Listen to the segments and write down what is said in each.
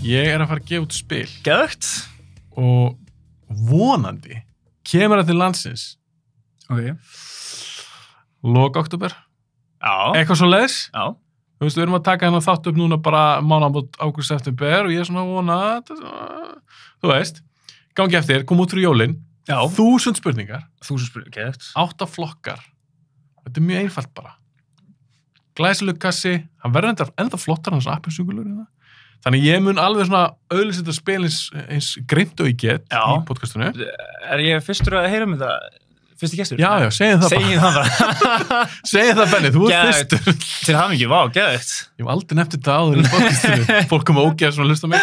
Ég að fara að gefa út spil. Geðvegt. Og vonandi kemur það til landsins. Ok. Lok október. Já. Eitthvað svo leiðis. Já. Þú veist, við erum að taka hennar þátt upp núna bara mánaðamót ágúst september og ég er svona að vona þú veist, gangi eftir, kom út fyrir jólin. Já. 1000 spurningar. 1000 spurningar, geðvegt. 8 flokkar. Þetta er mjög einfalt bara. Glæsileg kassi, hann verður enda flottar hans appelsungulur. Þannig ég mun alveg svona auðlýsa þetta spil eins greimt og ég get í podcastinu. Er ég fyrstur að heyra um þetta? Fyrsti gestur? Já, segjum það bara. Segjum það bara. Segjum það, Benni, þú ert fyrstur. Til hamingju, vá, geðvegt. Ég hef aldrei nefnt þetta áður í podcastinu. Fólk kom að ógeða svona að hlusta á mig.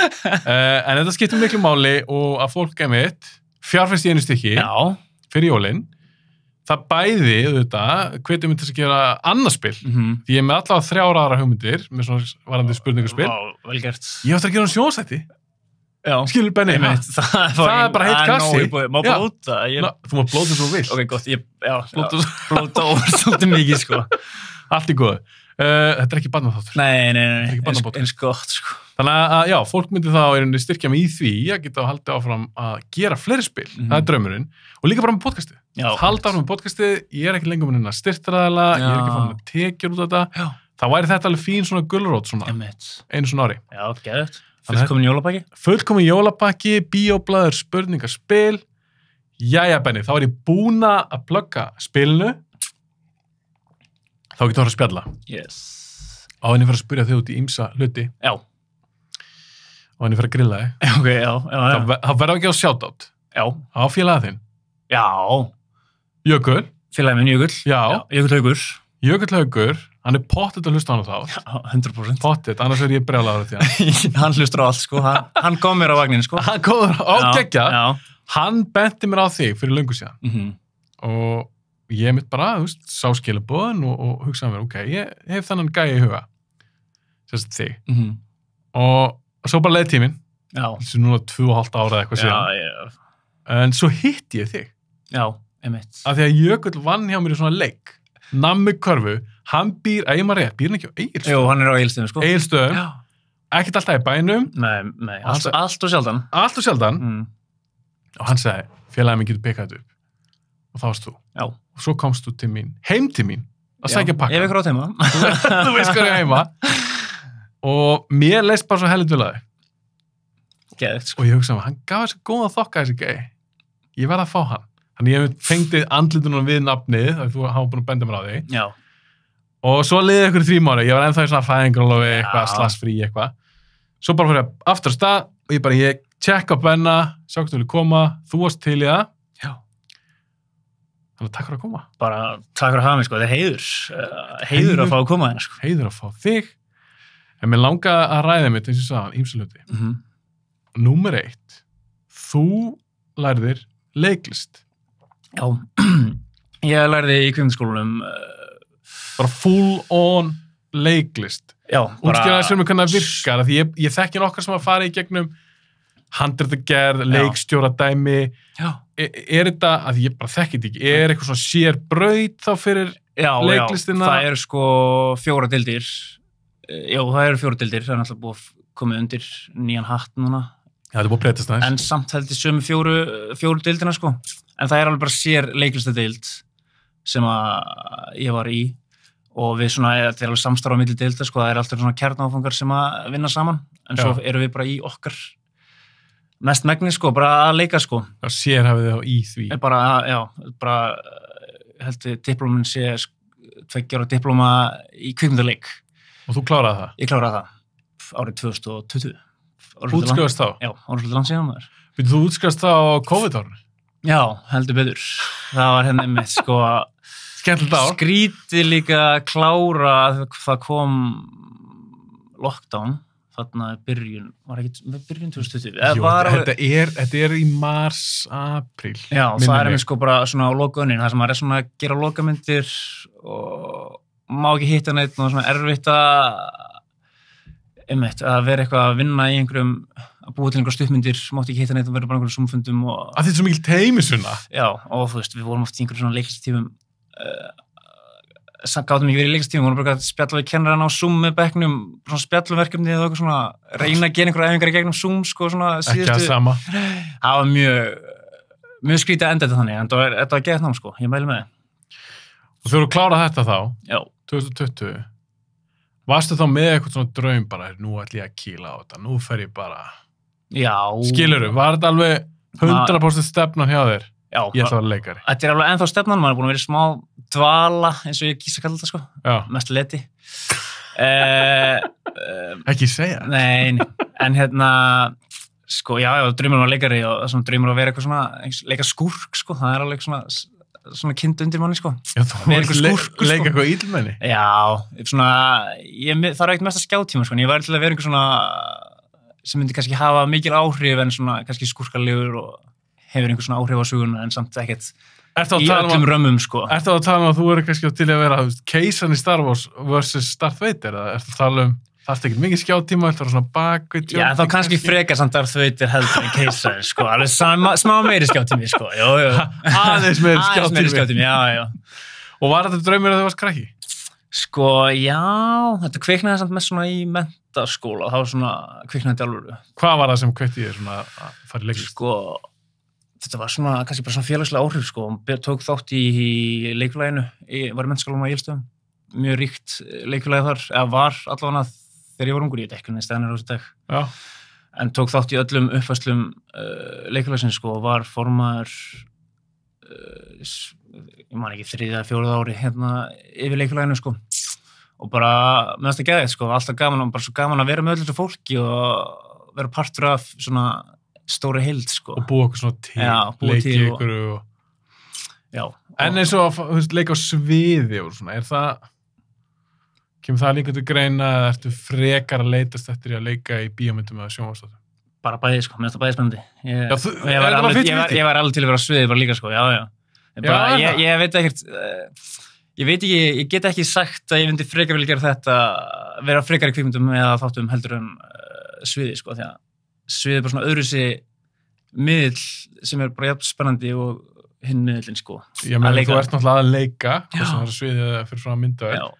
En þetta skiptir miklu máli og að fólk fjárfest í einu stykki fyrir jólin. Það bæði, auðvitað, hvetjum mig til að gera annað spil. Því ég er með allavega 3 aðra hugmyndir með svona varandi spurningaspil. Vá, vel gert. Ég átti að gera sjónstætti. Já. Skilur, Benni? Það er bara heitt kassi. Má blóta. Þú má blóta svo vilt. Ok, gott. Blóta over svolítið mikið, sko. Allt í góðu. Þetta er ekki barnaþáttur. Nei. Eins gott, sko. Þannig að, já, fólk myndi þá styrkja mig í því að geta að halda áfram að gera fleiri spil. Það er draumurinn. Og líka bara með podcastið. Halda áfram með podcastið. Ég er ekki lengur með hennar styrktaraðila. Ég er ekki fann að tekjur út af þetta. Þá væri þetta alveg fín svona gulrót svona. Einu svona ári. Já, geðvegt. Fullkomin jólapakki. Fullkomin jólapakki, bíóblaður, spurningaspil. Jæja, Benni, þá er ég búin að plugga spilinu. Þá getur það að spjalla. Yes. Á henni fyrir að spyrja þig út í ýmsa hluti. Já. Á henni fyrir að grilla þig. Ok, já. Það verður ekki á shoutout. Já. Á félaga þinn. Já. Jökull. Félagi minn Jökull. Já. Jökull Haukur. Jökull Haukur. Hann er pottet að hlusta á hann þá. Já, 100%. Pottet, annars er ég brjálaður til hann. Hann hlustur á allt, sko. Hann kom mér á vagnin, sko. Hann kom mér á geggja. Já. Hann benti mér á þig fyrir löngu síðan. Og ég mitt bara, þú veist, sá skilaboðin og hugsaði mér, ok, ég hef þennan gæi í huga. Sérst þig. Og svo bara leið tíminn. Já. Þessu núna 2,5 ára eða eitthvað síðan. Já. En svo hitti ég þig. Já, einmitt. Af því að Jökull vann hjá mér í svona leik. Nammi Körfu, hann býr hann ekki á Egilsstöðum? Jú, hann er á Egilsstöðum, sko. Egilsstöðum. Já. Ekkert alltaf í bænum. Nei, allt og sjaldan. Allt og sjaldan. Og hann sagði, félagið minn getur pikkað þetta upp. Og þá varst þú. Já. Og svo komst þú til mín, heim til mín, að sækja pakka. Ég hef ykkur á teima. Þú veist hvað ég heima. Og mér leist bara svo hellit vel að þig. Geðvegt, sko. Og ég hugsaði, hann gaf þessi góða þokka þessi gæi. Ég verð að fá hann. Þannig ég fengið andlitunum við nafnið, þegar þú hafa búin að benda mér á þig. Já. Og svo liðið ykkur 3 mánuði, ég var ennþá í svona fæðingarólofi, eitthvað, slagsfrí, eitthvað. Svo bara fyrir aftur á stað og ég tjekka á Benna, sjá hvað þú vilja koma, þú varst til í það. Já. Þannig að takk fyrir að koma. Bara takk fyrir að hafa mig, sko. Það er heiður að fá að koma þennan, sko. Heiður að fá þig. En mér langa að ræða mitt, eins og sagðan, ýmsa hluti. Númer 1, þú lærðir leiklist. Já, ég lærði í kvikmyndaskólanum bara full on leiklist. Já, bara útskýraði sem hvernig það virkar, því ég þekki nokkar sem að fara í gegnum handritagerð, leikstjóradæmi. Já. Er þetta, að ég bara þekki þetta ekki, er eitthvað svona sér braut þá fyrir leiklistina? Já, það eru sko 4 deildir. Já, það eru 4 deildir, það er náttúrulega búið að koma undir nýjan hatt núna. Já, þetta er búið að breytast aðeins. En samt held ég sömu 4 deildina, sko. En það er alveg bara sér leiklistadeild sem að ég var í og við svona, þetta er alveg samstarf á milli deilda, sko, það er alltaf svona kjarnáfangar sem að vinna saman, en svo erum við bara í okkar mest megni, sko, bara að leika, sko. Já, sér hafið þið á í því. Bara, held ég diplómin sé 2 ára diplóma í kvikmyndaleik. Og þú kláraði það? Ég kláraði það árið 2020. Útskrifast þá? Já, árið langt síðan maður. Þú útskrifast þá á COVID-árinu? Já, heldur betur. Það var henni með, sko, skemmtilegt ár. Skrítið líka að klára að það kom lockdown, þarna byrjun 2020. Jú, þetta er í mars, apríl. Já, það er með sko bara svona á lokaunnin, það sem maður er svona að gera lokamyndir og má ekki hitta neitt og svona erfitt að vera eitthvað að vinna í einhverjum, að búa til einhverjum stuttmyndir, mátti ekki hitta neitt og vera bara einhverjum Zoom-fundum og... Að þetta er svo mikil teimisuna. Já, og þú veist, við vorum oft í einhverjum svona leiklistífum gátum ekki verið í leikastíma, vorum bara að spjalla við kennarana á Zoom með bekknum, svona spjallverkefni eða eitthvað svona, reyna að gera einhverja æfingar í gegnum Zoom, sko, svona síðustu. Ekki að sama. Það var mjög skrítið að enda þetta þannig, en þetta var gett nám, sko, ég mæli með það. Og þú eru að klára þetta þá, Já. 2020, varstu þá með eitthvað svona draum bara, nú ætlum ég að kýla á þetta, nú fer ég bara... Já. Skilurðu, var þetta alveg 100% stefnan hjá þér? Já. Ég ætla að vera leikari. Þetta alveg ennþá stefnan, maður búin að vera í smá dvala, eins og ég kýsa að kalla þetta, sko. Já. Mest leti. Ekki segja. Nei, en sko, já, draumur var leikari og svona draumur að vera eitthvað svona, leika skúrk, sko, það er alveg svona kind undir manni, sko. Já, þú var leika eitthvað ílmenni. Já, svona, það er ekkert mest að skjátíma, sko, en ég var til að vera einhver svona, sem myndi kannski hafa mikil áhrif en svona, kannski skúrkalegur og hefur einhver svona áhrif á söguna en samt ekkert í öllum römmum, sko. Ertu að tala um að þú eru kannski til að vera keisan í Star Wars versus Darth Vader, eða ertu að tala um það er ekkert mikið skjátíma, þetta var svona bakvið Já, þá kannski frekar samt Darth Vader heldur en keisari, sko, alveg smá meiri skjátími, sko, jú. Aðeins meiri skjátími, já. Og var þetta draumur að þú varst krakki? Sko, já, þetta kviknaði samt með svona í menntaskóla, þá svona kviknaði þetta alveg. Hvað var það sem kveikti þér svona að fara í leiklist? Sko, þetta var svona, kannski bara svona félagslega áhrif, sko, tók þátt í leikfélaginu, var í menntaskólanum á Egilsstöðum, mjög ríkt leikfélagi þar, eða var allavega þegar ég var ungur, ég veit ekki hvernig staðan er á þessu dag. Já. En tók þátt í öllum uppfærslum leikfélagsins, sko, og var formaður, ég man ekki 3. eða 4. ári yfir leikfélaginu, sko. Og bara, með þetta geðið, sko, alltaf gaman, bara svo gaman að vera með öllu fólki og vera partur af svona stóri heild, sko. Og búa okkur svona til, leiki ykkur og... Já. En eins og að leika á sviði og svona, kemur það líka til greina eða ertu frekar að leitast eftir að leika í bíómyndum eða sjónvarpsþáttum? Bara bæði, sko, mér finnst það bæði spennandi. Ég var alveg til að vera á sviði bara líka, sko, já. Ég veit ekkert, ég veit ekki, ég get ekki sagt að ég myndi frekar vilja gera þetta, vera frekar í kvikmyndum eða þáttum heldur en sviði, sko, því að sviði er bara svona öðruvísi miðill sem er bara jafn spennandi og hinn miðillinn, sko. Ég meina, þú ert náttúrulega að leika, hvort sem það er sviðið eða fyrir svona myndavél.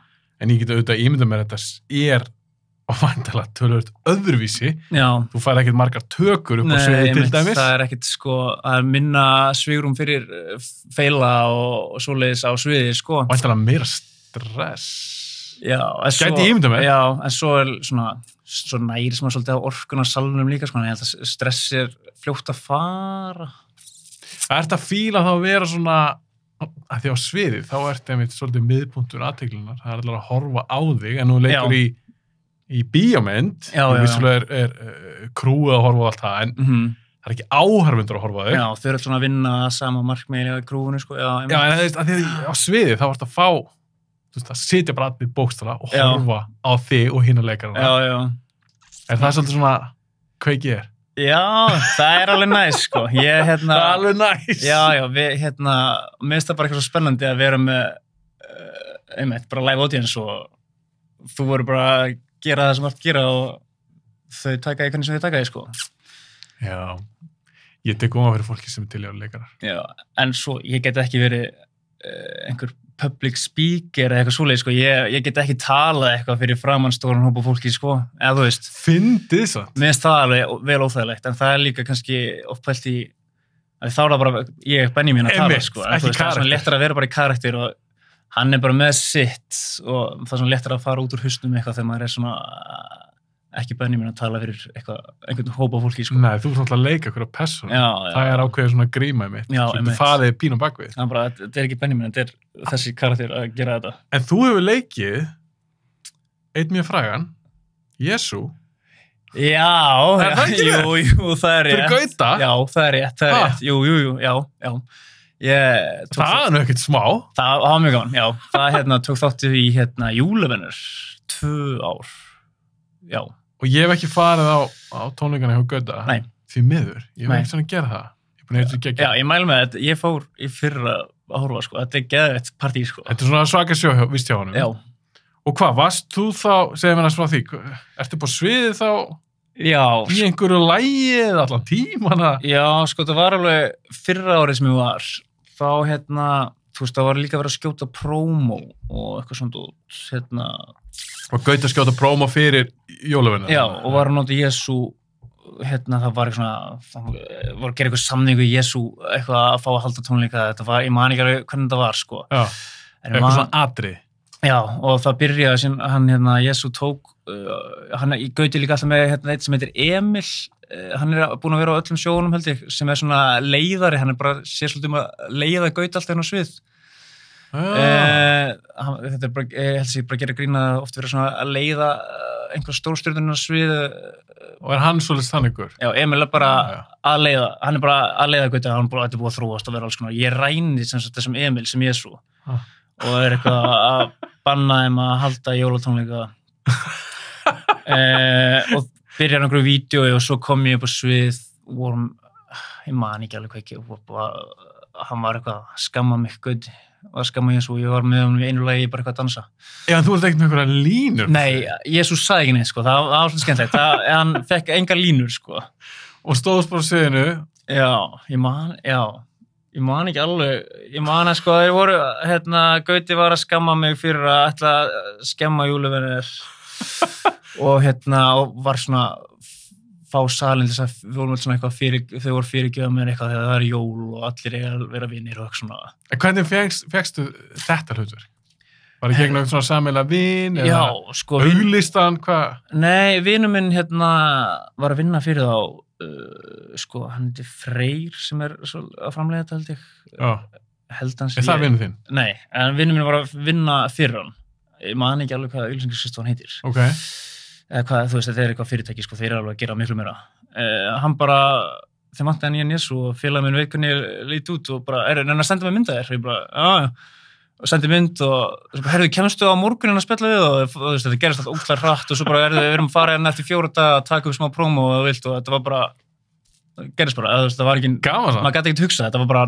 En ég get auðvitað ímynda mér að þetta er væntanlega töluvert öðruvísi. Já. Þú fær ekkert margar tökur upp á sviði til dæmis. Það er ekkert, sko, að minna svigrúm fyrir feila og svoleiðis á sviði, sko. Væntanlega meira stress. Já. Gæti ímynda mér. Já, en svo er svo næri sem að svolítið á orkun á salnum líka, sko, en ég held að stress er fljótt að fara. Ertu að fíla þá að vera svona að því á sviði, þá ertu einmitt svolítið miðpunktur athyglinnar, það er allir að horfa á þig, en nú leikur í bíómynd, vissulega er krúið að horfa á allt það, en það er ekki áhorfendur að horfa á þig. Já, þau eru svona að vinna sama markmiðin í krúinu, sko. Já, en að því á sviði, þá ertu að fá, þú veist, að sitja bara allir bókstala og horfa á þig og hina leikarana. Já. Er það svolítið svona kveikið þér? Já, það er alveg næs, sko. Það er alveg næs. Já, mér finnst það bara eitthvað svo spennandi að vera með einmitt, bara live audience og þú voru bara að gera það sem þú ert að gera og þau taka í hvernig sem þau taka í, sko. Já, ég tek fyrir fólki sem er til í að leikarar. Já, en svo, ég get ekki verið einhver public speaker eða eitthvað svoleið, sko. Ég get ekki talað eitthvað fyrir framan stóran hópa fólki, sko, eða þú veist. Fyndið samt. Mér finnst það alveg vel óþægilegt, en það er líka kannski oft pælt í, að þá er það bara, ég er Benjamin að tala, sko. Ekki karakter. Það er svona léttar að vera bara í karakter og hann er bara með sitt og það er svona léttar að fara út úr hausnum eitthvað þegar maður er svona ekki Benjamin að tala fyrir einhvern hópa fólki, sko. Nei, þú ert náttúrulega að leika einhverja persónu. Það er ákveðið svona gríma í mitt. Já, einmitt. Farið pínu bakvið. Það er bara, þetta er ekki Benjamin, þetta er þessi karakter að gera þetta. En þú hefur leikið einn mjög frægan, Jesú. Já, jú, það er rétt. Fyrir Gauta? Já, það er rétt. Jú, já. Það er nú ekkert smá. Það var mjög gaman, já. Það tók þáttið í Júlevenner 2 ár. Já. Og ég hef ekki farið á tónleikana hjá Gauta. Nei. Því miður. Ég hef ekki svona að gera það. Ég er búin að eitthvað gegja. Já, ég mælu með þetta. Ég fór í fyrra að horfa, sko. Þetta er geðveitt partí, sko. Þetta er svona svaka sjó, víst hjá honum. Já. Og hvað, varst þú þá, segðu mér frá því, ertu på sviðið þá? Já. Í einhverju lagi eða allan tímana? Já, sko, það var alveg fyrra árið sem ég var. Þá, þú veist, það var líka verið að skjóta prómó og eitthvað svona og Gauti að skjóta prómó fyrir jólavenna. Já, og var að nota Jesú, það var eitthvað svona, var að gera eitthvað samningu í Jesú, eitthvað að fá að halda tónleika, þetta var, ég man ekki alveg hvernig þetta var, sko. Já, eitthvað svona atrið. Já, og það byrjaði sem hann, Jesú tók, hann Gauti líka alltaf með, eitt sem heitir Emil, hann búinn að vera á öllum sjónum, held ég, sem svona leiðari, hann bara sér svolítið að leiða Gauti alltaf hérna á svið. Þetta bara, ég held að ég bara gera grína oft verið svona að leiða einhver stórstjörnuna svið og hann svolítið þann ykkur? Já, Emil bara að leiða, hann bara að leiða Gauti, hann bara búið að þróast og vera alls konar, ég ræni þessum Emil sem Jesú og eitthvað að banna þeim að halda jólatónleika og byrjaði einhverju vídeo og svo kom ég upp á svið og ég man ekki alveg hvað ekki hann var eitthvað að skamma mig Gauti og að skamma Jesú, ég var með hann í einu lagi bara eitthvað að dansa. Já, en þú ert ekkert með einhverja línur? Nei, Jesú sagði ekki neitt, sko, það var svolítið skemmtilegt, hann fekk engar línur, sko. Og stóðst bara á sviðinu? Já, ég man ekki alveg, ég man að sko, þeir voru, Gauti var að skamma mig fyrir að ætla að skemma jólavenir og og var svona fá salin þess að við vorum svona eitthvað þau voru fyrirgjöða með eitthvað þegar það er jól og allir eiga að vera vinir og eitthvað svona. En hvernig fékkstu þetta hlutverk? Var það gegn eitthvað svona sameiginlega vin? Já, sko. Auglýstan, hvað? Nei, vinur minn var að vinna fyrir þá, sko, hann heitir Freyr sem er að framleiða þetta, held ég. Já. Held hans. Er það vinur þinn? Nei, en vinur minn var að vinna fyrir hann. Ég man ekki alveg hvað auglýsingarskrifstofan heitir. Ok. Eða hvað, þú veist, þetta er eitthvað fyrirtæki, sko, þeir eru alveg að gera miklu meira. Hann bara, þeir vantaði nýjan Jesú og félagið minn veit hvernig ég lít út og bara, en að senda mig mynda þér, ég bara, já, og sendi mynd og, herðu, kemstu á morgunin að spjalla við og þú veist, þetta gerist alltaf óklar hratt og svo bara, við erum að fara hérna eftir 4 daga að taka upp smá prómó og vilt og þetta var bara, gerist bara, þú veist, það var ekki, maður gæti ekkert hugsað, þetta var bara,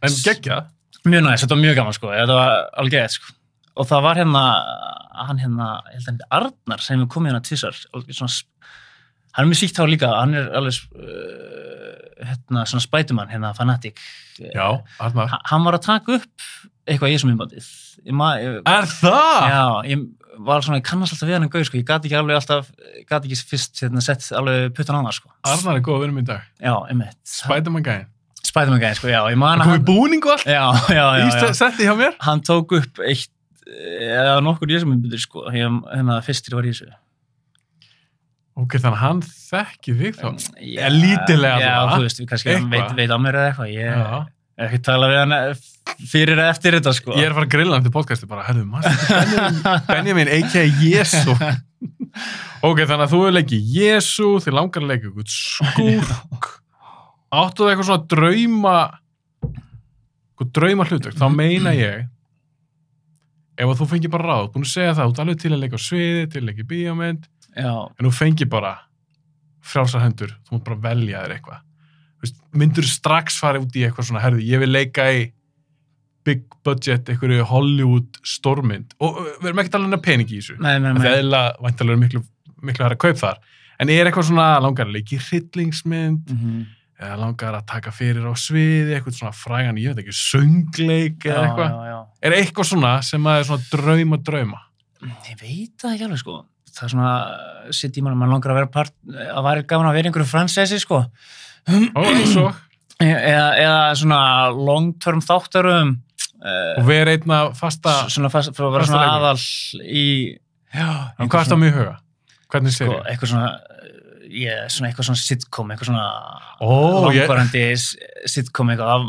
en geggjað? Mjög næst, þetta var mjög gaman, sko, þetta var alveg gett, sko. Og það var hann ég held að Arnar sem við komið tvisvar, hann er mjög síkt þá líka, hann er alveg svona Spiderman, fanatic. Já, Arnar. Hann var að taka upp eitthvað í þessum myndbandið. Er það? Já, ég var svona, ég kannast alltaf við hann gauð, sko, ég gat ekki fyrst sett alveg puttan á hann, sko. Arnar er góð að vinna í dag. Já, einmitt. Spiderman-gæðin. Spiderman-gæðin, sko, já. Það komið búning og allt? Já. Setti hjá mér? Hann tók upp eitt eða nokkur í þessum myndir, sko, fyrstir var í þessu. Ok, þannig að hann þekki þig þá? Lítilega já, þú veist, við kannski veit á mér eða eitthvað, ég er ekki talað við hann fyrir eða eftir þetta, sko. Ég er að fara að grilla hann til podcasti bara, herðu, maður, Benjamin, a.k.a. Jesú. Ok, þannig að þú hefur leikið Jesú, þið langar að leika eitthvað skúrk. Áttu það eitthvað svona drauma hlutverk, þá meina ég ef þú fengir bara ráð, búin að segja það, þú ert alveg til að leika á sviði, til að leika í bíómynd, en þú fengir bara frjálsar hendur, þú mútt bara velja þér eitthvað. Myndur strax fara út í eitthvað svona, herði, ég vil leika í big budget, einhverju Hollywood stórmynd, og við erum ekki talað um pening í þessu. Nei. Það er eðlilega væntanlega miklu hærra kaup þar, en er eitthvað svona langar að leika í hryllingsmynd, eða langar að taka fyrir á sviði, eitthvað svona frægan, ég veit ekki, söngleik eða eitthvað. Er eitthvað svona sem að er svona drauma? Ég veit það ekki alveg, sko. Það er svona, sitt í mann langar að vera að væri gaman að vera einhverju fransesi, sko. Eins og? Eða svona long-term þáttarum. Og vera einna fasta... Svona fyrir að vera svona aðal í... En hvað er það mjög huga? Hvernig sér ég? Eitthvað svona... svona eitthvað svona sitcom, eitthvað svona langvarandi sitcom eitthvað,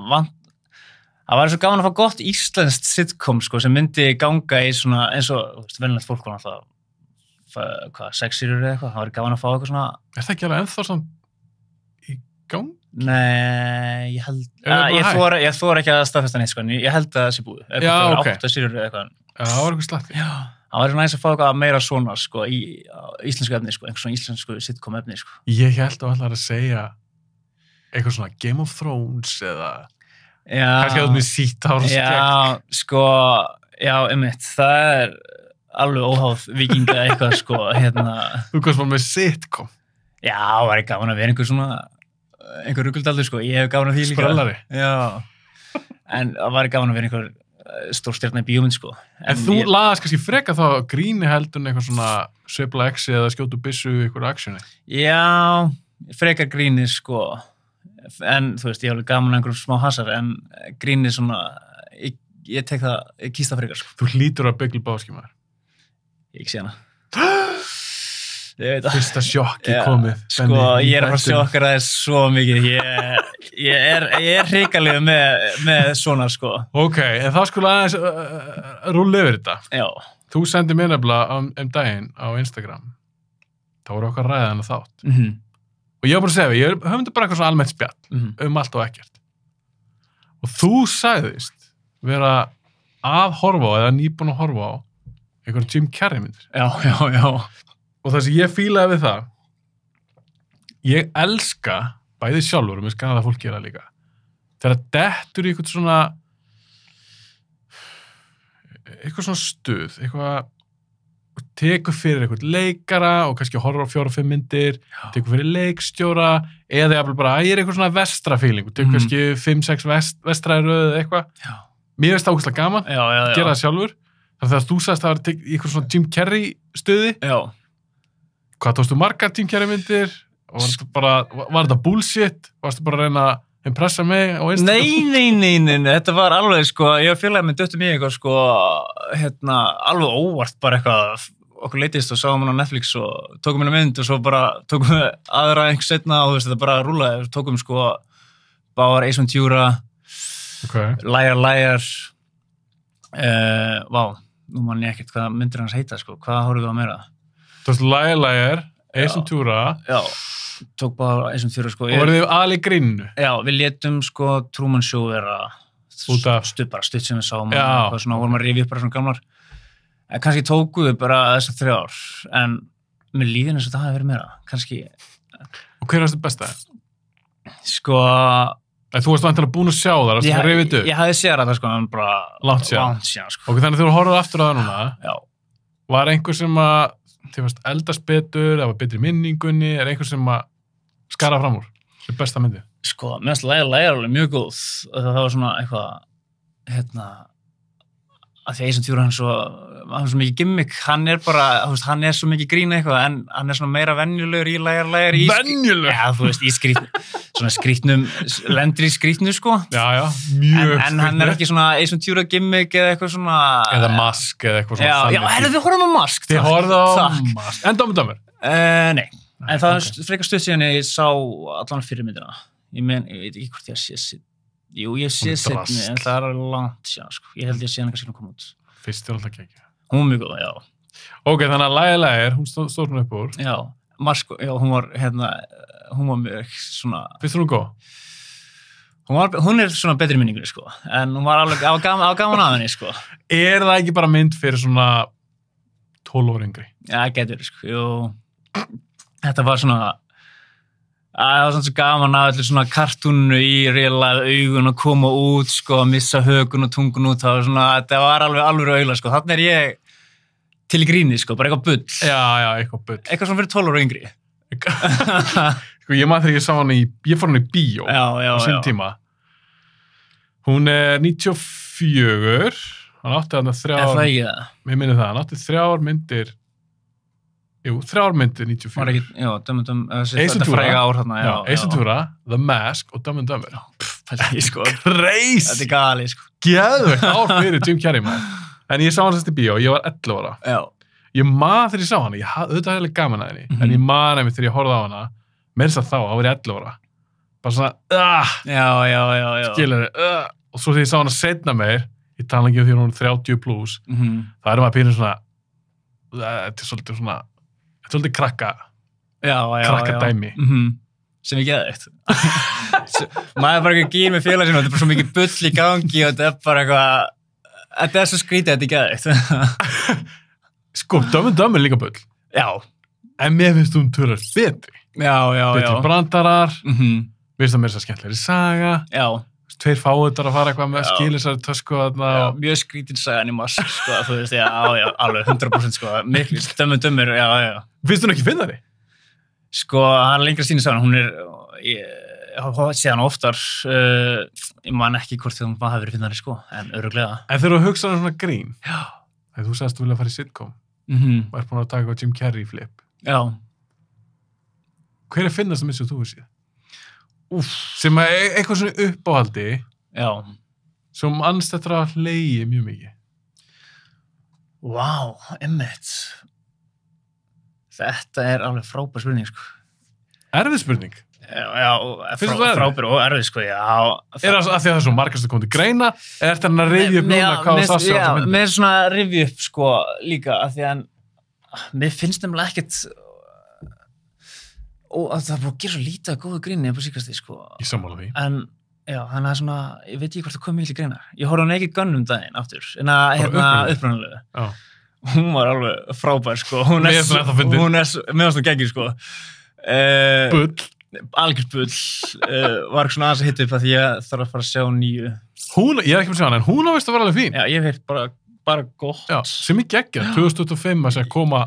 það var svo gaman að fá gott íslenskt sitcom, sko, sem myndi ganga í svona, eins og, venjulegt fólk var alltaf, 6 sýrur eða eitthvað, það var gaman að fá eitthvað svona. Er það ekki alveg ennþá svona í gang? Nei, ég held, ég þor ekki að staðfesta neitt, sko, en ég held að það sé búið, eitthvað 8 sýrur eða eitthvað. Já, það var eitthvað slatti. Já. Það var næst að fá eitthvað meira svona, sko, í íslensku efni, sko, einhver svona íslensku sitcom efni, sko. Ég held að allar að segja eitthvað svona Game of Thrones eða kannski að þú með sítt hár og skegg. Já, sko, einmitt, það er alveg óháð vikinga eitthvað, sko, Þú komst bara með sitcom. Já, það var gaman að vera einhver ruggaldaldur, sko, ég hef gaman að því líka. Sprellari. Já. En það var gaman að vera einhver stórstjarna í bíómynd, sko. En þú laðast kannski freka þá gríni heldur en eitthvað svona sveifla exi eða skjótu byssu ykkur actioni? Já, frekar gríni, sko. En, þú veist, ég hef alveg gaman að einhverjum smá hasar, en gríni svona, ég tek það, ég kýst það frekar, sko. Þú hlýtur að Big Lebowski, maður. Ég sé hana. Ég veit það. Fyrsta sjokki komið. Sko, ég að fara sjokkar það svo mikið. Ég er hrikalega með svona, sko. Ok, en þá skulle aðeins rúlla yfir þetta. Já. Þú sendið mér nefnilega daginn á Instagram. Það voru okkar ræðan að þátt. Og ég var bara að segja, ég höfndi bara eitthvað svona almennt spjall allt og ekkert. Og þú sagðist vera að horfa á, eða nýbúin að horfa á einhverjum Jim Carrey myndir. Já. Og það sem ég fílaði við það, ég elska bæði sjálfur, og mér skanna það fólk gera líka, þegar dettur í eitthvað svona stuð, eitthvað tekur fyrir eitthvað leikara og kannski horfur á 4-5 myndir, tekur fyrir leikstjóra, eða bara ég er eitthvað svona vestrafíling, og tekur kannski 5-6 vestræðröð eða eitthvað. Já. Mér finnst það ógeðslega gaman, gera það sjálfur. Þannig að þú sagðist að það var eitthvað svona Jim Carrey stuði. Já. Hvað tókstu margar Jim Carrey myndir? Var þetta bullshit? Varstu bara að reyna að impressa mig á Instagram? Nei, þetta var alveg, sko, ég og félagið minn döttum í eitthvað, sko, alveg óvart bara eitthvað, okkur leitist og sáum hann á Netflix og tókum hérna mynd og svo bara tókum við aðra einhvers setna og þú veist, þetta bara rúlaði, tókum, sko, Bauer, Ace Ventura, Liar, vá, nú man ég ekkert hvað myndir hans heita, sko, hvað horfum við á meira? Þú veist, Liar, Ace Ventura. Já, tók bara Ace Ventura, sko. Og verðið alveg grínu? Já, við létum, sko, Truman Show vera stutt sem við sáum og svona, vorum að rifja upp bara svona gamlar. En kannski tókuðu bara þessar 3 ár, en með lífinu þess að það hafi verið meira, kannski. Og hver varst það besta? Sko... Þú varst vantilega búin að sjá það, varst það rifið upp? Ég hafði séð það, sko, en bara... Langt síðan, sko. Og þannig þú horfðu aftur á það núna, var einhver sem að þið fannst eldast betur, eða var betri minningunni, er einhver sem að skara fram úr, sem besta myndi? Sko, mér finnst Liar alveg mjög góð, það var svona eitthvað, að því að Ace Ventura hann er svo mikið gimmick, hann er svo mikið grín eitthvað, en hann er svona meira venjulegur í Liar. Venjulegur? Já, þú veist, í svona skrítnum, lendir í skrítnu, sko. Já, mjög skrítnu. En hann er ekki svona Ace Ventura gimmick eða eitthvað svona... Eða Mask eða eitthvað svona. Já, við horfum á Mask. Þið horfðu á Mask. En Dumb and Dumber? Nei, en það er frekar stutt síðan ég sá allan fyrirmyndina. Ég veit ekki hvort ég sé sitt. Jú, ég sé setni, en það er alveg langt síðan, sko. Ég held ég sé hann kannski að koma út. Fyrst er alltaf ekki. Hún var mjög góð, já. Ok, þannig að Liar, hún stóð hún upp úr. Já, Mask, já, hún var mjög svona... Fyrst er hún góð? Hún er svona betri minningur, sko. En hún var alveg gaman að henni, sko. Er það ekki bara mynd fyrir svona 12 ára yngri? Já, getur, sko. Jú, þetta var svona... Það var svona svo gaman að allir svona kartúnu í reila augun að koma út, sko, að missa högun og tungun út, þetta var alveg auðla, sko. Þannig er ég til gríni, sko, bara eitthvað bull. Já, eitthvað bull. Eitthvað svona fyrir 12 ára yngri. Sko, ég maður þegar ég sá hann ég fór hann í bíó á sín tíma. Hún er 94, hann átti þarna 3 ár. Er það ekki það? Mér minni það, hann átti 3 myndir. Jú, 3 myndir 94. Var ekki, já, Dumb and Dumber, þetta fræga ár þarna, já. Ace Ventura, The Mask og Dumb and Dumber. Pældi, sko. Crazy! Þetta er gali, sko. Geðveikt ár fyrir Jim Carrey, maður. En ég sá hann sérst í bíó, ég var 11 ára. Já. Ég man þegar ég sá hana, auðvitað hefði gaman að henni, en ég man einmitt þegar ég horfði á hana, meðins að þá var ég 11 ára. Bara svona, Já. Skilur, og svo þegar ég sá hana seinna meir, ég tala ekki um því hún er 30 plus, það er maður pínur svona, þetta er svolítið krakka dæmi. Sem ég geði eitt. Maður er bara ekki gín með félag sinna, þetta er bara svo mikið bull í gangi og þetta er bara eitthvað, þetta er svo skrítið að þetta er geði eitt. Sko, Dumb and Dumber er líka bull. Já. En mér finnst hún tölvöld betri. Já. Betri brandarar, mér finnst það meira svo skemmtilegri saga. Já. 2 fáutar að fara eitthvað með skilisari tösku þarna. Já, mjög skrítin sagan í Mask, sko, þú veist, já, alveg 100%, sko, miklu, Dumb and Dumber, já. Finnst hún ekki finnari? Sko, hann er lengra síni sagan, hún er, síðan oftar, ég man ekki hvort þegar hún hafi verið finnari, sko, en örugglega. En þegar þú hugsaði svona grín, Já. þegar þú sagðist þú vilja fara í sitcom, og búin að taka eitthvað Jim Carrey flip. Já. Hver finnast það minnst sem þú hefur séð? Sem að eitthvað svona uppáhaldi, Já. sem annars þetta að hleyja mjög mikið. Vá, einmitt. Þetta alveg frábær spurning, sko. Erfið spurning. Já, frábær og erfið, sko, já. Það að því að það er svo margast að koma til greina, eða er þetta að rifja upp núna hvað það sé á þetta myndi? Mér svona rifja upp, sko, líka, af því að mér finnst nefnilega ekkert og það er búin að gera svo lítið að góðu gríni upp á síkasti, sko. Ég sammála því. En, já, þannig að svona, ég veit ekki hvort það kom mikil greinar. Ég horfði á Naked Gun daginn aftur, en að upprunalegu. Já. Hún var alveg frábær, sko. Hún er meðan geggir, sko. Bull. Algjört bull. Var svona aðeins að hitta upp að því ég þarf að fara að sjá nýju. Ég er ekki að sjá hana, en hún ávist að vera alveg fín. Já, ég hef heyrt bara gott. Já, sem ég geggja, 2025 að segja koma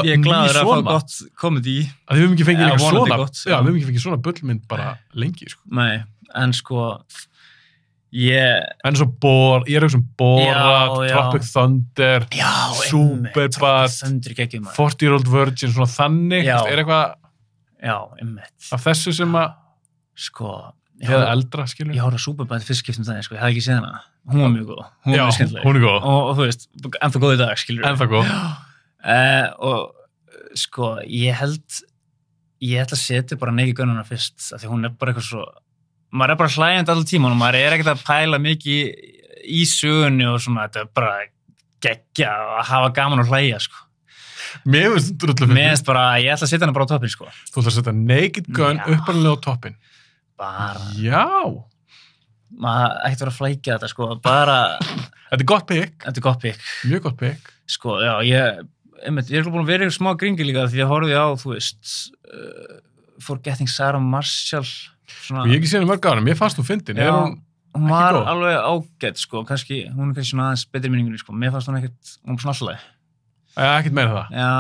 ég er glaður að fá gott komedi. Að við höfum ekki fengið líka svona, gott, já, við höfum ekki fengið svona bullmynd bara lengi, sko. Nei, en sko, En svo ég er um Borat, Tropic Thunder, Superbad, 40-year-old virgin, svona þannig, er eitthvað af þessu sem að sko, eða eldra, skilur? Ég horfði á Superbad fyrst skiptum þannig, sko, ég hafði ekki séð hana. Hún var mjög góð, hún var mjög skemmtileg. Hún er góð. Og þú veist, ennþá góð í dag, skilur. Ennþá góð. Og sko, ég ætla að setja bara Naked Gun fyrst, af því hún er bara eitthvað svo, maður er bara hlægjandi allir tíman og maður er ekkert að pæla mikið í sögunni og svona, þetta er bara geggja að hafa gaman og hlæja, sko. Mér finnst þetta drullu fyrir. Mér finnst bara, ég ætla að setja hana bara á toppinn, sko. Þú ætla að setja Naked Gun uppalega á toppinn. Bara. Já. Maður ekkert vera að flækja þetta, sko, bara. Þetta er gott pick. Þetta er gott pick. Mjög gott pick. Sko, já, ég er búin að vera í smá gringi líka því að horfði á, þú veist, Forgetting Sarah Marshall. Svona, ég hef ekki séð mörg ára, mér fannst þú fyndin. Já, hún var alveg ágætt, sko, kannski, hún er kannski svona aðeins betri minningunni, sko, mér fannst hún ekkert, hún var svona alltaf. Ekkert meira það. Já,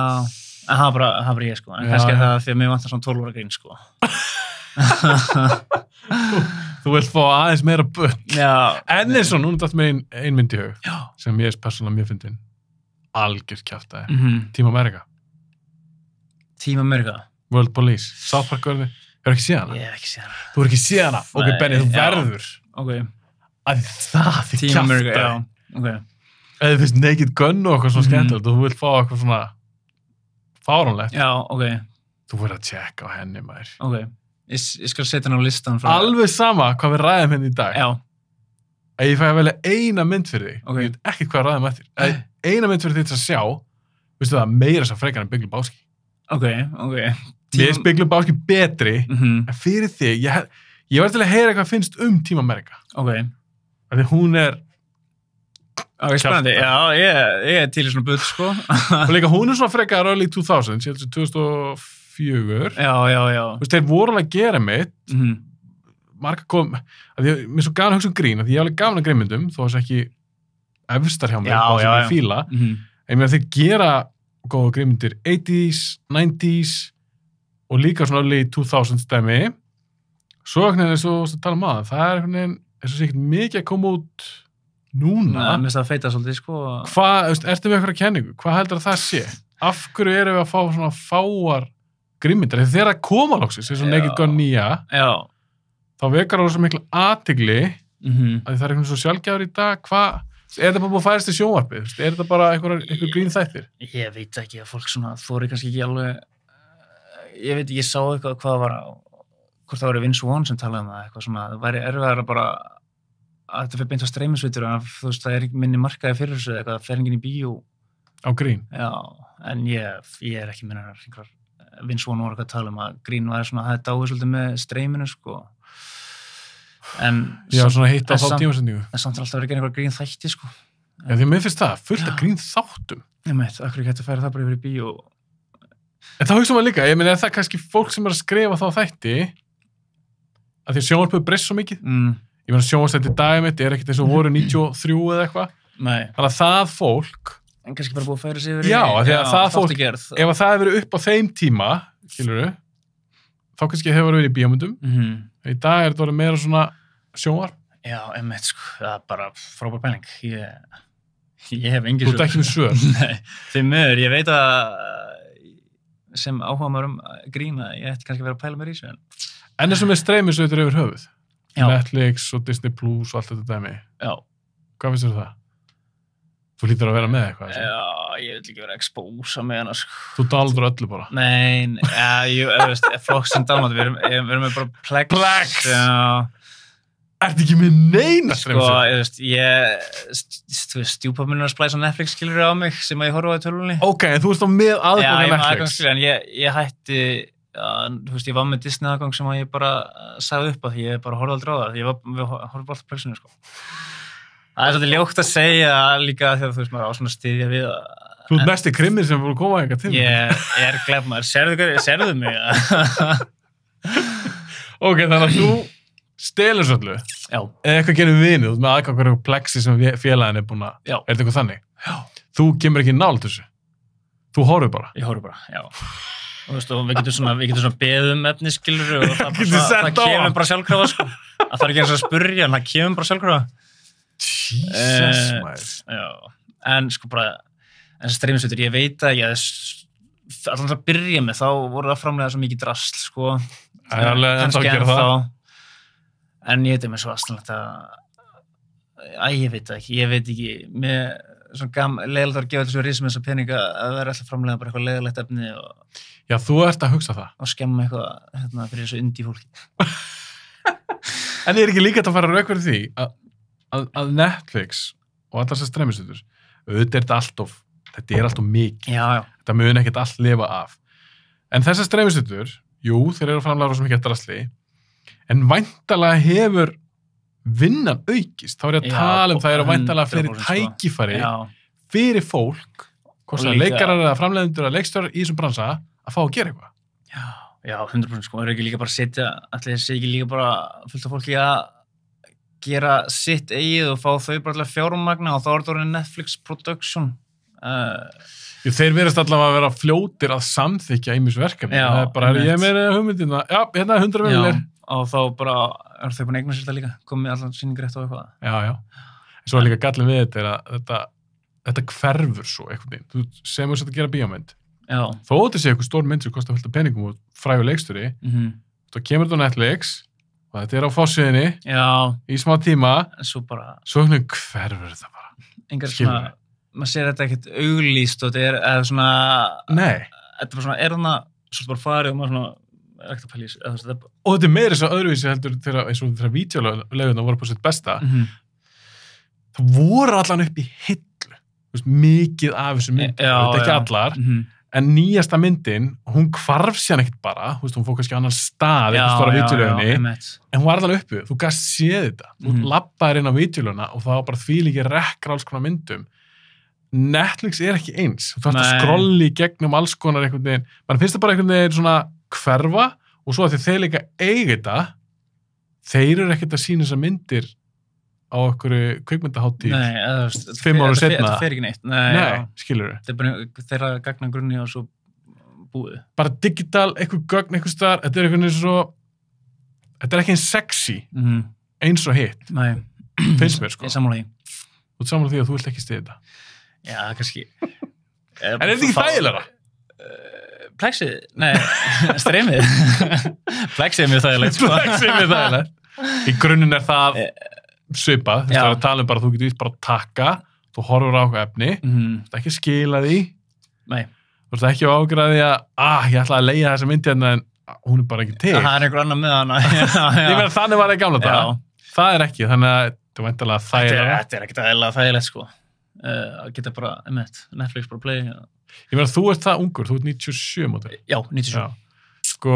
en það var bara ég, sko, en kannski er það því að mér vantar svona 12 ára grín, sko. Þú vilt fá aðeins meira bull. Já. En eins og núna dætt mér ein mynd í hug, sem ég er persónulega mjög fyndin. Algjört kjaftaði. Team America. Team America. World Police. South Park verði. Hefur ekki séð hana? Ég hef ekki séð hana. Þú hefur ekki séð hana? Ok, Benni, þú verður. Ok. Að það er Team America, já. Ok. Eða þú finnst Naked Gun og eitthvað svona skemmtilegt og þú vilt fá eitthvað svona fáránlegt. Já, ok. Þú verður að tjekka á henni, maður. Ok. Ég skal setja hana á listan. Alveg sama hvað við ræðum henni í dag. Já. Að ég fæ að velja eina mynd fyrir þig. Ok. Ég veit ekkert hvað ræðum eftir. Eina mynd fyrir þig til að sjá, veistu það, meira sem frekar en Big Lebowski. Ok. Mér finnst Big Lebowski betri, en fyrir þig, ég var til að heyra hvað finnst Team America. Ok. Því hún er ok, spennandi. Já, ég er til í svona bull, sko. Og líka hún er svona frekar early 2000s, ég held að 2004. Já. Þú veist, þeir voru alveg að gera mitt, marga kom, að ég, mér er svo gaman að hugsa grín, að ég er alveg gaman að grínmyndum, þó þess ekki efstar hjá mér, þá sem ég fíla. En mér að þeir gera góða grínmyndir 80s, 90s og líka svona early 2000s dæmi. Svo ekkert eins og að tala um aða, það er einhvern veginn, eins og sé ekkert mikið að koma út núna. Mér finnst það að feita svolítið, sko. Hvað, ertu með eitthvað kenningu? Hvað heldur að það sé? Af hverju erum við að fá svona fáar grínmyndar? Þegar það koma loksins, eins og Naked Gun 9, þá vekar það svo miklu athygli að það er einhvern svo sjálfgjafur í dag. Hvað, er þetta bara búið að færast í sjónvarpið? Er þetta bara einhver grín þættir? Ég veit ekki að fólk svona þóri kannski ekki alveg, ég veit ekki, ég sá eitthvað hvað var hvort það var Vince Vaughn sem talaði um það, eitthvað svona, það væri erfiðara bara að þetta fyrir beint á streymisveitur, en þú veist, það er ekki minni markaði fyrir þessu, eitthvað, það fer enginn í bíó. Á grín? Já, en ég er ekki minnar einhver, Vince Vaughn var eitthvað að tala um að grín var svona, það er dáið svolítið með streyminu, sko. En já, svona hitt á þá tímasendingu. En samt er alltaf verið einhver grín þætti, sko. Já, því mér finnst það, fullt af grín þáttum. Ég meit, akkur ekki hægt að færa það bara yfir í bíó. En þá hugsa maður líka, ég meina, er það kannski fólk sem er að skrifa þá þætti að því að sjónvarpið breyst svo mikið. Ég meina, sjónvarpið í daginn mitt er ekkert eins og voru 93 eða eitthvað. Nei. Þannig að það fólk... En kannski bara búið að færa sig yfir í... Já, því að það fólk, ef það hefur verið upp á þeim tíma, skilurðu, þá kannski hefur verið í bíómyndum. Í dag er þetta orðið meira svona sjónvarp. Já, einmitt, sko, það bara frábær pæling. Ég hef engin svör. Þú ert ekki með svör? Nei, því miður, ég veit að sem áhuga maður grína, ég ætti kannski að vera að pæla mér í þessu. En þessum með streymisveitur yfir höfuð? Já. Netflix og Disney Plus og allt þetta dæmi. Já. Hvað finnst þér það? Þú hlýtur að vera með eitthvað. Já, ég vil ekki vera expósa með hana, sko. Þú downloadur öllu bara? Nei, flokk sem download, við erum með bara Plex. Já. Ertu ekki með neina streymisveitur? Sko, stjúpa minn að splæsa Netflix skilur á mig sem að ég horfa á í tölvunni. Ok, en þú veist þá með aðgang á Netflix? Já, ég með aðgang, en ég hætti, ég var með Disney aðgang sem að ég bara sagði upp að því ég bara horfði aldrei á það. Við horfum bara alltaf Plexinu, sko. Það er svolítið ljótt að segja líka þegar þú veist maður á svona styðja við að... Þú ert mesti krimmir sem voru að koma eitthvað til. Ég er glefmaður. Sérðu mig? Ok, þannig að þú stelur svolítið. Já. Eða eitthvað gerir vinið, þú veist með aðgangur á Plexi sem félagin er búin að... Já. Er þetta eitthvað þannig? Já. Þú kemur ekki nálægt þessu? Þú horfir bara? Ég horfir bara, já. Og við getum svona beðum efniskilur og það kemur bara sjálfkrafa, sko. Það þarf ekki eins að spurja, en það kemur bara sjálfkrafa. Jesus, maður. Já, en sko bara, en streymisveitur, ég veit að allan að byrja með, þá voru það framlega svo mikið drasl, sko. Það er alveg enda að gera það. En ég veit með svo aðstæðanlegt ég veit það ekki, ég veit ekki, með svona leiðilegt að gefa þessu risum þessa peninga að vera alltaf framlega bara eitthvað leiðilegt efni og... Já, þú ert að hugsa það. Og skemma eitthvað, fyrir þessu indie fólki. En ég er ekki líka að fara að rauk fyrir því að Netflix og allar þessar streymisveitur, þetta er alltof mikið. Já, já. Þetta mun ekkert allt lifa af. En þessar streymisveitur, jú, þeir eru framlega svo mikið drasli, en væntanlega hefur vinnan aukist. Þá er ég að tala það eru væntanlega fleiri tækifæri fyrir fólk, hvort það leikarar eða framleiðendur eða leikstjórar í þessum bransa að fá að gera eitthvað. Já, 100%, sko. Það eru ekki líka bara að setja, allir sé ekki líka bara fullt af fólki að gera sitt eigið og fá þau bara allir fjármagna og þá er þetta orðið Netflix production. Þeir verðast allavega að vera fljótir að samþykja ýmis verkefni. Það er bara, ég meina hugmyndina, já, hérna 100 miljonir. Og þá bara er þau búin að eigna sér þetta líka, komið allan sýningar eftir og eitthvað. Já. En svo er líka gallin við þetta að þetta hverfur svo einhvern veginn. Þú semur sér að gera bíómynd. Já. Þó þetta sé eitthvað stór mynd sem kostar fullt af peningum og frægur leikstjóri, þá kemur þetta á Netflix og þetta er á fásiðinni í smá tíma, svo hverfur þetta bara. Engar svona, maður sér þetta ekkert auglýst og þetta er svona... Nei. Þetta er bara svona, er þarna, svo bara farið og maður svona... Og þetta er meira svo öðruvísi heldur þegar vídeoleguna voru på sitt besta það voru allan upp í hillu mikið af þessu myndum þetta er ekki allar en nýjasta myndin, hún hvarf sér ekkert bara hún fór kannski á annan stað en hún var allan uppi þú gast séð þetta, þú labbaðir inn á vídeoleguna og það var bara því líki rekkar alls konar myndum Netflix er ekki eins þú þarfst að skrolli gegnum alls konar einhvern veginn, mann finnst það bara einhvern veginn svona hverfa og svo að þeir líka eigi þetta þeir eru ekkert að sýna þessar myndir á einhverju kvikmyndahátíð 5 árum seinna þetta fer ekki neitt nei skilur þau þetta er bara þeirra gagnagrunni og svo búið bara digital, eitthvað gögn, eitthvað staðar þetta er eitthvað svo þetta er ekki eins sexy eins og hitt finnst mér sko ég sammála því þú ert sammála því að þú vilt ekki stiða þetta já, kannski en er þetta ekki þægilega? Plexið? Nei, streymið. Plexið er mjög þægilegt. Plexið er mjög þægilegt. Í grunninn er það svipað. Þú veist, tala bara, þú getur víst bara að taka, þú horfur á eitthvað efni, þú veist ekki að skila því. Nei. Þú veist ekki að ágræði ég ætla að leigja þessa myndi hérna en hún er bara ekki til. Það er einhver annar með hana. Ég meina þannig var það í gamla daga. Það er ekki, þannig að þetta er væntanlega þægilega. Þetta er ekkert þægilegt, sko. Að geta bara, Netflix bara play. Ég meina, þú ert það ungur, þú ert 97 móti. Já, 97. Sko,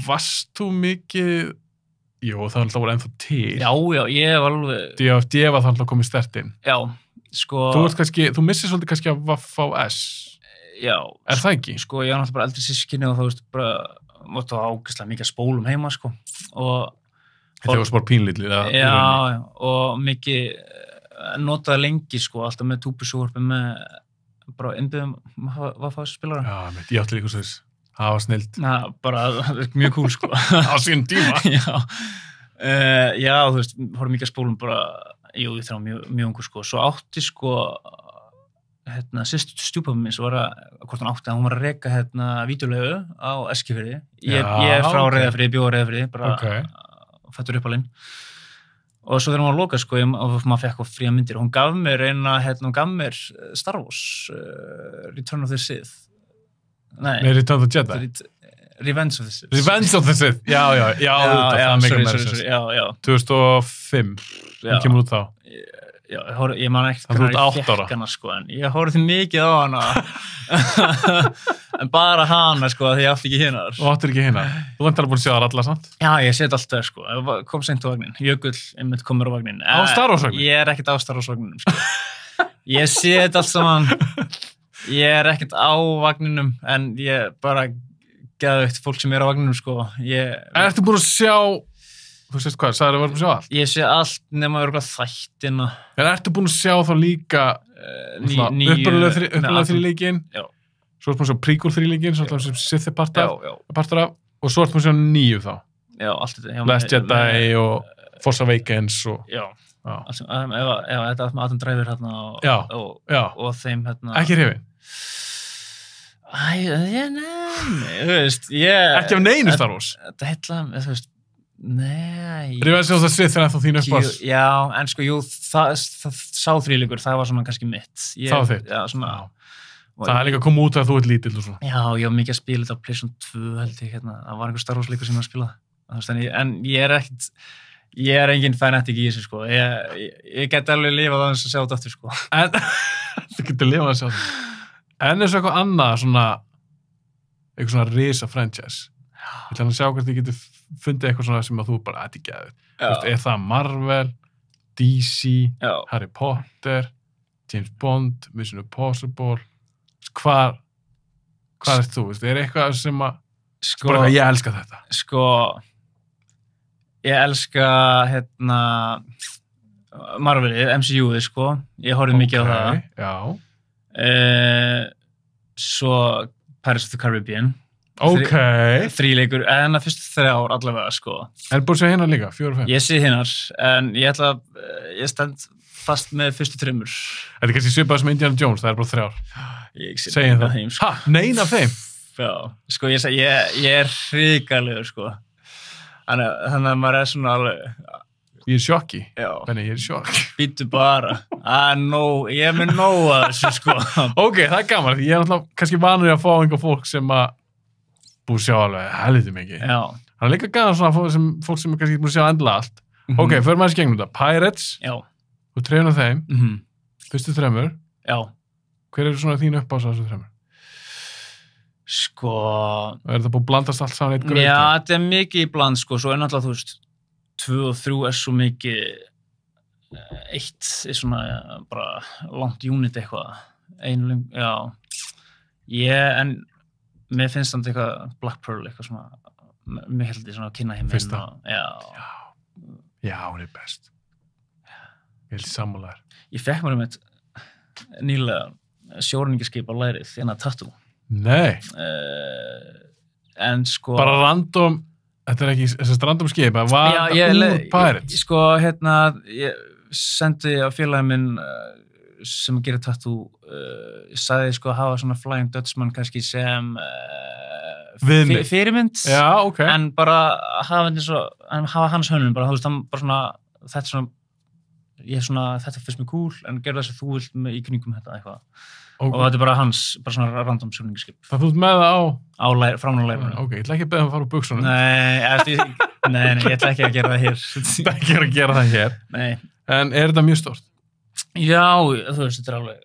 varst þú mikið, það voru ennþá til. Já, ég var alveg... DFD var það alltaf komið sterkt inn. Já, sko... Þú missir svolítið kannski að VFS. Já. Er það ekki? Sko, ég var náttúrulega bara eldri sískinni og þá, bara, vartu ágæslega mikið að spólum heima, sko. Þetta var bara pínlítið. Já, og mikið notaði lengi, sko, alltaf með túbusúarpi með... bara innbyggðum VFS-spilara. Já, ég átti líka svo þess. Það var snilt. Bara mjög cool, sko. Á sínum tíma. Já, þú veist, horfum mikið að spólum bara, ég þrá mjög ungur, sko. Svo átti, sko, sýst stjúpafum minn, svo var hvort hún var að reka, vídeolegu á Eskifirði. Ég er frá Reyðarfirði, bjó á Reyðarfirði, bara fættur uppalinn. Og svo þegar hún var að loka, sko, og maður fekk fría myndir, hún gaf mér Star Wars, Return of the Sith. Nei, Return of the Jedi. Revenge of the Sith. Revenge of the Sith, já, það meikar mér þess. Já. 2005, hún kemur út þá. Já, ég man ekki hvernig ég fekk hana, sko, en ég horfði mikið á hana. En bara hana, sko, því ég átti ekki hinnar. Þú áttir ekki hinnar? Þú vantar að búin að sjá það allar, sant? Já, ég set alltaf, sko. Ég kom seint á vagnin. Jökull, einmitt komur á vagnin. Á Star Wars vagnin? Ég er ekkert á Star Wars vagninum, sko. Ég set allt saman. Ég er ekkert á vagninum, en ég bara geðveikt fólk sem er á vagninum, sko. Ertu búin að sjá... Þú sést hvað, sagður að verðum að sjá allt? Ég sé allt nema örgulega þættina. En ertu búin að sjá þá líka uppalega þríleikinn? Já. Svo ertu búin að sjá prequel þríleikinn, svona sem Sith er partur af, og svo ertu búin að sjá 9 þá. Já, allt þetta. Last Jedi og Force Awakens og... Já, þetta með Adam Driver hérna og þeim hérna... Ekki hrifin? Nei, þú veist, ég... Ekki af neinu Star Wars? Þetta heitla, þú veist, nei... Revenge of the Sith er ennþá þínu uppáhalds. Já, en sko, jú, það sá þríleikur, það var svona kannski mitt. Það var þitt? Já, svona... Það er líka að koma út að þú ert lítill og svona. Já, ég var mikið að spila þetta á PlayStation 2, held ég, það var einhver Star Wars leikur sem ég var að spila. En ég er engin fanatik í þessu, sko. Ég get alveg lifað á þess að sjá þetta aftur, sko. Þú getur lifað að sjá þetta. En eins og eitthvað annað, eitthvað svona risa franchise. Ég ætla að sjá hvort ég getur fundið eitthvað svona sem að þú bara ætti geðið. Er það Marvel, DC, Harry Potter, James Bond, Mission Impossible? Hvað ert þú? Er eitthvað sem að... Bara ég elska þetta. Sko, ég elska, Marvelið, MCU-ið, sko. Ég horfði mikið á það. Já. Svo Pirates of the Caribbean. Þríleikur, en að fyrstu 3 ár allavega, sko. Er búin að segja hinnar líka, 4 og 5? Ég sé hinnar, en ég stend fast með fyrstu 3. Þetta er kannski svipað sem Indiana Jones, það er bara 3 ár. Ég sé neina af þeim, sko. Neina af þeim? Já, sko, ég er hrikalegur, sko. Þannig að maður er svona alveg... Ég er sjokki. Já. Benni, ég er sjokki. Býttu bara. Ég er með nóg að þessu, sko. Ok, það er gaman, því ég er náttúrulega kannski vanur að fá einhver fólk sem að búið sjá alveg helviti mikið. Já. Það er líka gaman svona fólk sem er kannski búið sjá endilega allt. Ok, förum aðeins gegnum þetta. Pirates. Já. Þú trefnir þeim. Fyrstu 3. Já. Hver eru svona þín uppáhalds á þessu 3? Sko... Er þetta búið að blandast allt saman eitt gröð? Já, þetta er mikið í bland, sko. Svo er náttúrulega, þú veist, 2 og 3 er svo mikið... 1 er svona bara langt unit eitthvað. Já. En mér finnst það eitthvað Black Pearl, eitthvað svona... Mér held ég svona að kynna heiminn. Fyrsta? Já, hún er best. Ég held sammálaður. Ég fekk mér nýlega sjórningaskip á lærið, hérna tattoo. Nei. En sko... Bara random, þetta er ekki, þessast random skip, var það úr Pirates? Sko, ég sendi á félagin minn sem gerir tattoo, ég sagði sko að hafa svona Flying Dutchman kannski sem fyrirmynd. Já, ok. En bara hafa hans hönnun, bara, þú veist, hann bara svona, þetta svona, þetta finnst mér cool, en gerðu þess að þú vilt með í kringum þetta eitthvað. Og þetta er bara hans, bara svona random sjórningaskip. Það þú ert með það framlega leifinu. Ok, ég ætla ekki að beða að fara úr buxunum. Nei, ég ætla ekki að gera það hér. Það ekki að gera það hér. Nei. En er þetta mjög stórt? Já, þú veist, þetta er alveg,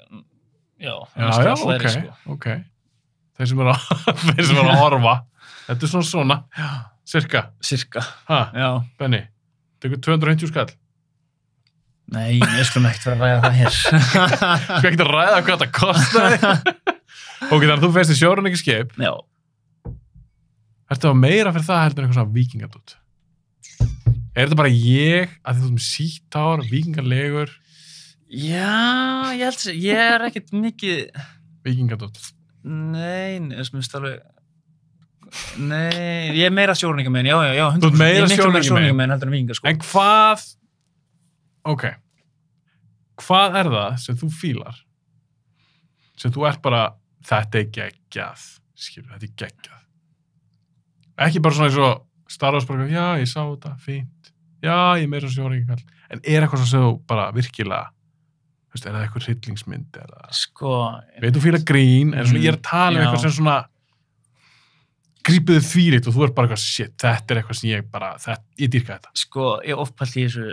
já, ok. Þeir sem eru að horfa, þetta er svona, cirka. Já. Benni, tekur 250 skall. Nei, ég skulum ekkert vera að ræða það hér. Skal ekkert að ræða hvað þetta kostaði? Ok, þannig að þú feist í sjórningaskip. Já. Ertu að meira fyrir það heldur en eitthvað svona víkingadótt? Er þetta bara ég, að þú erum sítt ár, víkingalegur? Já, ég held að ég er ekkert mikið... Víkingadótt? Nei, þess að mér finnst alveg Nei, ég meira sjóræningamenn, já, 100%. Þú ert meira Ég miklu meira sjóræningamenn sjóræningamenn heldur en víkingar, sko. En hvað, ok, hvað það sem þú fílar? Sem þú ert bara, þetta geggjað, skilur, þetta geggjað. Ekki bara svona eins og Star Wars bara, já, ég sá þetta, fínt. Já, ég meira sjóræningakall. En eitthvað sem þú bara virkilega, þú veist, það eitthvað hryllingsmynd eða... Sko... Veit, þú fílar grín, en svona ég að tala eitthvað sem svona grípuðu þvílitt og þú ert bara eitthvað, shit, þetta eitthvað sem ég bara, ég dýrka þetta. Sko, ég ofpælt í þessu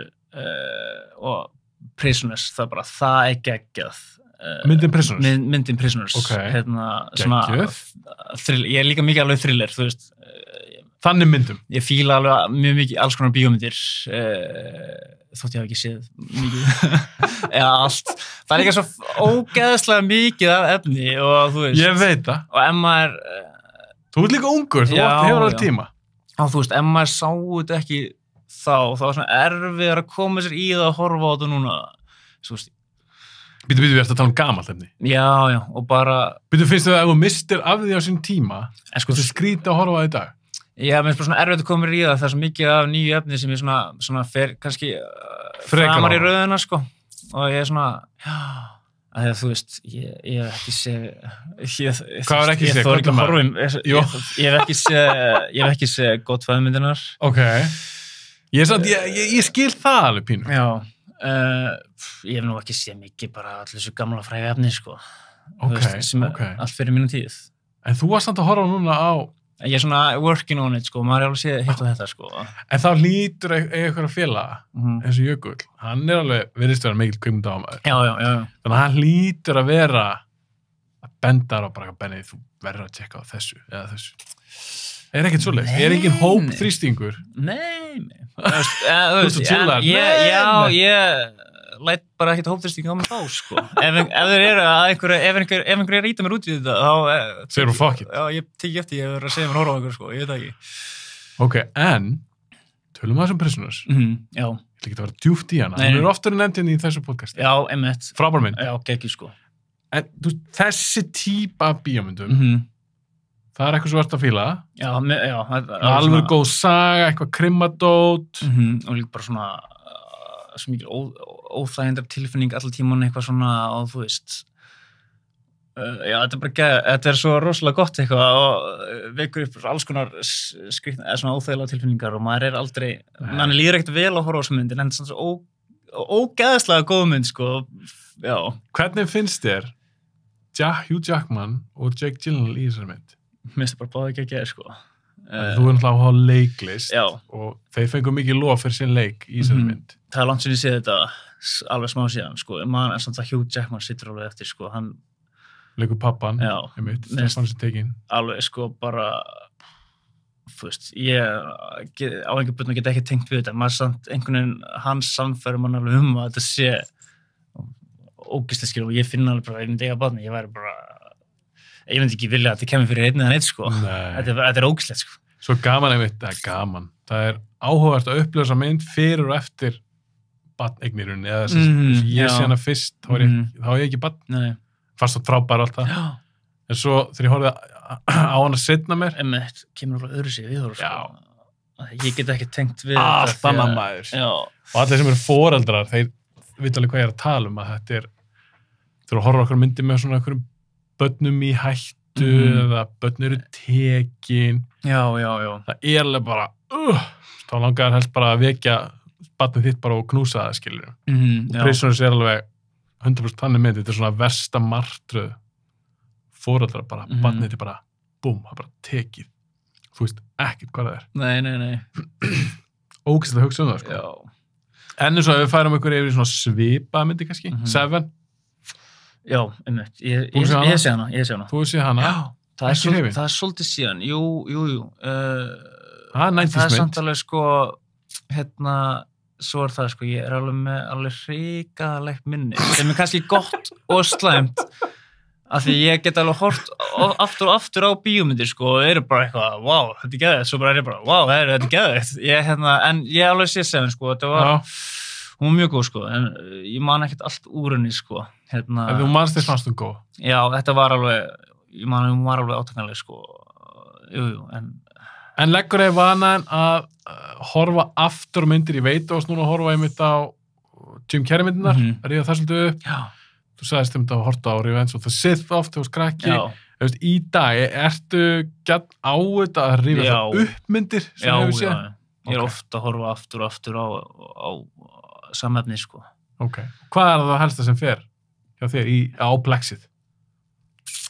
og Prisoners, það geggjað. Myndin Prisoners? Myndin Prisoners. Ok, geggjað. Ég er líka mikið alveg thriller, þú veist. Þannig myndum? Ég fíla alveg mjög mikið alls konar bíómyndir, þótt ég hafa ekki séð mikið, eða allt. Það er líka svo ógeðslega mikið af efni og þú veist. Ég veit það. Og ef maður... Þú ert líka ungur, þú hefur alveg tíma. Og þú veist, ef maður sá þetta ekki þá var svona erfiðar að koma sér í það að horfa á þetta núna. Svo veist. Býtu, við ertu að tala um gamalt efni. Já, og bara... Býtu, finnst þau að ef þú mistir af því á sín tíma, sko, þú skrítið að horfa á það í dag? Já, mér finnst bara svona erfitt að koma mér í það. Það er svo mikið af nýju efni sem ég svona fer kannski framar í röðina, sko. Og ég er svona, já... Þegar þú veist, ég hef ekki séð... Hvað var ekki séð? Ég þór ekki að horfa ég hef ekki séð Godfather-myndirnar. Ok. Ég skil það alveg pínu. Já. Ég hef nú ekki séð mikið bara allir þessu gamla fræga efni, sko. Ok. Allt fyrir mínum tíð. En þú varst samt að horfa núna á... Ég er svona working on it, sko. Maður er alveg séð hitt og þetta, sko. En þá hlýtur eitthvað að félaga, eins og Jökull. Hann er alveg, virðist vera mikill kvikmyndaámaður. Já. Þannig að hann hlýtur að vera að benda á bara, Benni, þú verður að tjekka á þessu, eða þessu. Er ekkert svoleiðis? Er engin hópþrýstingur? Nei. Þú veist að chilla? Ég læt bara ekkert hópþrýsting á mig þá, sko. Ef þeir eru að einhver er að íta mér út í þetta, þá... Segir þú fuck it? Já, ég teki eftir, ég verður að segja mér horfa á einhver, sko, ég veit ekki. Ok, en, tölum við þessum Prisoners. Já. Ég ætla ekki að vera djúpt í hana. Hún er oftar nefnd inn í þessu podcasti. Já, einmitt. Frábær mynd. Já, geggjur, sko. En þessi típa bíómyndum, það er eitthvað svo verðt að fíla. Já. Alveg góð saga, eitthvað krimmadót. Og líka bara svona svo mikil óþægindar tilfinning allar tíman eitthvað svona og þú veist já, þetta er bara þetta er svo rosalega gott eitthvað og vekur upp alls konar skrýtna, eða svona óþægilega tilfinningar og maður er aldrei, mann líður ekkert vel að horfa á þessu myndin en þetta er svona ógeðslega góð mynd, sko, já. Hvernig finnst þér Hugh Jackman og Jake Gyllenhaal í þessari mynd? Mér finnst það bara báði ekki að sko. Þú er náttúrulega að hafa leiklist og þeir fengur mikið lof fyrir sín leik í þessari mynd. Það er langt sem ég sé þetta alveg smá síðan, sko. Man er samt að Hugh Jackman sittur alveg eftir, sko. Hann leikur pappan, Stefán sem tekinn. Alveg, sko, bara þú veist, ég á einhver börn get ekki tengt við þetta. Maður samt einhvern veginn, hans samfærum mann alveg að þetta sé ógeðslega, skil, og ég finna alveg bara einn dega barni, ég væri bara ég myndi ekki vilja að þetta kemur fyrir einn eða neitt, sko. Þetta er ógeðslegt, sko. Svo gaman einmitt, það er gaman. Það er áhugavert að upplifa þessa mynd fyrir og eftir barneignirunni, eða þess að ég sé hana fyrst, þá er ég ekki barn. Fast og frábær allt það. En svo þegar ég horfði á hana seinna mér. Einmitt, kemur alveg öðru sig við, sko. Ég get ekki tengt við allt annað maður. Og allir sem eru foreldrar, þeir vita alveg hvað ég er að tala um, að þetta er þegar að horfa okkur myndi með svona okkur börnum í hættu eða börn eru tekin. Já. Það er alveg bara þá langar helst bara að vekja barnið þitt bara og knúsa það, skilur. Og Prisoners er alveg 100% þannig mynd, þetta er svona versta martröð foreldrar bara, barnið þitt er bara búm, það er bara tekið. Þú veist ekkert hvað það er. Nei. Ógeðslega hugsa um það, sko. Já. En eins og við færum ykkur yfir í svona svipa myndi kannski, Seven. Já, einmitt. Ég sé hana. Þú sé hana? Já. Það er svolítið síðan. Jú. Það er 90s mynd. Það er samt alveg, sko, svo er það, sko, ég er alveg með alveg hrikalegt minni, sem er kannski gott og slæmt, af því ég get alveg hort aftur og aftur á bíómyndir, sko, og eru bara eitthvað, wow, þetta er geðveikt, svo bara er ég bara, wow, þetta er geðveikt, en ég alveg sé Seven, sko, þetta var, hún var mjög góð, sko, en ég man ekkert allt úr henni, sko, En þú manst þér fannst þú góð? Já, þetta var alveg, ég man, hún var alveg átakanleg, sko, En leggur þið vanan að horfa aftur myndir, ég veit og núna horfa einmitt á Jim Carrey myndinar, ríða það svolítið upp. Já. Þú sagðist að horta á Revenge of the Sith oft, þú skrakki. Í dag, ertu gætt á þetta að ríða það upp myndir sem hefur séð? Já. Ég ofta að horfa aftur og aftur á samefni, sko. Ok. Hvað það helsta sem fer hjá þér á Plexið?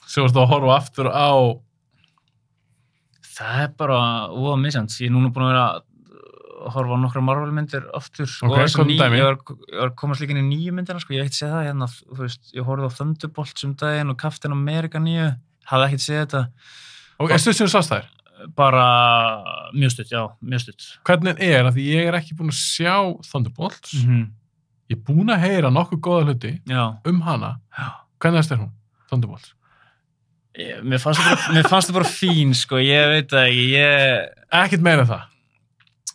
Sem varst að horfa aftur á... Það bara misjant. Ég er núna búin að vera að horfa á nokkra Marvel-myndir aftur. Ok, hvað dæmi? Ég var komast líka inn í nýju myndina, sko. Ég hef ekkert séð það hérna, þú veist, ég horfði á Thunderbolts daginn og Captain America 9. Hafði ekkert séð þetta. Og stutt sem þú sást þær? Bara mjög stutt, já, mjög stutt. Hvernig að því ég er ekki búin að sjá Thunderbolts. Ég er búin að heyra nokkuð góða hluti hana. Hvernig hún, Thunderbolts? Mér fannst það bara fín, sko, ég veit það ekki, Ekkert meira það?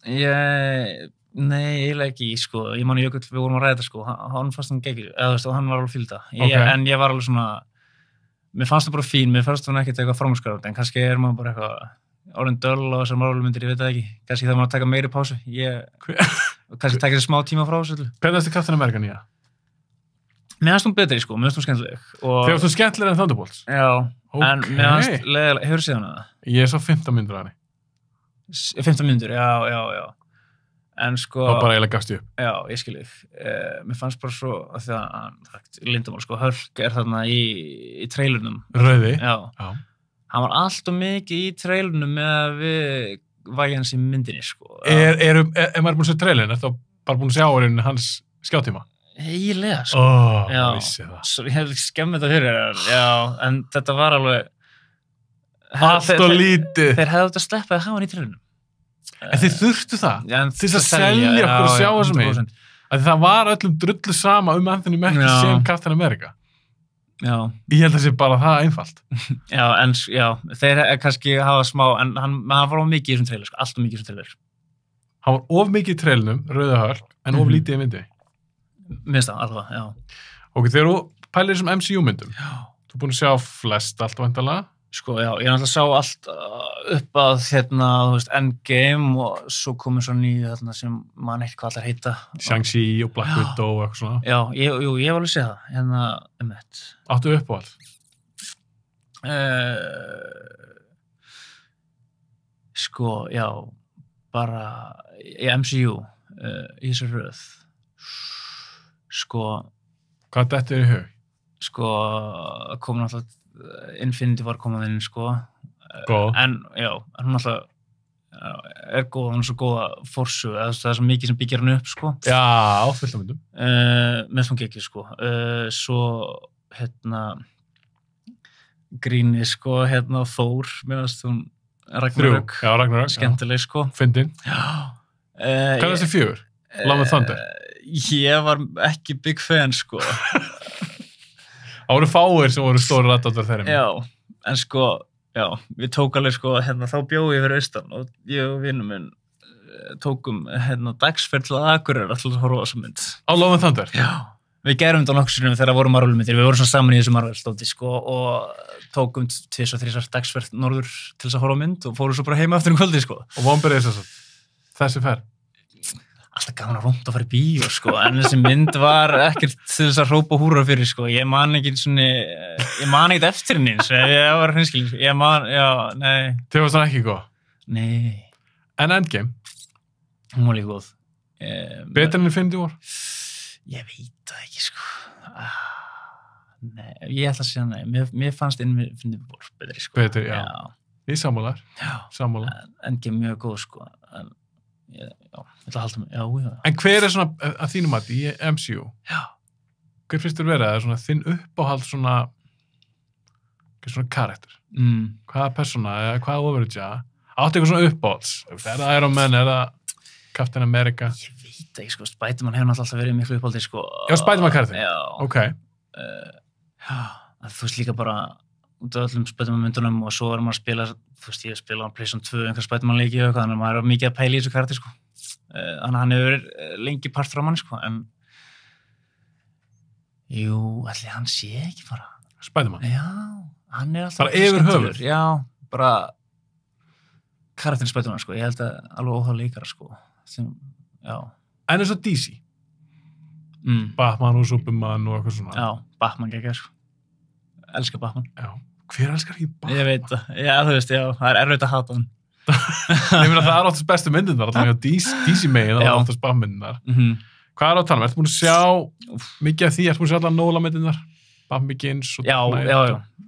Nei, eiginlega ekki, sko, ég man Jökull, við vorum að ræða, sko, hann fannst hann geggjur, eða þú veist, og hann var alveg fílda, en ég var alveg svona, mér fannst það bara fín, mér fannst það ekkert eitthvað framúrskarandi, en kannski er maður bara eitthvað orðin döll og þessar Marvel-myndir, ég veit það ekki, kannski það maður að taka meiri pásu, kannski taka þessi smá tíma frá þessu. Hvernig er Captain America 9? Mér fannst hún betri, sko, mér fannst hún skemmtileg. Þegar þú skemmtilega en Thunderbolts? Já, en mér fannst leiðilega, hefur séð hana það? Ég er svo 15 myndur af henni. 15 myndur, já. En sko... Og bara eiginlega gafst ég upp. Já, ég skil þig. Mér fannst bara svo, að því að Lindemann, sko, Hulk er þarna í trailernum. Rauði? Já. Hann var allt og mikið í trailernum með við vægjans í myndinni, sko. Er maður búin að sjá trailerinn? Er það bara búin að sjá hans skjátíma? Eiginlega, sko. Ég vissi það. Svo ég hef skemmið þetta fyrir þér. Já, en þetta var alveg... Allt og lítið. Þeir hefðu þetta sleppað að hafa hann í trailernum. En þið þurftu það? Ja, til að selja okkur að sjá þessum einn? Það var öllum drullu sama Anthony Mackie sem Captain America. Já. Ég held að það sé bara það einfalt. Já, þeir kannski hafa smá, en hann var of mikið í þessum trailer, sko. Allt of mikið í þessum trailer. Hann var of mikið í trailerunum, Rauða Hulk, en of lítið í myndi. Minnst það, allavega, já. Ok, þegar þú pælir þessum MCU-myndum, þú er búin að sjá flest allt væntanlega. Sko, já, ég náttúrulega sá allt upp að, þú veist, Endgame og svo komið svo nýju sem maður neitt hvað allar heita. Shang-Chi og Black Widow og eitthvað svona. Já, ég var alveg að segja það, þetta. Áttu upp á allt? Sko, já, bara í MCU, í þessu röð. Sko... Hvað dettur í hug? Sko, kom náttúrulega Infinity var komað inn, sko. Góð. En, já, hún náttúrulega er góð, hún er svo góða forsu, það er svo mikið sem byggir hann upp, sko. Já, fullt af myndum. Með svona ekki, sko. Svo, Gríni, sko, Þór, meðast hún Ragnarök. Já, Ragnarök. Skemmtileg, sko. Fyndin. Já. Hvað er þessi 4? Love and Thunder? Ég var ekki big fan, sko. Það voru fáir sem voru stóri aðdátar þeirra. Já, en sko, við tók alveg, sko, þá bjóði ég fyrir austan og ég og vinur minn tókum, dagsferð til Akureyrar alltaf að horfa á þessa mynd. Á Love and Thunder? Já. Við gerum þetta nokkuð sinnum þegar vorum Marvel-myndir. Við vorum svona saman í þessu Marvel-stóti, sko, og tókum 2 og 3 dagsferð norður til þess að horfa á mynd og fórum svo bara heima aftur kvöldi, sko. Og vonberið þessi ferð? Alltaf gaman að rúnda að fara í bíó, sko, en þessi mynd var ekkert til þess að hrópa húrra fyrir, sko. Ég man ekkert eftir henni, svo ég var hreinskilin, sko. Nei. Þið varst það ekki góð? Nei. En Endgame? Hún var líka góð. Betur enn Infinity War? Ég veit það ekki, sko. Nei, ég ætla að segja nei. Mér fannst Infinity War betri, sko. Betri, já. Í sammálar? Já. Sammálar. Endgame mjög góð, sko. Ég ætla að halda mig, já. En hver er svona, að þínum mati, í MCU? Já. Hver finnst þér verið? Svona þinn uppáhald svona karakter? Hvaða persóna, eða hvaða overage? Áttu eitthvað svona uppáhalds? Er það Iron Man, er það Captain America? Ég veit ekki, sko, Spiderman hefur náttúrulega alltaf verið miklu uppáldi, sko. Já, Spiderman karakter? Já. Ok. Já, þú veist líka bara út af öllum Spiderman myndunum og svo maður að spila, þú veist, ég spila á PlayStation 2 einhver Spiderman leiki og eitthvað, þannig að maður er mikið að pæla í þessu karakter, sko. Þannig að hann hefur verið lengi part frá manni, sko, en jú, ætli hann sé ekki bara Spiderman? Já, hann er alltaf bara yfir höfuð? Já, bara karakterspætuna, sko. Ég held að alveg óþá leikara, sko. Sem, já. En eins og DC. Batman og Superman og eitthvað svona. Já, Batman geggjör, sko. Elskar Batman. Já. Hver elskar ekki Batman? Ég veit það. Já, þú veist, já. Það erfitt að hata hann. Ég meina það oftast bestu myndirnar, alltaf DC megin, það oftast Batman-myndirnar. Hvað á að tala um? Ertu búin að sjá mikið af því? Ertu búin að sjá allar Nolan-myndirnar? Batman Begins og Dark Knight? Já.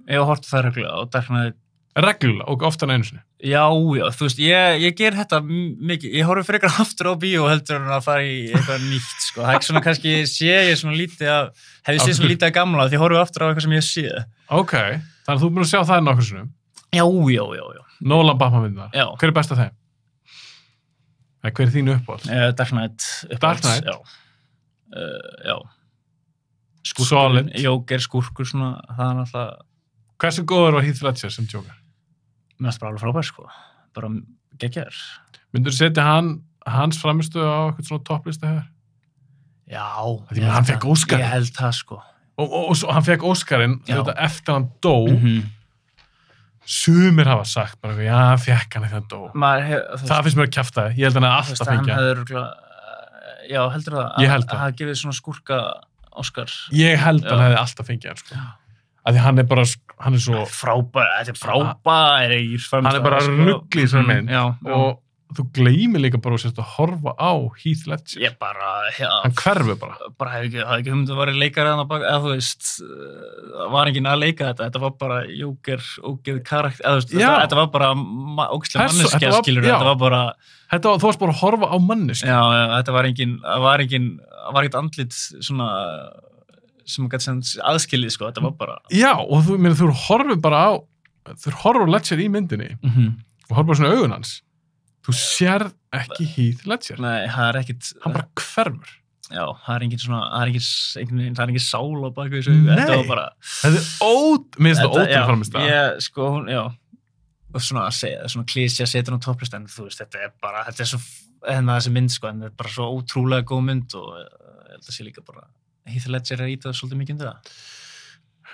Ég hef horft það reglulega og Dark Knight. Reglulega og ofta en einu sinni? Já, þú veist, ég ger þetta mikið. Ég horfi frekar aftur á bíó heldur en að fara í eitthvað nýtt, sko. Það er ekki svona kannski ég svona lítið að, hef ég séð svona lítið að gamla því ég horfi aftur á eitthvað sem ég sé. Ok, þannig að þú er búin að sjá það nokkur sinnum? Já. Nolan Batman-myndirnar? Já. Hver er best af þeim? Hver er þínu uppáhald? Dark Knight. Dark Knight? Já. Solid. Joker, skúrkur, svona, það er alltaf... Hversu góður var Heath Ledger sem Joker? Mér finnst bara alveg frábær, sko. Bara geggjaður. Myndur þú setja hans framistu á eitthvað svona topplista hefur? Já. Hann fekk Óskarinn. Ég held það, sko. Og svo hann fekk Óskarinn eftir hann dó. Sumir hafa sagt bara, já, fekk hann eftir hann dó. Það finnst mér að kjafta. Ég held hann að alltaf fengja. Já, heldur það? Ég held það. Að það gefið svona skúrka Óskar. Ég held hann hefði alltaf fengið hann, sko. Af því hann er bara, hann er svo... Þetta er frábær. Hann er bara rugl í þessari mynd. Og þú gleymir líka bara að horfa á Heath Ledger. Ég bara, hann hverfur bara. Bara hef ekki að vera leikari hann á bak, eða þú veist, var enginn að leika þetta var bara Joker, ógeð karakter, eða þú veist, þetta var bara ógeðslega manneskja, skilur, þetta var bara... Þú varst bara að horfa á manneskja. Já, þetta var ekkert andlit svona, sem gæti sem aðskilið, sko, þetta var bara... Já, og þú horfir bara á, þú horfir á Ledger í myndinni, og horfir á svona augun hans. Þú sérð ekki Heath Ledger. Nei, það er ekkit... Hann bara hverfur. Já, það er engin sál á baku þessu. Nei, þetta var bara... Mér finnst þetta ótrúlega framist það. Sko, já. Og svona að segja, svona klísja setur á topplista, en þú veist, þetta er svo, þessi mynd, sko, en þetta er bara svo ótrúlega góð mynd og ég held að sé líka bara, Heath Ledger er ítað svolítið mikið það.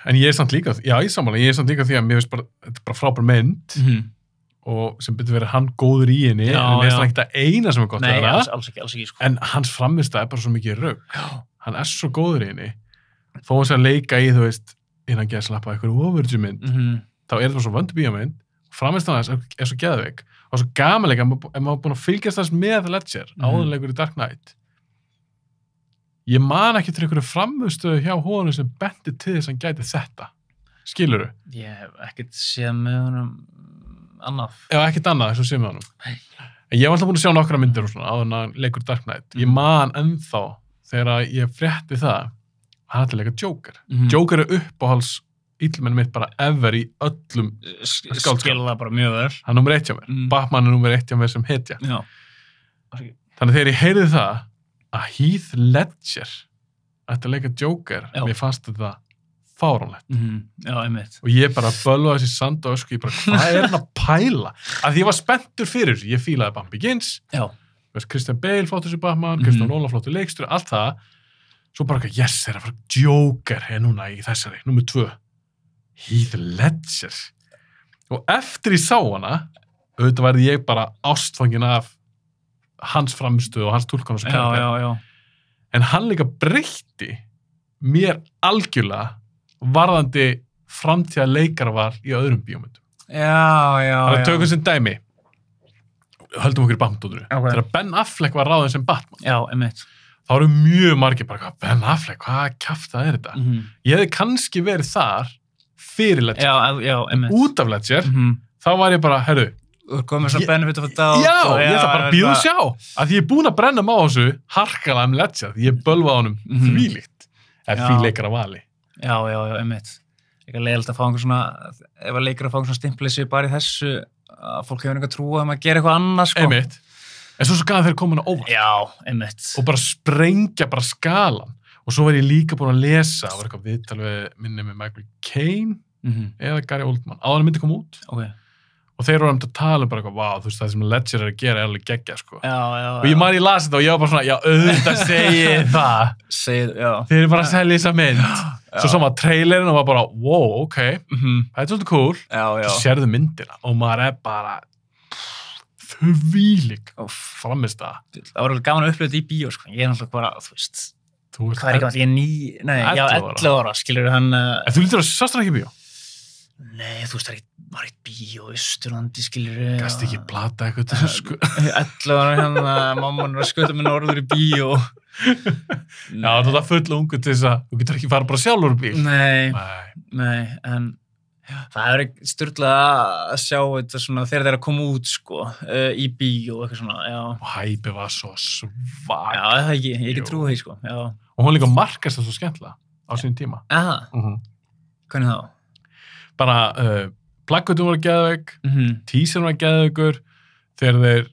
En ég er samt líka, ég er samt líka því að mér finnst bara, þetta er bara frábær mynd, og sem betur verið hann góður í henni, en mér finnst það ekki það eina sem er gott að vera. Nei, alls ekki, sko. En hans framvista er bara svo mikið rugg. Hann er svo góður í henni. Þó að að leika í, þú veist, innan geðslappa eitthvað overture-mynd, þá er þetta svo vöndu bíómynd, framvista hans er svo geðveik, og svo gamanleika, ef maður búin að fylgjast þess með Ledger, áðurleikur í Dark Knight. Ég man ekki til einhverju framviðstöðu hjá honum sem benti til þess að hann gæti þetta. Skilurðu? Ég hef ekkert séð með honum annað. Já, ekkert annað þess að séð með honum. En ég hef alltaf búin að sjá nokkra myndir og svona áður en hann leikur Dark Knight. Ég man ennþá þegar ég frétti það að hann ætla að leika Joker. Joker er uppáhalds illmenn mitt bara ever í öllum skáldskap. Skilða bara mjög vel. Hann er nummer 1 hjá mér. Batman er nummer 1 hjá mér sem hetja. Já. Þannig þegar ég heyrði það að Heath Ledger ætti að leika Joker, mér fannst þetta fáránlegt. Já, einmitt. Og ég bara bölvaði þessi sand og ösku, ég bara, hvað er hann að pæla? Af því ég var spenntur fyrir þessu, ég fílaði Batman Begins, Christian Bale flottur þessi Batman, Christian Nolan flottur leikstur, allt það, svo bara ekki, yes, þeir að fara Joker núna í þessari, nummer 2. Heath Ledger. Og eftir ég sá hana, auðvitað værið ég bara ástfangin af hans framstöðu og hans túlkun og svo karakter. Já. En hann líka breytti mér algjörlega varðandi framtíða leikarval í öðrum bíómyndum. Já. Það tökum sem dæmi. Höldum okkur í Batman-dótinu. Þegar Ben Affleck var ráðinn sem Batman. Já, einmitt. Þá eru mjög margir bara, Ben Affleck, hvað kjafta er þetta? Ég hefði kannski verið þar fyrir Ledger. Já, einmitt. Út af Ledger, þá var ég bara, herru, þú komið svo benefit of a doubt. Já, ég ætla bara að býða og sjá. Að því ég er búin að brenna á þessu harkalega Ledger. Ég bölvaði honum þvílíkt. Því leikara vali. Já, einmitt. Ekki leiðilegt að fá einhver svona, ef að leikara fá einhver svona stimpleysi bara í þessu, að fólk hefur einhver trú að maður gera eitthvað annað, sko. Einmitt. En svo gaf þeir komin á óvart. Já, einmitt. Og bara sprengja bara skalan. Og svo var ég líka búin að lesa, það var eitthvað viðtal við minni með Michael Caine eða Gary Oldman. Áður myndi kom út. Okay. Og þeir voru að tala bara eitthvað, vá, þú veist, það sem Ledger er að gera er alveg geggja, sko. Já. Og ég man ég las þetta og ég var bara svona, já, auðvitað segi það. Þeir eru bara að selja þessa mynd. Svo sá maður trailerinn og var bara, wow, ok, það er svolítið cool. Svo sérðu myndina og maður er bara, þvílík framist það. Það var alveg gaman að upplifa þetta í bíó, sko. Ég náttúrulega bara, þú veist, hvað Hvað ekki, ég er 11 ára, skilur hann... En þú lítur að sást hann ekki í bíó? Nei, þú veist, það var eitt bíó í Austurlandi, skilur... Gast ekki plata eitthvað til sko. 11 ára hann, mamman var að skjóta með norður í bíó. Já, þú ert full ungu til þess að þú getur ekki fara bara sjálfur úr bíl. Nei, en það er styrlað að sjá þetta svona þegar þeir að koma út, sko, í bíó og eitthvað svona, já. Og hæpi var svo svag. Já, það ekki, ég ekki trúið því, sko, já. Og hún líka markast það svo skemmtilega á sínum tíma. Hvernig þá? Bara plaggutum voru geðveik, teaserinn var geðveikur, þegar þeir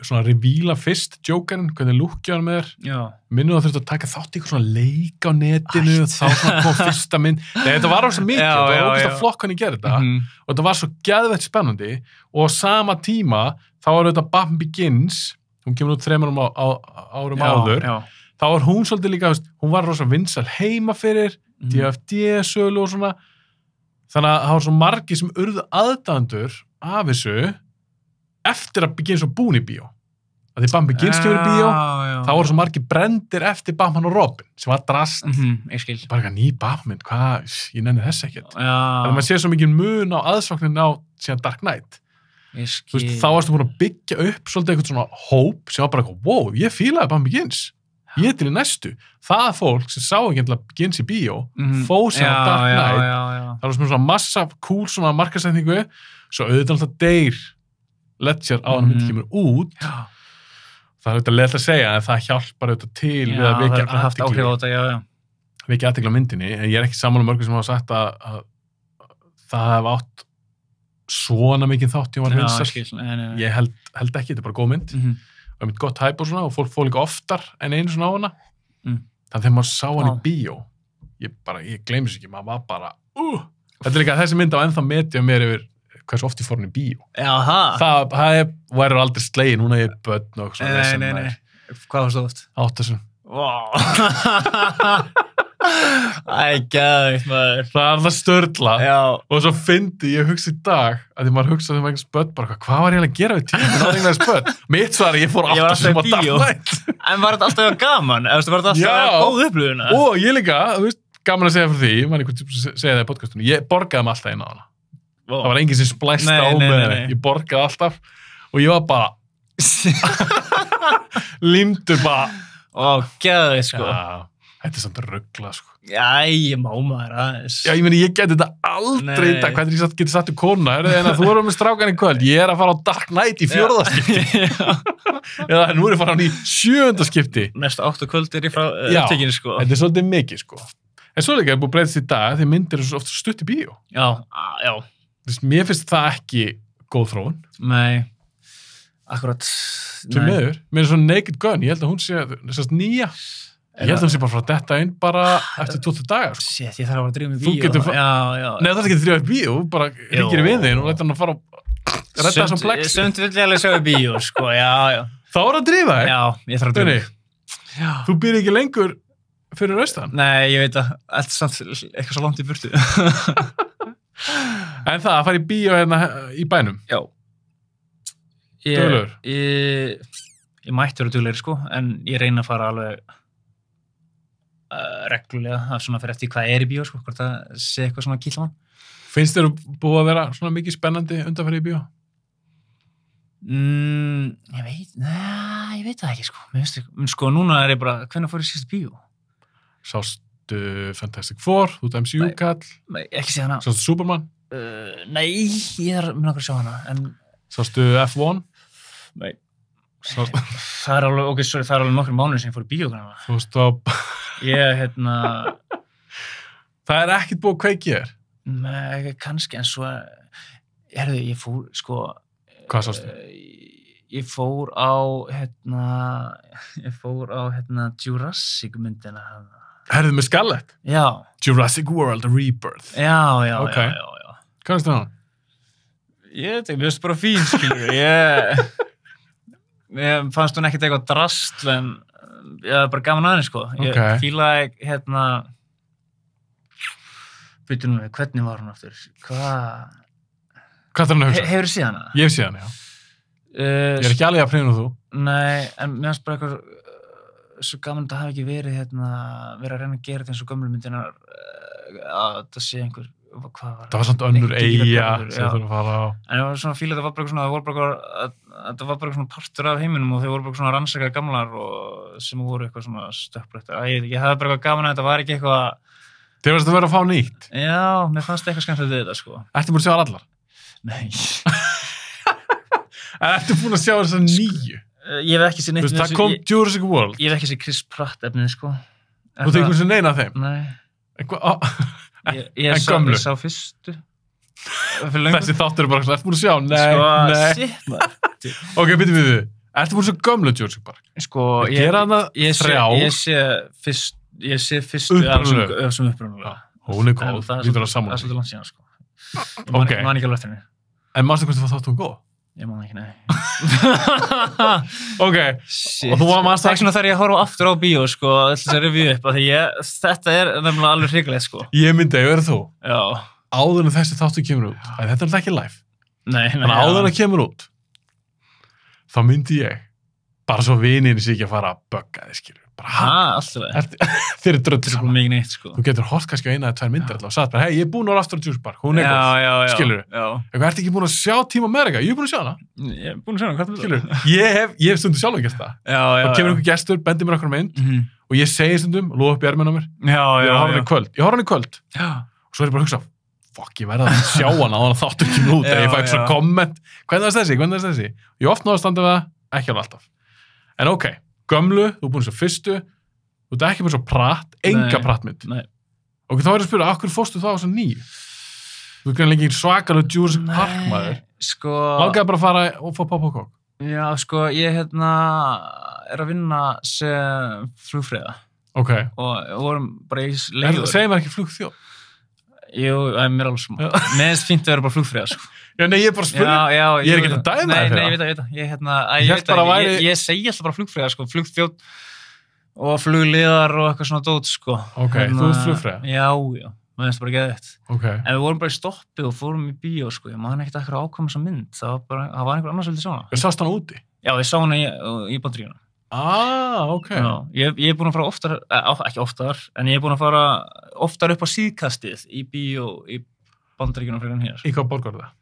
svona revíla fyrst Jokerinn, hvernig lúkja hann með þér. Minnum það þurfti að taka þátt í eitthvað svona leik á netinu og þá svona kom fyrsta mynd. Þetta var svo mikið, það var ógæst að flokk hann í gera þetta og þetta var svo geðveikt spennandi og á sama tíma þá var þetta Batman Begins, hún kemur út 3 árum áður, þá var hún svolítið líka, hún var rosa vinsæl heima fyrir, DFD-sölu og svona, þannig að það var svo margir sem urðu aðdáendur af þessu eftir að Begins var búin í bíó. Að því Batman Begins kemur í bíó, þá voru svo margir brendir eftir Batman og Robin, sem var drast. Ég skil. Bara eitthvað ný Batman, hvað, ég nenni þess ekkert. Þannig að maður sé svo mikið mun á aðsóknin á síðan Dark Knight. Ég skil. Þú veist, þá varstu búin að byggja upp svolítið eitthvað svona hóp sem var bara eitthvað, wow, ég fílaði Batman Begins. Ég til í næstu. Það fólk sem sá ekki alltaf Begins í bíó, fór sem á Dark Knight. Það var svona massa cool svona markasetningu, svo auðvitað alltaf deyr Ledger á hann myndi kemur út. Það er auðvitað leitt að segja, en það hjálpar auðvitað til við að vekja athygli á myndinni, en ég er ekki sammála mörgum sem hafa sagt að það hef átt svona mikið þátt í hún var vinsæl. Ég held ekki, þetta er bara góð mynd. Og mynd gott hæp og svona, og fólk fór líka oftar en einu svona á hana. Þannig þegar maður sá hann í bíó, ég gleymis ekki, maður var bara, þetta er líka þessi mynd á ennþá metja mér yfir hversu oft ég fór hann í bíó. Það væri aldrei slegin, hún er börn og svona. Nei. Hvað varst þú oft? 8 sem. Gæðvikt, maður. Það er það störla. Og svo fyndi ég hugsa í dag, að því maður hugsaði um einhvers börn, bara hvað var ég að gera við tíminn á einhvers börn? Mitt svar ég fór 8 sem á Dark Knight. En var þetta alltaf gaman? Var þetta alltaf góð upplifun? Og ég líka, þú veist, gaman að segja fyrir því, mann einhvern tíma segja það í podcastunum, ég borgaði mig alltaf inn á hana. Það var enginn sem splæst á með henni. Ég borgaði alltaf og ég var bara límdur bara gæðvikt, sko. Þetta er samt ruggla, sko. Ég má maður aðeins. Ég meni, ég geti þetta aldrei í dag. Hvernig ég geti satt í kona? En að þú erum með strákan í kvöld. Ég er að fara á Dark Knight í 4. skipti. Eða nú er ég að fara á hann í 7. skipti. Næstu 8 kvöld er ég frá upptekinu, sko. Þetta er svolítið mikið, sko. En svo líka er búið að breytast í dag því myndir eru ofta stutt í bíó. Já. Mér finnst það ekki góð þróun. Nei, akkurat. Mér er svo Naked Gun, ég held að hún sé nýja. Ég held að hún sé bara frá detta inn bara eftir 20 dagar. Shit, ég þarf að drífa mig í bíó. Nei, það er ekki að drífa í bíó, bara ringir í vinðin og læta hann að fara að redda þessum plex. Sumt vill ég alveg sjá í bíó, sko, já. Þá er að drífa þig? Já, ég þarf að drífa mig. Þú býr ekki lengur fyrir austan? Nei, ég veit að allt samt eitthvað svo langt í burtu. En það, að fara í bíó hérna í bænum? Já. Duglegur? Ég mætti vera duglegri, sko, en ég reyna að fara alveg reglulega, það svona fyrir eftir hvað er í bíó, sko, hvort það sé eitthvað svona kýll á hann. Finnst þér búið að vera svona mikið spennandi undanfæri í bíó? Ég veit það ekki, sko. Mér finnst, sko, núna er ég bara, hvenær fór ég síðast í bíó? Sástu Fantastic Four, þú ert MCU-kall? Nei, ekki sé hana. Sástu Superman? Nei, ég er með okkur að sjá hana, en... Sástu F1? Nei. Það er alveg, það er alveg nokkur mánuðir sem ég fór í bíó, kannar. Þú veist þá... Það er ekkert búið að kveikja þér? Nei, kannski, en svo... ég fór, sko... Hvað sástu? Ég fór á, Jurassic myndina. Herðu með Scarlett? Já. Jurassic World Rebirth? Já. Hvað finnst þér hana? Ég veit ekki, mér finnst bara fín, skilur. Ég fannst hún ekkert eitthvað drasl, en ég var bara gaman aðeins, sko. Ég fílaði, veitu nú, hvernig var hún aftur? Hvað er hann að hugsa? Hefurðu séð hana? Ég hef séð hana, já. Ég ekki alveg að prýna þú. Nei, en mér finnst bara eitthvað svo gaman að það hafi ekki verið verið að reyna að gera þetta eins og gömlu myndinar að það sé einhver hvað var það var samt önnur eyja sem þú þurfum að fara á. En ég var svona fíla, það var bara svona partur af heiminum og þau voru bara svona rannsakaðar gamlar og sem voru eitthvað svona stökkbreyttar. Ég hafði bara eitthvað gaman að þetta var ekki eitthvað. Þið varst að vera að fá nýtt. Já, mér fannst eitthvað skemmtilegt við þetta, sko. Ertu búin að sjá allar? Nei. En ertu búin að sjá þessar nýju? Ég hef ekki séð neitt. Það kom Jurassic World. Ég hef ekki séð Chris Pratt efnið, sko. Þú tekur þessu neina af þeim? Nei. Ég sá fyrstu. Þessi þáttur bara, ertu búin að sjá? Nei. Shit, maður. Ok, byrjum við þið. Ertu búin að sjá gömlu Jurassic Park? Sko, ég sé fyrstu sem upprunalega. Hún er góð, lítur á saman. Það er svolítið langt síðan, sko. Ok. Ég man ekki alveg eftir henni. En manstu hvort þú þáttu hún góð? Ég man ekki, nei. Ok. Shit. Það er svona þegar ég horfa aftur á bíó, sko, þess að review upp, af því þetta er nefnilega alveg hrikalegt, sko. Ég myndi að vera þú. Já. Áður en þessi þáttur kemur út. Þetta er alltaf ekki live. Nei. Þannig áður en það kemur út, þá myndi ég, bara svo vininu sé ekki að fara að bugga þið, skilur. Alltaf. Þeir eru drönd saman. Mikið neitt, sko. Þú getur hort kannski á eina eða tvær myndir alltaf og sagt bara, hei, ég er búin að aftur á Jurassic Park, hún er góð, skilur. Ertu ekki búin að sjá Team America? Ég er búin að sjá hana. Ég er búin að sjá hana, hvað er það? Skilur, ég hef stundum sjálf að gert það. Og kemur einhver gestur, bendir mér okkur mynd og ég segi stundum, lofa upp í erminn á mér. Ég horf hann í kvöld. Og svo er ég bara að hugsa, fuck, ég verði að sjá hana á hana þáttur kemur út, ég fæ eitthvað svona komment, hvernig er þessi? Ég oft náðu að standa við það, ekki alveg alltaf. En ok, gömlu, þú er búin svo fyrstu, þú ert ekki með svo pratt, enga prattmynd. Ok, þá er ég að spyrja, af hverju fórstu þá á svo nýju? Þú er greinlega ekki svakalega Jurassic Park maður. Sko... Langaði bara að fara og fá pop og kók. Já, sko, ég er að vinna sem flugfreyða. Ok. Og vorum bara í leiður. Segir mér ekki flugþjóð? Jú, mér er alveg smá. Mér finnst fínt að vera bara flugfreyða, sko. Já, nei, ég er bara að spyrja. Ég er ekki að dæma það fyrir það. Ég segi alltaf bara flugfreyða, sko, flugþjóð og flugliðar og eitthvað svona dót, sko. Ok, þú ert flugfreyða? Já, mér finnst bara geðveikt. Ok. En við vorum bara í stoppi og fórum í bíó, sko. Ég man ekkert eitthvað ákvæm þessa mynd. Það var einhver annars vildi sjá hana. Ég sást hana úti? Já, ég sá hana í Bandaríkjunum. Ok. Já, ég er búin að fara oftar, ekki oftar, en ég er búin að fara oftar upp á síðkastið í bíó í Bandaríkjunum fyrir hér. Í hvað borg var það?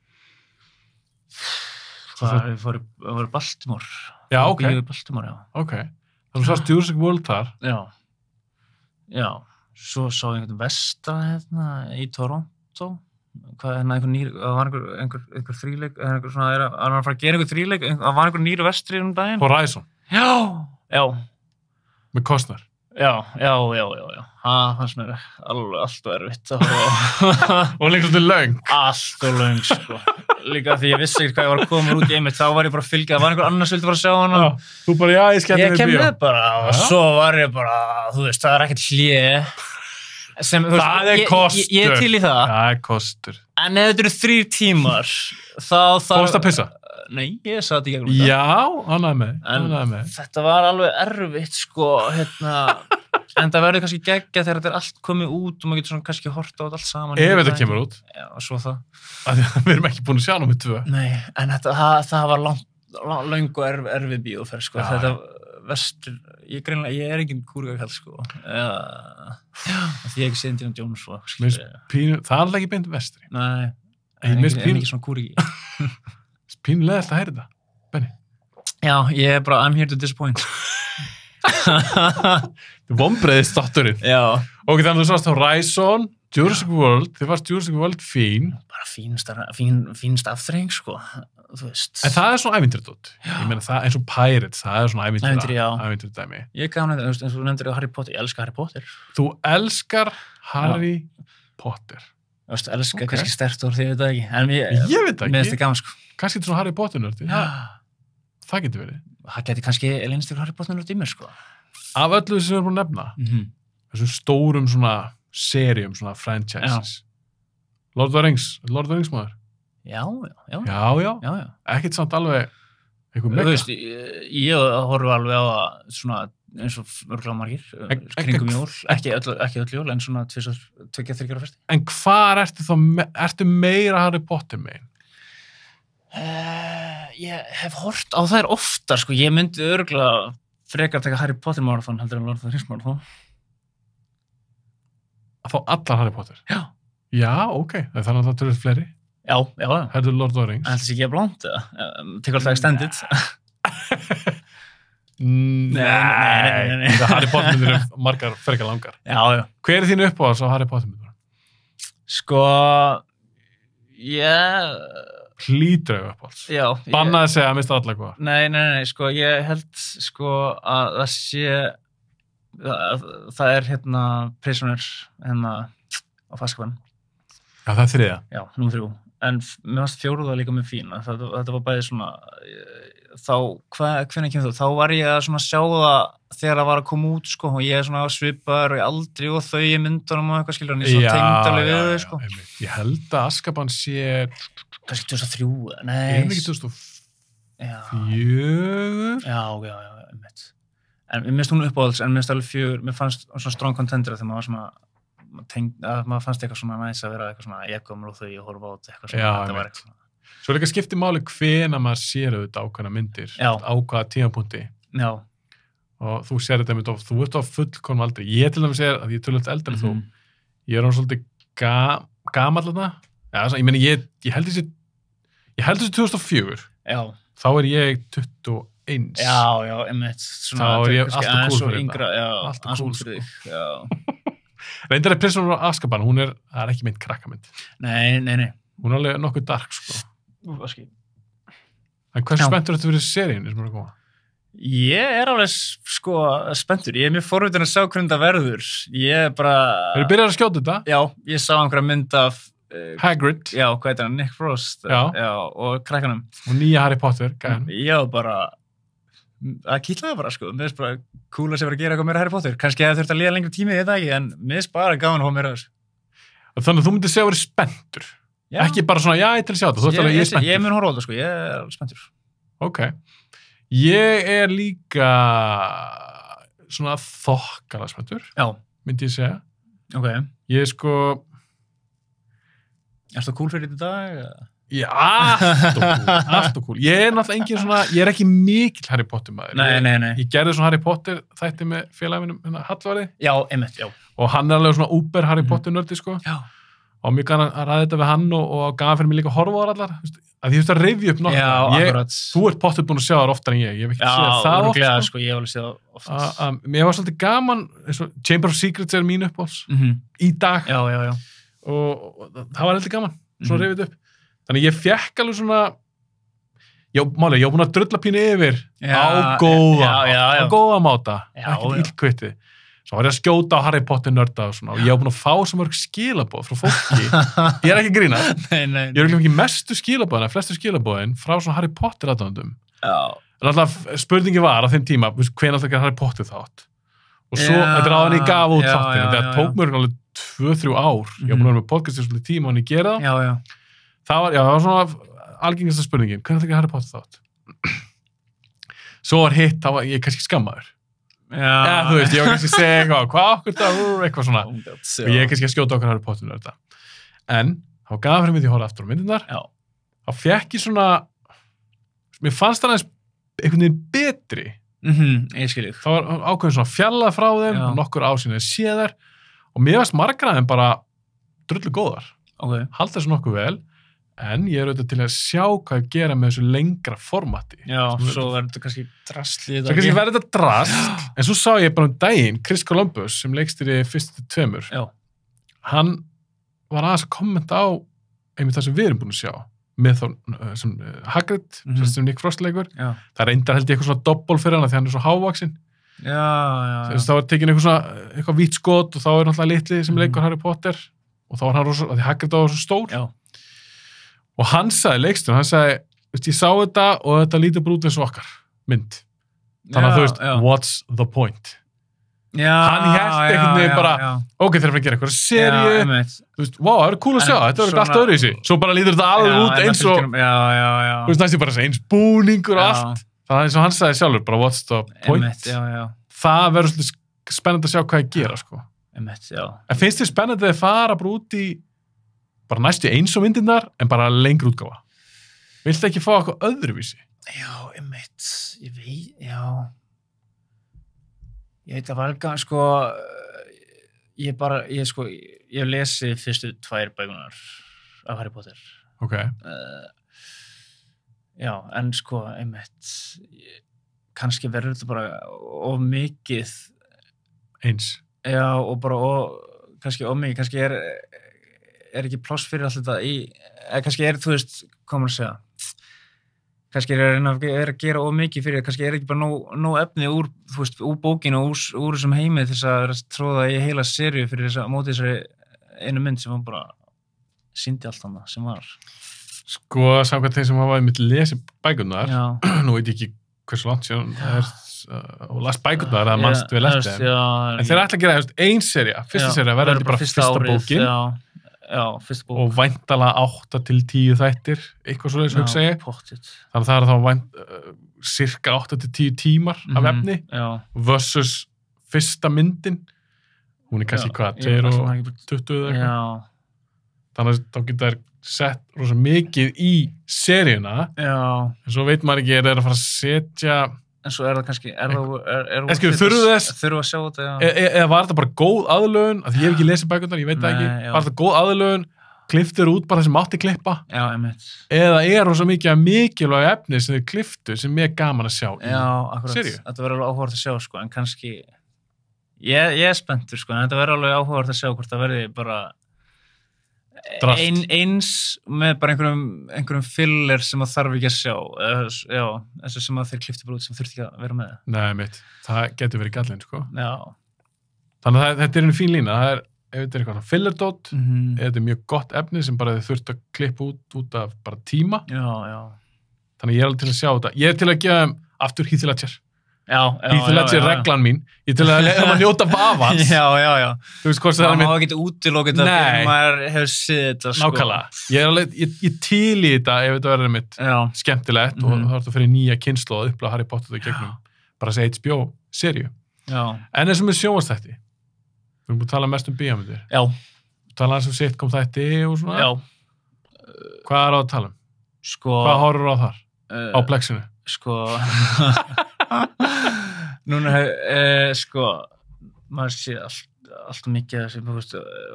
Við fórum Baltimore. Já, ok. Bíó í Baltimore, já. Ok. Þannig að þú sást Jurassic World þar? Já. Svo sá ég einhvern vestra í Toronto. Það var einhver þríleik, það var að fara að gera einhver þríleik, það var einhver nýri vestri daginn. Horizon? Já. Með Costner? Já. Það fannst mér allt og erfitt að horfa á. Og líka svolítið löng? Allt og löng, sko. Líka því ég vissi ekki hvað ég var að koma út í einmitt, þá var ég bara að fylgja, það var einhver annars vildi fara að sjá hana. Þú bara, já, ég skemmti mig bíó. Ég kem með bara og svo var ég bara, þú veist, það er ekkert hlé. Það er kostur. Ég er til í það. Það er kostur. En ef þetta eru 3 tímar, þá... Fórst að pissa? Nei, ég satt í gegnum þetta. Já, ánægði með. Þetta var alveg erfitt, sko, en það verður kannski geggja þegar þetta er allt komið út og maður getur svona kannski horta á þetta allt saman. Ef þetta kemur út. Já, svo það. Við erum ekki búin að sjá námið 2. Nei, en það var löng og erfið bíóferð, sko. Þetta vestur, ég er engin kúrgakall, sko. Því ég ekki séð Indiana Jones, sko. Það er ekki beint vestri. Nei, en ekki svona kúrgi. Pínulegast að heyra þetta, Benni. Já, ég er bara, I'm here to disappoint. Vonbreiðist þátturinn. Já. Ok, þannig að þú sást Horizon, Jurassic World, þið varst Jurassic World fín. Bara fínst afþreying, sko, þú veist. En það er svona ævintýradótt. Ég meina það eins og Pirates, það er svona ævintýradæmi. Ég gaf hann þetta, eins og þú nefndir Harry Potter, ég elska Harry Potter. Þú elskar Harry Potter. Þú veist, elska kannski sterkt úr því, ég veit það ekki. En ég veit það ekki. Mér finnst það gaman, sko. Kannski þetta svona Harry Potter-nördi. Það getur verið. Það geti kannski einstaklega Harry Potter-nördi í mér, sko. Af öllu þessu sem við erum búin að nefna, þessum stórum svona seríum, svona franchises. Lord of the Rings maður? Já. Ekkert samt alveg eitthvað mega. Þú veist, ég horfa alveg á það svona eins og örgulega margir, kringum jól, ekki öll jól, en svona 2-3 ára fyrst. En hvar ertu meira Harry Potter megin? ég hef hort á þær oftar, sko. Ég myndi örugglega frekar taka Harry Potter marathon heldur en Lord of the Rings marathon. Að fá allar Harry Potter? Já. Já, ok. Þannig að það törður fleiri? Já. Herður Lord of the Rings? En þessi ekki að blánt, eða? Tekur alltaf extended. Nei. Harry Potter myndir margar frekar langar. Já. Hver þínu uppáhalds á Harry Potter myndir? Sko, ég... Hlýtur uppáhalds. Já. Bannaði segja að mista alla hvað. Nei, sko, ég held, sko, að það sé... Það hérna Prisoner, hérna, á Faskaban. Já, það 3. Já, númer 3. En mér fannst 4. líka mjög fín. Þetta var bæði svona... Þá, hvenær kemur þú? Þá var ég að svona sjá það þegar það var að koma út, sko, og ég er svona svipaður og ég aldrei og þau í myndunum og eitthvað, skilur, en ég svo tengd alveg við þau, sko. Ég held að Azkaban sé... Kannski 2003, nei. Ég ekki 2004? Já, einmitt. En mér finnst hún uppáhalds, en mér finnst alveg 4, mér fannst svona strong contender þegar maður var svona, maður fannst eitthvað svona næs að vera eitthvað svona ég og þau og horfa á eitthvað svona, þetta var eitthvað svona. Svo líka skiptir máli hvenær maður sér auðvitað ákveðna myndir, ákveða tímapunkti. Já. Og þú sér þetta mynd of, þú ert á fullkomnum aldrei. Ég til dæmis að ég er tölvöld eldri en þú. Ég er svolítið gamall þarna. Já, ég meina, ég held þessi 2004. Já. Þá er ég 21. Já, einmitt. Þá er ég alltaf cool fyrir yngra, já, alltaf cool fyrir þig. Já. Reyndar er Prisoner of Azkaban, það er ekki mynd krakkamynd. Nei. Hún er alveg nokkuð dark, sko. Úrvaski. En hversu spenntur þetta fyrir seríun sem er að koma? Ég er alveg, sko, spenntur. Ég er mjög forvitin að sjá hvernig það verður. Ég er bara... Eru byrjað að skjóta þetta? Já, ég sá einhverja mynd af... Hagrid. Já, hvað heitir hann? Nick Frost. Já. Og krakkanum. Og nýja Harry Potter, gæðan. Já, bara... Það kýtlaði bara, sko. Mér finnst bara cool að sé vera að gera eitthvað meira Harry Potter. Kannski hefði þurft að líða lengri tími í þetta ekki, en mér finnst bara gaman að fá meira þessu. Þannig að þú myndir segja að vera spenntur. Já. Ekki bara svona, ég til að sjá þetta. Ég mun horfa á þetta, sko. Ég er alveg spenntur. Ok. Ég er líka svona þokkala spenntur. Já. Myndi ég segja. Ok. Ég er sko... Ertu það cool fyrir þetta dag? Já, allt og cool. Ég er náttúrulega engin svona, ég er ekki mikill Harry Potter maður. Nei. Ég gerði svona Harry Potter þætti með félaginu Hallvarði. Já, einmitt, já. Og hann er alveg svona úber Harry Potter nördi, sko. Já. Og mjög gana að ræða þetta við hann og gaf fyrir mig líka að horfa á það allar. Að ég þurfti að rifja upp nokkuð. Já, akkurat. Þú ert Potter búin að sjá það oftar en ég. Ég hef ekki séð það oft, sko. Ég hef alveg séð það oft. Mér var svolítið gaman, Chamber of Secrets er mín uppáhalds í dag. Já. Og það var heldur gaman, svona rifið upp. Þannig ég fekk alveg svona, ég var búin að drulla pínu yfir á góða máta, ekkert illkvittið. Svo var ég að skjóta á Harry Potter nörda og svona, og ég var búin að fá svo mörg skilaboð frá fólki. Ég er ekki að grína. Ég er ekki mestu skilaboðina, flestu skilaboðin frá svona Harry Potter aðdóndum. En alltaf spurningi var á þeim tíma, hvenær alltaf ekki Harry Potter þátt. Og svo, þetta er áðan ég gaf út þáttinu, þetta tók mér alveg 2-3 ár. Ég var búin að vera með podcastið svolítið tíma og hann ég gera það. Það var svona algengasta spurningin, hvernig ekki Harry Potter þátt? Svo var hitt, ég er kannski skammaður. Já, þú veist, ég var kannski að segja eitthvað svona. Og ég er kannski að skjóta okkar Harry Potter þetta. En, þá gaf fyrir mig því að horfa aftur á myndirnar. Þá fekk ég svona, mér fannst það aðeins einhvern veginn betri. Ég skil ég. Það var ákveðin svona fjallað frá þeim og nokkur ásýn að sé þær. Og mér varst margar af þeim bara drullu góðar. Halda þessu nokkuð vel. En ég er auðvitað til að sjá hvað að gera með þessu lengra formati. Já, svo verður þetta kannski drastlið. Svo kannski verður þetta drast, en svo sá ég bara daginn, Chris Columbus, sem leikstir í fyrstu 2. Já. Hann var aðeins að kommenta á einmitt það sem við erum búin að sjá, með þá sem Hagrid, sem Nick Frost leikur. Já. Það reyndar held ég eitthvað svona doppel fyrir hann, því hann er svo hávaxinn. Já. Þess að það var tekin eitthvað vítt skot og þá er náttúrulega litli sem leikur Harry Potter og þá var hann rosa, því Hagrid var svo stór. Já. Og hann sagði, leikstur, hann sagði, veist, ég sá þetta og þetta lítur bara út eins og okkar mynd. Þannig að þú veist, what's the point? Já, hann hélt einhvern veginn bara, ok, þeir eru að gera eitthvað seríu, þú veist, wow, það eru cool að sjá, þetta verður allt öðru í sig. Svo bara lítur þetta alveg út eins og, þú veist, næstu bara eins búningur og allt. Það er eins og hann sagði sjálfur, bara what's the point? Það verður svolítið spennandi að sjá hvað ég gera, sko. En finnst þér spennandi að fara bara út í bara næstu eins og myndirnar, en bara lengri útgáfa? Viltu ekki fá eitthvað öðruvísi? Já, einmitt, ég veit, já. Ég veit að valga, sko, ég hef lesið fyrstu 2 bækunar af Harry Potter. Ok. Já, en sko, einmitt, kannski verður þetta bara of mikið. Eins. Já, og bara kannski of mikið, kannski er ekki pláss fyrir allt þetta kannski þú veist, hvað maður að segja. Kannski er að gera of mikið fyrir, kannski er ekki bara nóg efni úr bókinu og úr þessum heimi til þess að tróða í heila seríu fyrir móti þessari einu mynd sem hann bara sýndi allt annað sem var. Sko, samkvæmt þeim sem hafa einmitt lesið bækurnar, nú veit ég ekki hversu langt síðan það og las bækurnar að mannst vel eftir þeim. En þeir ætla að gera ein sería, fyrsta sería verður bara fyrsta bókin. Já, fyrsta bók. Og væntanlega 8 til 10 þættir, eitthvað svoleiðis hugsa ég. Pottit. Þannig að það er þá cirka 8 til 10 tímar af efni versus fyrsta myndin. Hún er kannski hvað, 2:20 eða eitthvað. Þannig að þá geta þær sett rosa mikið í seríuna. Já. En svo veit maður ekki, er að fara að setja... En svo er það kannski, þurfu að sjá þetta, já. Eða var þetta bara góð aðlögun, af því ég hef ekki lesið bækurnar, ég veit það ekki, var þetta góð aðlögun, klipptur út bara það sem mátti klippa, eða er rosa mikið af mikilvæg efni sem þið klipptu sem er gaman að sjá í seríu. Þetta verður alveg áhugavert að sjá, sko, en kannski, ég er spenntur, sko, en þetta verður alveg áhugavert að sjá hvort það verði bara eins með bara einhverjum filler sem það þarf ekki að sjá þessu sem að þeir klipptu bara út sem þurfti ekki að vera með. Nei, mitt, það getur verið gallinn, sko. Já. Þannig að þetta er einu fín lína, það er, ef þetta er eitthvað fillerdót, þetta er mjög gott efni sem bara þið þurft að klippa út af bara tíma. Já. Þannig ég er alveg til að sjá þetta. Ég er til að gefa þeim aftur Heath Ledger. Heath Ledger er reglan mín. Ég til að njóta vafans. Já. Þú veist hvort það er mitt. Það má ekki útilokið þetta fyrir maður hefur séð þetta, sko. Nákvæmlega. Ég til í þetta ef þetta verður mitt skemmtilegt og þá er þetta fyrir nýja kynslóð að upplega Harry Potter og gegnum bara þessi HBO-seríu. En eins og með sjónvarpsþætti. Við erum búin að tala mest bíómyndir. Já. Tala eins sitcom þætti og svona. Já. Hvað er á að tala um? Sko. Hvað horfur á þar? Á Plexinu? Sko. Núna sko maður sé allt mikið sem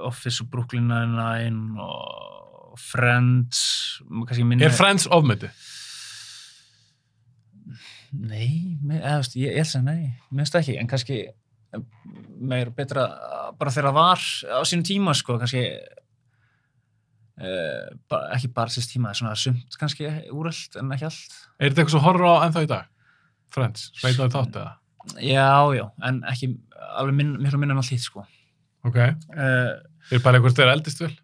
Office og Brooklyn Nine-Nine og Friends kannski minni. Er Friends ofmetið? Nei, ég held að nei, minnst ekki, en kannski meira betra bara þegar það var á sínum tíma, sko, kannski ekki bara síðust tíma, svona sumt kannski úrelt en ekki allt. Er þetta eitthvað svo horfur á ennþá í dag? Friends, veit það þátt eða? Já, en ekki alveg miklu minna en allt hitt, sko. Ok. Er bara einhvers þeirra eldist vel?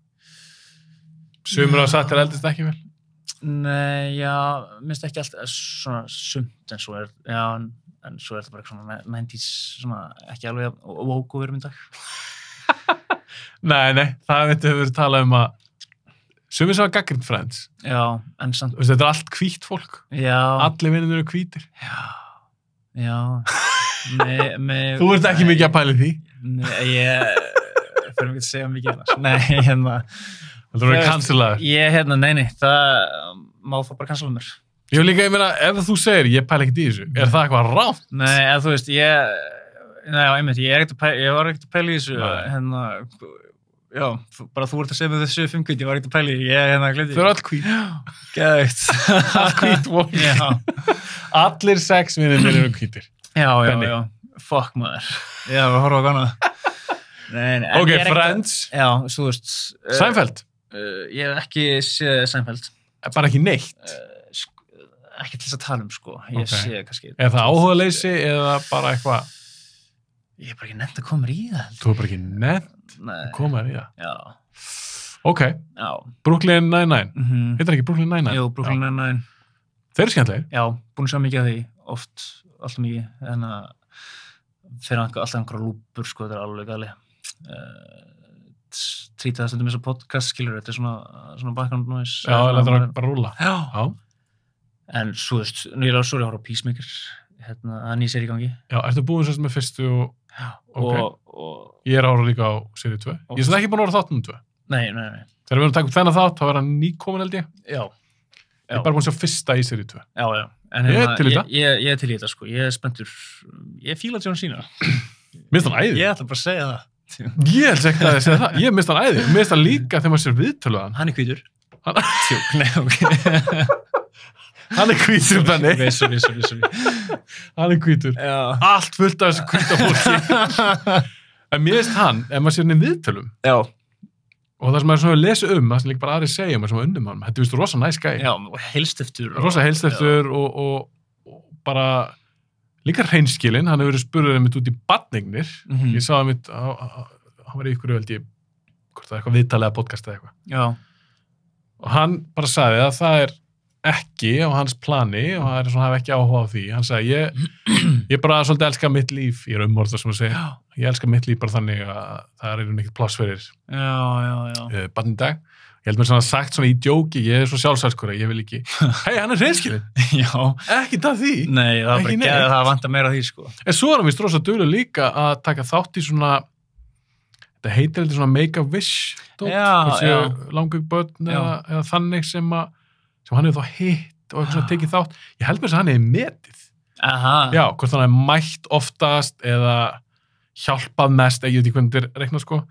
Sumur á satt eldist ekki vel? Nei, já, minnst ekki allt svona sumt en svo en svo er þetta bara svona 90s, svona ekki alveg woke og verum í dag. Nei, það hefur verið talað um að sumir sem var gagnrýnt Friends. Já, en samt. Þetta er allt hvítt fólk. Já. Allir vinnir eru hvítir. Já. Þú ert ekki mikið að pæla því? Nei, ég fyrir mikið að segja mikið annars. Nei, Það verður cancelaður. Nei, það má það bara cancela mér. Ég meina, ef þú segir, ég pæla ekkert í þessu, er það eitthvað rátt? Nei, eða þú veist, ég var ekkert að pæla í þessu, já, bara þú ert að segja með þessu 5 hvít, ég var ekkert að pæla í, gleymdi. Þau eru all hvít. Geðveikt. All hvít fólk. Já. Allir 6 vinir eru hvítir. Já. Fuck maður. Já, við horfum á gana. Nei. Ok, Friends. Já, þú veist. Seinfeld. Ég hef ekki séð Seinfeld. Bara ekki neitt? Ekki til þess að tala um, sko. Ég sé kannski. Er það áhugaleysi eða bara eitthvað? Ég er bara ekki nefnt að koma í það. Þú er bara ekki nefnt að koma í það? Já. Ok. Já. Brooklyn Nine-Nine. Heitir ekki Brooklyn Nine-Nine? Jú, Brooklyn Nine-Nine. Þeir eru skemmtilegir? Já, búin að sjá mikið af því. Alltaf mikið. En fyrir alltaf einhverja lúpur, sko, þetta er alveg gali. Trýta það stundum eins og podcast, skilur, þetta er svona background noise. Já, þetta er bara rúla. Já. En svo, þú veist, nú er ég að horfa á Peacemaker, það nýja sér í gangi. Já, ertu búin sérst með fyrstu og... Já, og ég er ára líka á séri 2. Ég er ekki búin að vera þátt 2. Nei. Þegar við erum að taka upp þennan þátt, þá er hann nýkomin, held ég. Já. Ég er bara búin að sjá fyrsta í seríu 2. Já. En Ég er til í þetta. Ég er til í þetta, sko. Ég er spenntur. Ég fíla John Cena. Mér finnst hann æði. Ég ætla bara að segja það. Ég held ekki að ég segja það. Ég finnst hann æði. Mér finnst hann líka þegar maður sér viðtöluðan. Hann er hvítur. Hann er hvítur, Benni. Sorry. Hann er hvítur. Já. Allt fullt af þessu hvíta fólki. En mér finnst hann, ef maður sér hann í viðtölum, Já. og það sem maður svona lesi það sem líka bara aðri segja maður sem var unnum hann, þetta er vist rosa næs gæi. Já, og heilstiftur. Rosa heilstiftur og bara líka hreinskilinn, hann hefur verið spurður einmitt út í barneignir. Ég sá einmitt, hann var í ykkur held ég, hvort það er eitthvað viðtalega podcast eða eitthvað. Já. Og hann bara sagði að það er ekki á hans plani og það er svona hafa ekki áhuga á því. Hann sagði, ég bara svolítið elska mitt líf, ég er umorðað sem að segja, ég elska mitt líf bara þannig að það er ekkert pláss fyrir barn í dag. Ég held mér svona sagt svona í djóki, ég er svo sjálfsælskur að ég vil ekki, hei, hann er hreinskilinn. Já. Ekki það því. Nei, það er bara geðið það að vanta meira því, sko. En svo er hann vist rosa duglegur líka að taka þátt í svona, þetta heitir eitthvað svona Make-A-Wish, langug börn eða þannig sem hann hefur þá hitt og eitthvað svona tekið þátt. Ég held mér að hann hefur metið. Aha. Já, hvort hann hefur mætt oftast eða hjálpað mest, ég veit ekki hvernig þetta er reiknað, sko,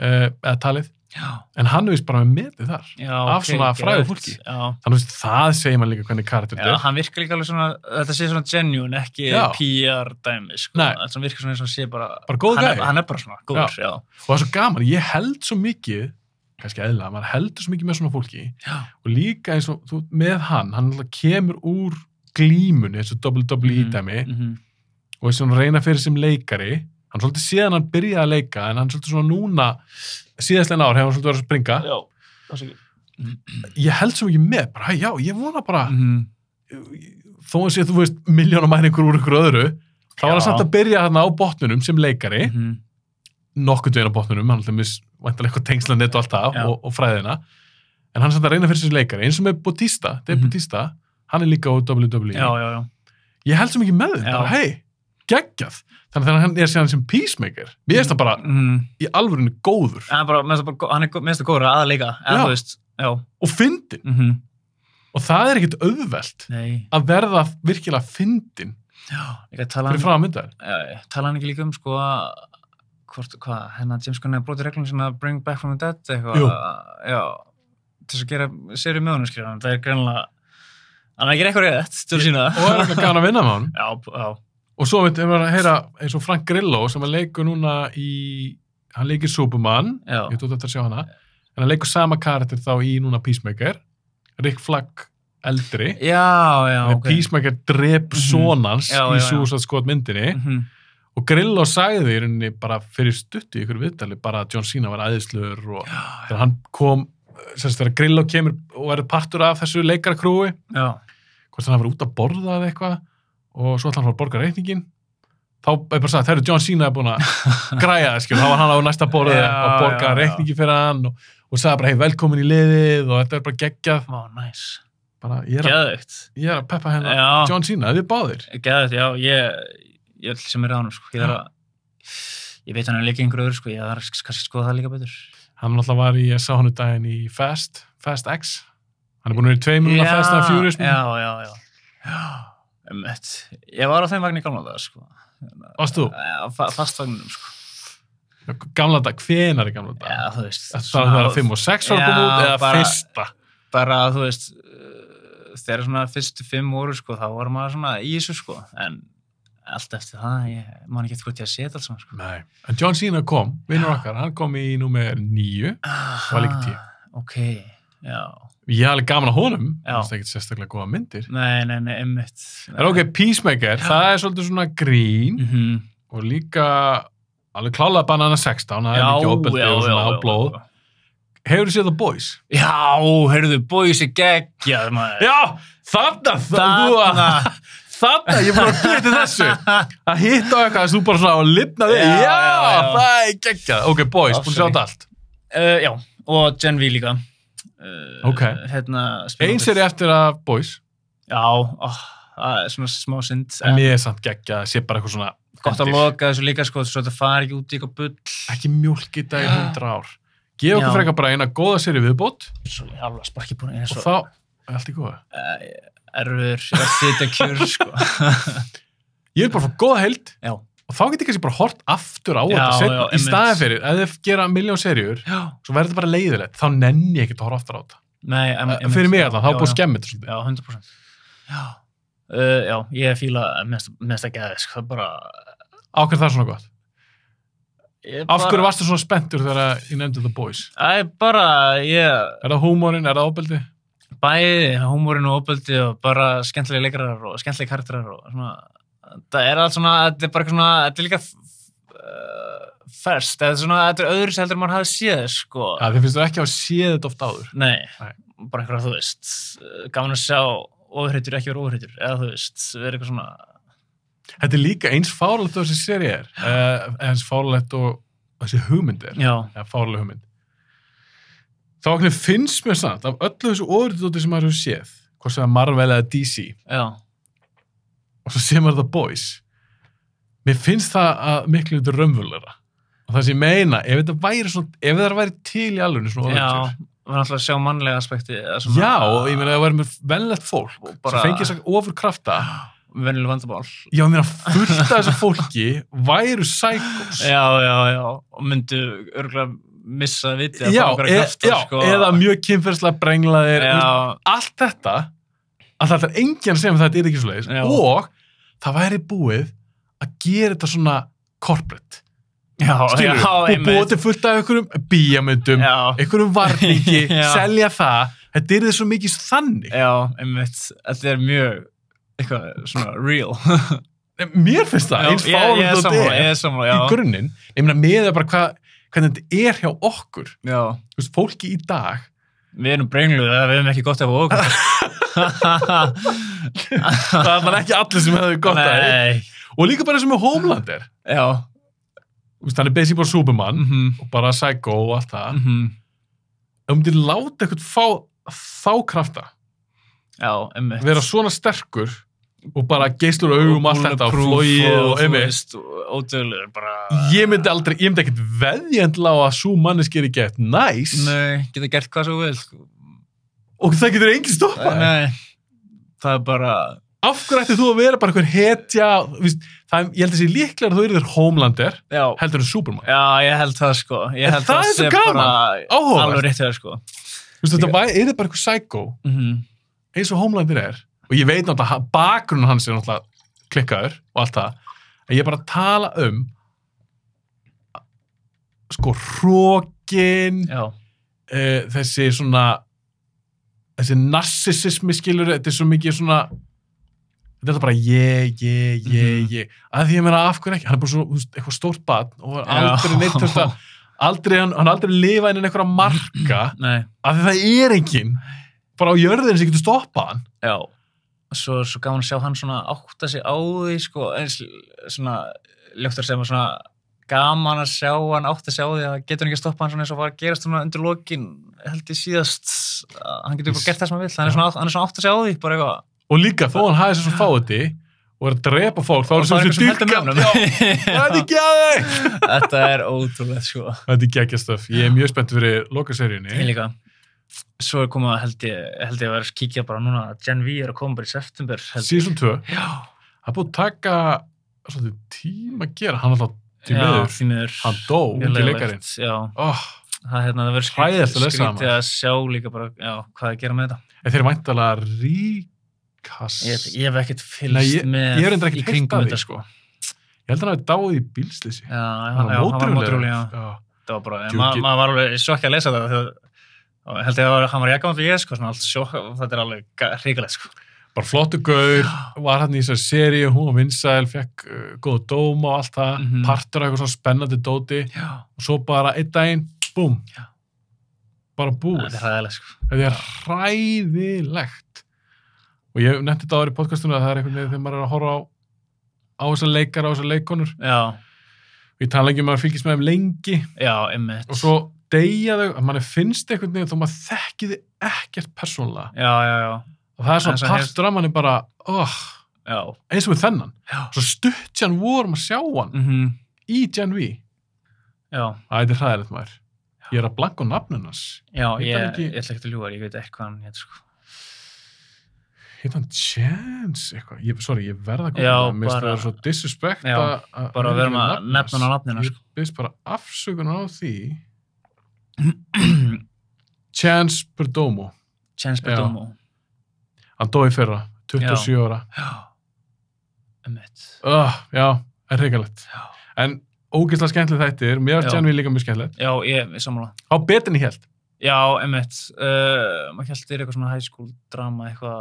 eða talið. Já. En hann hefur bara með metið þar. Já, af svona frægu fólki. Já. Þannig að það segir maður líka hvernig karakter þetta er. Já, hann virkar líka alveg svona, þetta sé svona genuine, ekki PR dæmi, sko. Nei. Þetta virkar svona eins og sé bara góð gæi. Hann er bara svona góður, já. Og það er svo gaman, ég held svo mikið, kannski eðlilega, maður heldur svo mikið með svona fólki. Já. Og líka eins og með hann kemur úr glímunni, eins og WWE dæmi, og er svona reyna fyrir sem leikari. Hann svolítið síðan hann byrjaði að leika, en hann svolítið svona núna, síðastlegin ár hefur hann svolítið verið að springa. Já, það sé ekki. Ég held svo mikið með, bara, já, ég vona bara, þó að sé, þú veist, miljónum mæningur úr ykkur öðru, þá var hann samt að byrja þarna á botnunum sem leikari, nokkuð veginn á botnunum, hann alltaf væntanlega eitthvað tengslanett og allt það, og fræðina, en hann er samt að reyna fyrir sér leikari, eins og með Bautista, Dave Bautista, hann er líka á WWE. Já. Ég held svo mikið með þetta, bara, hei, geggjað. Þannig að hann er síðan sem peacemaker. Mér finnst það bara í alvörinu góður. Hann er mest að góður að leika. Já. Og fyndin. Og það er ekkert auðvelt að verða virkilega fyndin. Já. Fyrir frá að mynda þér. Já, tala hann ekki líka sko James Gunn er brotið reglum svona Bring Back from the Dead eitthvað. Já. Til að gera seríu með honum skrifa. Það er greinlega, hann er ekki eitthvað rétt til að sína það. Og er eitthvað gaman að vinna með honum. Já. Og svo við að heyra eins og Frank Grillo sem að leikur núna hann leikir Superman, ég tótt eftir að sjá hana, en hann leikur sama karakter þá í núna Peacemaker, Rick Flag eldri, okay. Peacemaker drep sonans í Suicide Squad myndinni, og Grillo sagði í rauninni bara fyrir stutt í ykkur viðtali, bara að John Cena var æðislegur og þegar hann kom, þegar Grillo kemur og verður partur af þessu leikarakrúi, hvort hann var út að borða eða eitthvað, og svo ætla hann að borga reikningin, þá er bara sagt, John Cena er búin að græja það, þá var hann á næsta borði og borga reikningi fyrir hann og sagði bara, hei, velkomin í liðið og þetta er bara geggjað. Nice. Bara, ég er að peppa hennar John Cena, þið báðir. Geðveikt, já, ég sem er á hann, sko, ég veit hann er líka einhver öðru, sko, ég þarf kannski skoða það líka betur. Hann alltaf var ég sá hann daginn í Fast X, hann er búin að vera í 2 minúna Fast and Furious. Já. Ég var á þeim vagn í gamla dag, sko. Varst þú? Fastvagninum, sko. Gamla dag, hvenær í gamla dag? Já, þú veist. Það var 5 og 6 var komið út, eða fyrsta? Bara, þú veist, þegar svona fyrstu 5 voru, sko, þá var maður svona í þessu, sko. En allt eftir það, ég man ekki eftir hvort ég að setja alls saman, sko. Nei. En John Cena kom, vinnur okkar, hann kom í númer 9, var líka 10. Ok, já. Ég hafði alveg gaman á honum, það er ekkert sérstaklega góða myndir. Nei, einmitt. En ok, Peacemaker, það er svolítið svona grín og líka alveg klálega Banana 16, það er mikið ofbeldi og svona á blóð. Hefur þú séð The Boys? Já, heyrðu, Boys er geggjað, maður. Já, þarna, ég er bara að byrja til þessu. Að hitta á eitthvað, þess að þú bara svona að lifna þig. Já, það er geggjað. Ok, Boys, búin að sjá þetta allt. Já, og Gen V líka. Eins er eftir að Boys. Já, það er svona smá synd. En ég er samt geggjað, sé bara eitthvað svona gott að loka þessu líka, sko, svo þetta fari ekki út í eitthvað bull. Ekki mjólk í dag í 100 ár. Gefa okkur frekar bara eina góða séri viðbót. Svo ég alveg sparki búin eins og þá Allt í góða. Erfur að sitja kjur, sko. Ég vil bara fá góða heild Já. og þá get ég kannski bara hort aftur á þetta setna, í staðin fyrir, ef þið gera 1.000.000 seríur, svo verður þetta bara leiðilegt, þá nenni ég ekki að horfa aftur á þetta. Nei, fyrir mig allan, þá er búið að skemmi þetta svolítið. Já, 100%. Já, ég fíla mest ekki aðeins, það er bara... Ákveð það er svona gott? Af hverju varstu svona spenntur þegar ég nefndi The Boys? Er það húmórin, er það ofbeldi? Bæði, húmórin og ofbeldi og bara skemmtilega leikarar og skemmtilega karakterar og svona, það er allt svona, þetta er bara svona, þetta er líka ferst, þetta er öðru sem heldur maður hafi séð, sko. Já, þið finnst þú ekki að séð þetta oft áður? Nei, bara einhverja, þú veist, gaman að sjá ofurhetjur ekki vera ofurhetjur, eða þú veist, vera eitthvað svona... Þetta er líka eins fárlegt og þessi seri eins fárlegt og þessi hugmynd eða fárleg hugmynd. Þá finnst mér samt, af öllu þessu ofurhetjudóti sem maður hefur séð, hvort sem það Marvel eða DC, og svo séð maður The Boys, mér finnst það að miklu þetta raunverulegra. Og það sem ég meina, ef það væri til í alveg svona ofurhetjur. Við erum alltaf að sjá mannlega aspekti. Já, og ég meina að það væri með venlegt fólk sem fengið þess að ofurkrafta. Venjuleg vandamál. Já, mér fullt af þessu fólki væru psychos. Já, og myndu örgulega missa vitið að fá okkur krafta. Sko. Eða mjög kynferðslega brenglaðir. Allt þetta, að það er enginn sem þetta er ekki svoleiðis. Og það væri búið að gera þetta svona corporate. Skilur, og bóti fullt af einhverjum bíamöndum, einhverjum varningi, selja það. Þetta er svo mikið þannig. Já, einmitt. Þetta er mjög eitthvað svona real. Mér finnst það, eins fárlegt og þetta er í grunninn. Ég meina með það bara hvernig þetta er hjá okkur. Já. Þú veist, fólki í dag. Við erum brengluð, við hefum ekki gott af okkur. Það er ekki allir sem hefur gott af þig. Og líka bara sem er Homelander. Já. Hann er basically bara Superman og bara Psycho og allt það. Ef myndir láta eitthvað fá þá krafta. Já, einmitt. Vera svona sterkur og bara geislur augum allt þetta og flogið og einmitt. Ódöðlegur bara... Ég myndi ekkert veðjendla á að sú manneski er gett nice. Nei, geta gert hvað svo vel. Og það getur enginn stoppað. Nei, það er bara... Af hverju ætti þú að vera bara einhver hetja, ég held að þessi líklega að þú eru þér Homelander, heldur en Superman. Já, ég held það, sko. Ég held það sé bara alveg rétt þegar, sko. Þetta er bara einhver psycho, eins og Homelander er, og ég veit náttúrulega að bakgrunnen hans er náttúrulega klikkaður og allt það, en ég er bara að tala sko, hrókin, þessi svona, þessi narsissismi, skilur, þetta er svo mikið svona, þetta er bara ég, að því ég meina af hverju ekki, hann er bara svo, eitthvað stórt barn og aldrei neitt, hann aldrei lifa inn einhverja marka, af því það er enginn, bara á jörðinu sem getur stoppað hann. Já, svo gaman að sjá hann svona átta sig á því, sko, eins svona, ljóttur sem að svona gaman að sjá hann átta sig á því að getur hann ekki að stoppa hann svona eins og var að gerast svona undir lokin, held ég síðast, hann getur bara gert það sem hann vill, hann er svona átta sig á því, bara eitthvað. Og líka, þó hann hafi þessu fáiði og er að drepa fólk, þá er það sem dyrka. Það er ekki aðeins! Þetta er ótrúlega, sko. Þetta er geggjastöf. Ég er mjög spennt fyrir lokaseríunni. Ég líka. Svo er komið að held ég að vera að kíkja bara núna að Gen V er að koma bara í september. Season 2. Já. Það er búið að taka svolítið tíma að gera. Hann alltaf því miður. Hann dó, ungi leikarinn. Já. Það verður skrítið að sjá líka bara, hvað að gera með þetta. Þeir eru væntanlega Ég hef ekkert fylgst með í kringum þetta, sko. Ég held að hann hafi dáið í bílslýsi. Já, hann var mótrúli, já. Það var bara, maður var alveg sjokk að lesa það, þegar ég held að hann var jakkamannlega ég, sko, svona allt sjokk, þetta er alveg hrikalegt, sko. Bara flottu gaur, var hann í þessari seríu, hún var vinsæl, fekk góða dóma og allt það, partur af eitthvað svona spennandi dóti, og svo bara einn daginn, búm, bara búið. Þetta er hræðilegt, sko. Þetta er hræðilegt. Og ég nefndi þetta áður í podcastunum að það er einhvern veginn þegar maður er að horfa á þessar leikar, á þessar leikonur. Já. Og ég tala ekki um að fylgjast með þeim lengi. Já, einmitt. Og svo deyja þau, að manni finnst einhvern veginn þó maður þekki þið ekkert persónulega. Já. Og það er svona partur af manni bara, eins og með þennan. Já. Svo stutt sem vorum að sjá hann í Gen V. Já. Það er hræðilegt maður. Ég er að blanka á nafnunars. Já, ég ætla ekki að ljúga, ég veit ekki hvað hann hétt, sko. heit hann Chance eitthvað, ég verða að Já, mér finnst það svo disrespect bara verðum að nefna hann á nafnina ég finnst bara afsökunar á því Chance Perdomo hann dói fyrra 27 ára já, er hrikalegt en ógeðslega skemmtilegt þættir mér var Genuine líka mjög skemmtilegt já, ég sammála á betur en ég held já, maður held þér eitthvað svona high school drama eitthvað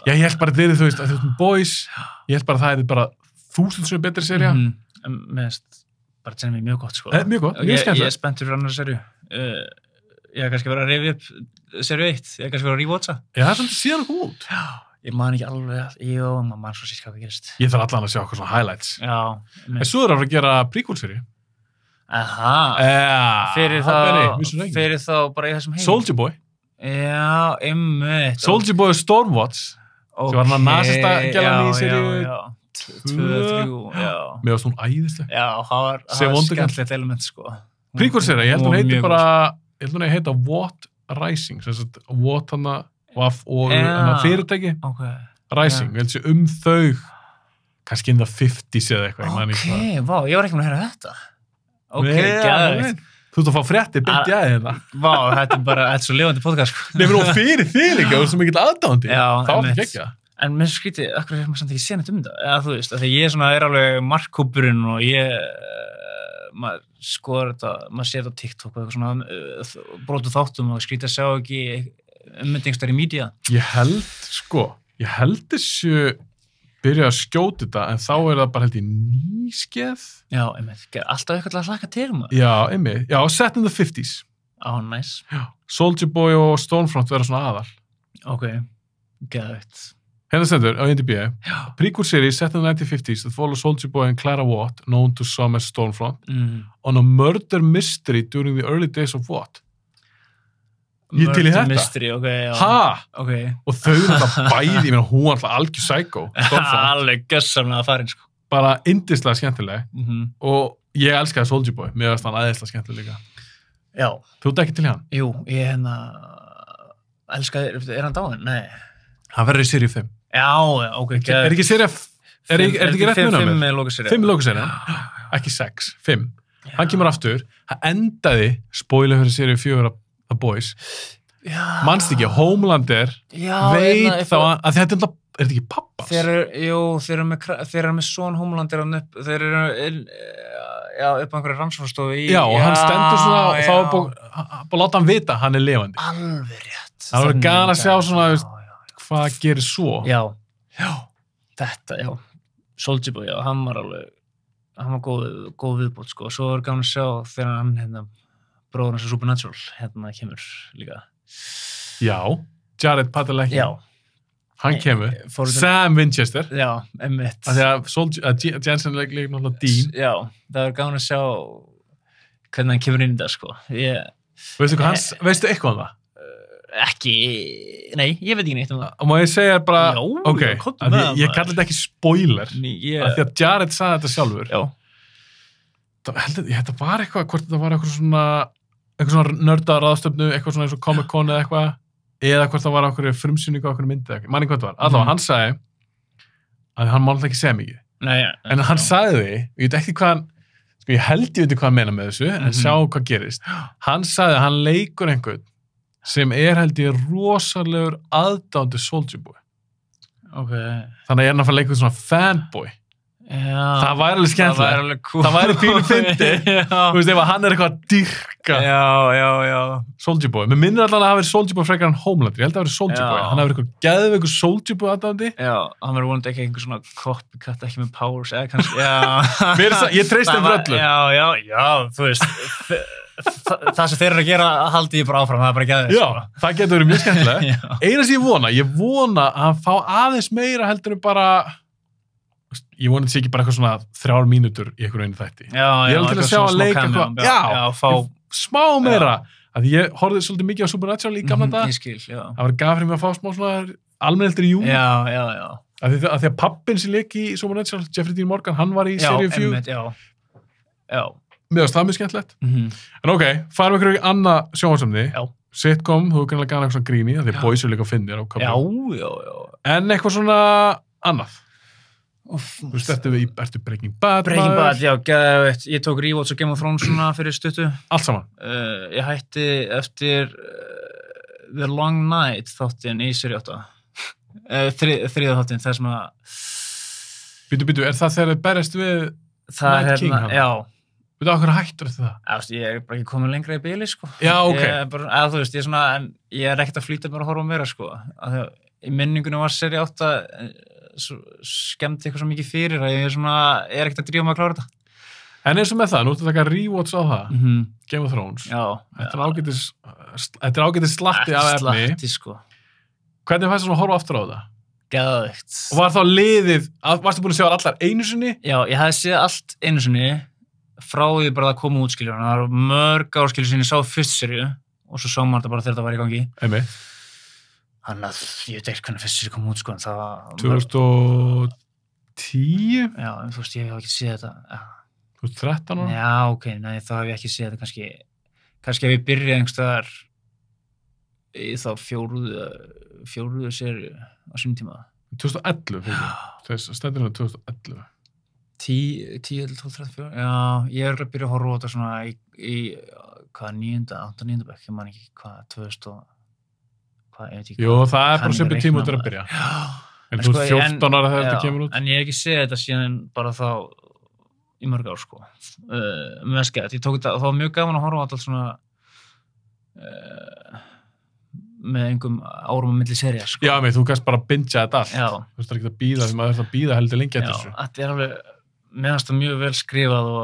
já, ég held bara þér, þú veist, að þú veist boys ég held bara það er bara 1000 sem betri serja en mér veist bara Genuine mjög gott sko mjög gott, mjög skemmtilegt ég er spenntur fyrir annar serju ég hef kannski verið að rifja upp serju 1 ég hef kannski verið að rewatcha já, það er svolítið síðan okkur út ég man ekki alveg maður man svo síst hvað gerist ég þarf allan að sjá okkur svona highlights já en svo er það að gera prequel-seri fyrir þá bara í þessum heim Soulja Boy já, einmitt Soulja Boy og Stormwatch sem var hann að nasista gælan í serju 2-3 mér varst hún æðisleg já, það var skemmtilegt element sko prequel-seri, ég held hún heiti bara ég held hún heita What Rising What hann að og fyrirtæki Rising, ég held sér þau kannski in the 50s eða eitthvað vá, ég var ekki með að heyra þetta gæðveikt þú ert að fá fréttir beint í aðeins vá, þetta er bara, þetta er svo lifandi podcast nefnir hún fyrir þig líka, þú ert svo mikill aðdáandi þá er þetta ekki en mér skrítið, akkur er maður samt ekki séð neitt þetta eða þú veist, því ég er alveg markkópurinn og maður skoður þetta, maður sér þetta á TikTok og eitthvað svona brotu þáttum og skrítið að sjá ekki ummyndingstar í mídía. Ég held þessu byrja að skjóta þetta, en þá er það bara held í nýskeið. Já, einmitt, alltaf eitthvað að hlaka til maður. Já, einmitt, já, set in the 50s. Nice. Já, Soulja Boy og Stormfront vera svona aðal. Ok, geðveikt. Hérna stendur á IMDb, prequel series set in the 1950s that follow Soulja Boy and Clara Watt, known to some as Stormfront, on a murder mystery during the early days of what? Ég til í þetta. Mystery, ok, já. Ok. Og þau þetta bæði, ég meina, hún var alltaf algjör psycho. Alveg gössamlega farin, sko. Bara yndislega skemmtileg. Og ég elskaði Soulja Boy, mér varst hann æðislega skemmtileg líka. Já. Þú ert ekki til í hann? Jú, ég elskaði, hann dáinn? Nei. Hann verður í seríu 5. Já, ok. Er ekki seríu, er ekki rétt munið á mér? 5 lokaserið. 5 lokaserið, ekki 6, 5. Hann kemur aftur, hann endaði, spoiler fyrir seríu 4 The Boys, manst ekki, Homelander veit þá að þetta er þetta ekki pappas? Þeir eru með son Homelander þeir eru upp á einhverju rannsóknarstofu Já, og hann stendur svona og þá er búið að láta hann vita hann er lifandi. Alveg rétt. Það var gana að sjá svona hvað gerir svo. Já, þetta, já. Soulja Boy, já, hann var góð viðbót, sko. Svo er gaman að sjá þegar hann bróður hans og Supernatural kemur líka. Já, Jared Padalecki. Já. Hann kemur. Sam Winchester. Já, einmitt. Þegar Jensen leik náttúrulega Dean. Já, það er gaman að sjá hvernig hann kemur inn í það, sko. Veistu eitthvað um það? Ekki, nei, ég veit ekki neitt um það. Og má ég segja bara, ok, ég kalli þetta ekki spoiler, af því að Jared sagði þetta sjálfur. Já. Þetta var eitthvað, hvort þetta var eitthvað svona nördaráðstöfnu, eitthvað svona eins og Comic-Con eða eitthvað, eða hvort það var eitthvað frumsýningu á eitthvað myndi eða eitthvað, manni hvað það var. Allavega, hann sagði að hann má alltaf ekki segja mikið. Nei, en hann sagði því, ég veit ekki hvað hann, sko ég held ég veit hvað hann meina með þessu, en sjá hvað gerist. Hann sagði að hann leikur einhvern sem held ég rosalegur aðdáandi Soulja Boy. Ok. Þannig að ég að fara að leika svona fanboy. Já. Það væri alveg skemmtilegt. Það væri alveg cool. Það væri pínu fyndi. Þú veist, ef hann er eitthvað að dyrka. Já. Soulja Boy. Mér minnir allan að það hafi verið Soulja Boy frekar en Homelander. Ég held að það hafi verið Soulja Boy. Hann hafi verið eitthvað geðveikur Soulja Boy aðdáandi. Já, hann verið vonandi ekki einhver svona copycat, ekki með powers, eða kannski, já. Ég treysti þeim fyrir öllu. Já, þú veist. Það sem þeir eru að gera haldi ég bara áfram, það er bara geðið. Já, það getur verið mjög skemmtilegt. Eina sem ég vona að hann fá aðeins meira heldur en bara, ég vona þetta sé ekki bara eitthvað svona 3 mínútur í einhverju einu þætti. Já, ég til að sjá að leika eitthvað, fá smá meira. Því ég horfði svolítið mikið á Supernatural í gamla dag. Ég skil, já. Það var gaf fyrir mig að fá smá svona almenneldur í júm. Já. Af því að pappin sem leik í Supernatural, Jeffrey Dean Morgan, hann var í seríu 4. Já. Mér finnst það mjög skemmtilegt. En ok, farum ykkur í annað sjónvarpsefni. Já. sitcom, þú kannar gana eitthvað svona gríni, því að boys er líka að finna á köflum. Já. En eitthvað svona annað. Þú veist, ertu Breaking Bad? Breaking Bad, já, ég tók rewatch á Game of Thrones svona fyrir stuttu. Allt saman? Ég hætti eftir The Long Night þáttinn í seri 8. Þriða þáttinn, það sem að... Býtu, er það þegar þið berjast við Night King? Já. Veitu, okkur hættur eftir það? Ég er bara ekki komin lengra í bili, sko. Já, ok. Þú veist, ég er ekkert að flýta mér að horfa á meira, sko. Í minningunum var seri 8 skemmti eitthvað svo mikið fyrir að ég er ekkert að drífa mig að klára þetta. En eins og með það, nú ertu að taka rewatch á það, Game of Thrones. Já. Þetta er ágætis slatti af efni. Slatti, sko. Hvernig fannst það að horfa aftur á það? Geðveikt. Og var þá liðið, varstu búin að sjá allar einu sinni? Já, ég hafði séð allt einu sinni frá því bara að koma út, skiljur. Það var mörg áskilur sinni, ég sá fyrst serju og svo sá maður þetta bara þegar það var í gangi. Einmitt. Þannig að ég veit ekki hvernig fyrst serju kom út, sko, en það var... 2010? Já, en þú veist, ég hef ekki séð þetta. Já. 2013 ára? Já, ok, nei, þá hef ég ekki séð þetta kannski hef ég byrjað einhverstaðar í þá fjóruðu serju á sínum tíma. 2011, þess að stendur hérna 2011. 10, 12, 13, 14. Já, ég er að byrja að horfa á þetta svona í hvað, 9. bekk, ég man ekki hvað, 2000 og hvað, ég veit ekki. Jú, það er bara söpum tíma út að byrja. En þú veist 14 ára þegar þetta kemur út? En ég hef ekki séð þetta síðan bara þá í mörg ár, sko. Með skemmt, ég tók þetta, og það var mjög gaman að horfa á þetta svona með einhverjum árum á milli sería, sko. Já, þú kannst bara bingja þetta allt. Já. Þú veist ekki að bíða, því maður þarf að bíða heldur lengi eftir þessu. Já, þetta er alveg, mér fannst það mjög vel skrifað og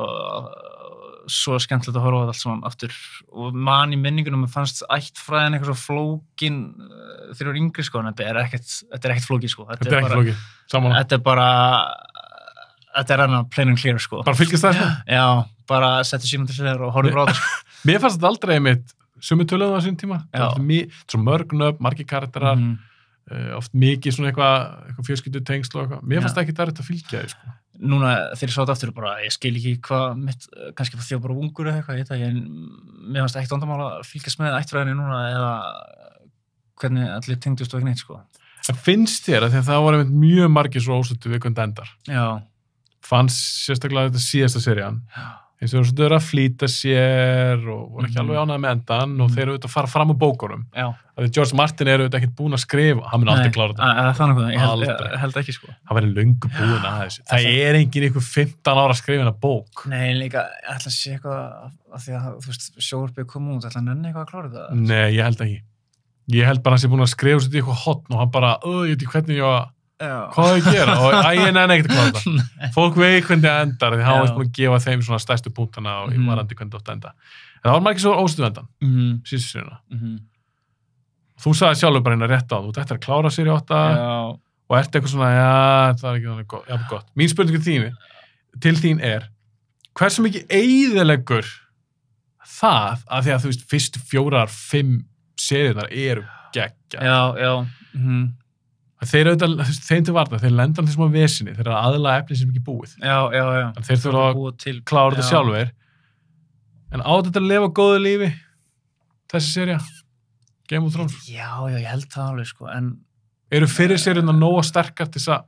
svo skemmtilegt að horfa á þetta allt saman aftur. Og man í minningunum, mér fannst ættfræðin eitthvað svo flókin þegar ég var yngri, sko, en þetta er ekkert flókið, sko. Þetta er ekkert flókið, saman. Þetta er annað plain and clear, sko. Bara fylgist það, sko? Já, bara setja síma til sér og horfa á þetta, sko. Mér fannst þetta aldrei einmitt sumi töluðum á sín tíma. Svo mörg nöfn, margir karakterar, oft mikið svona eitthvað fjölskyldu tengsl og eitthvað. Mér fannst ekki það að fylgja því, sko. Núna þegar ég sá þetta aftur bara, ég skil ekki hvað mitt, kannski því að bara ungur eða eitthvað, mér fannst ekkert vandamál að fylgjast með ættfræðinni núna eða hvernig allir tengdust og ekki neitt, sko. En finnst þér að því að það voru mjög margir svo óstöttu við hvernig endar? Já. Fannst sérstaklega þetta síðasta serían. Eins og þú eru að flýta sér og voru ekki alveg ánægð með endan og þeir eru auðvitað að fara fram á bókunum. Já. Því George Martin eru auðvitað ekkert búin að skrifa, hann mun aldrei klára þetta. Þannig að ég held ekki, sko. Hann verið löngu búin að þessu. Það er engin einhver 15 ára að skrifa hérna bók. Nei, líka, ég ætla að sé eitthvað að því að, þú veist, sjónvarpið kom út, ætla að nenni eitthvað að klára þetta? Nei, ég held ekki. Ég held bara að hann sé búin að skrifa sér í eitthvað hotn og hann bara, ég veit ekki hvernig ég var hvað þau gera og ég nenni ekkert að klára þetta. Fólk veit hvernig það endar því hann var búin að gefa þeim svona stærstu punktana og varandi hvernig þetta enda. En það var margir svo óstöðu endan, síðustu sérina. Þú sagði sjálfur bara hérna rétt á þú ættir að klára sér í 8 og ert eitthvað svona, það er ekki þannig gott. Mín spurning til þín er, hversu mikið eyðileggur það að því að þú veist, fyrstu 4-5 seríurnar eru geggja. Þeir auðvitað, þeim til varna, þeir lenda þessum á vesinni, þeir eru aðlaga efni sem ekki búið. Já. Þeir þurfa að klára þetta sjálfur. En á þetta að lifa góðu lífi, þessi sería, Game of Thrones? Já, ég held það alveg, sko, en... Eru fyrir seríurnar nóga sterkar til þess að...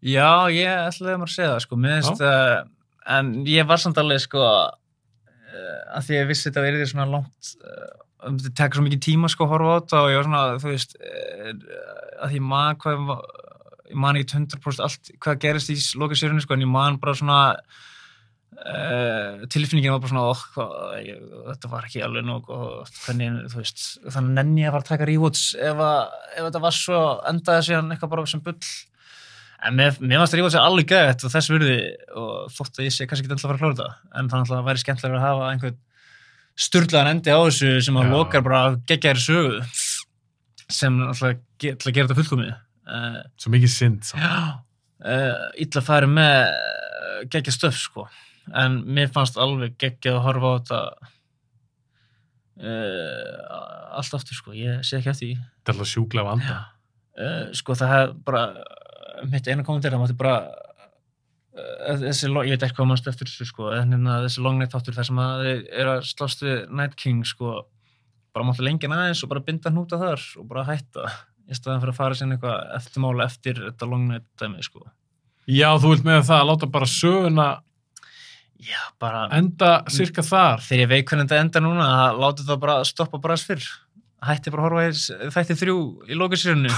Já, ég ætlaði að segja það, sko, minnst, en ég var samt alveg, sko, að því ég vissi þetta verið því svona langt... Það tekur svo mikið tíma, sko, að horfa á þetta og ég var svona, þú veist, að ég man ekki 100% allt hvað gerist í lokaseríunni, sko, en ég man bara svona tilfinningin var bara svona þetta var ekki alveg nóg og hvernig, þú veist, þannig nenni ég að fara að taka rewatch ef þetta var svo endaði síðan eitthvað bara sem bull en mér fannst rewatch alveg gætt og þess virði og þótt að ég sé kannski ekki alltaf að fara að klára þetta en þannig að það væri skemmtilega að hafa einhvern sturlaðan endi á þessu sem að lokar bara geggjaðri sögu sem alltaf til að gera þetta fullkomið. Svo mikið synd. Illa færi með geggjað stöf, sko. En mér fannst alveg geggjað að horfa á þetta allt aftur, sko. Ég sé ekki eftir því. Þetta er alltaf sjúklega vanda. Sko, það hef bara mitt eina kommentar, það mátti bara ég veit ekki hvað mannst eftir þessu, sko, en þessi long night þáttur þar sem að þeir eru að slást við Night King, sko, bara mátti lengja aðeins og bara binda hnúta þar og bara hætta í staðan fyrir að fara síðan eitthvað eftirmála eftir þetta long night dæmi, sko. Já, þú vilt með það að láta bara söguna bara enda cirka þar. Þegar ég veit hvernig þetta enda núna, að láta það bara stoppa bara fyrr. Hætti bara að horfa í þætti 3 í lokasýrunni.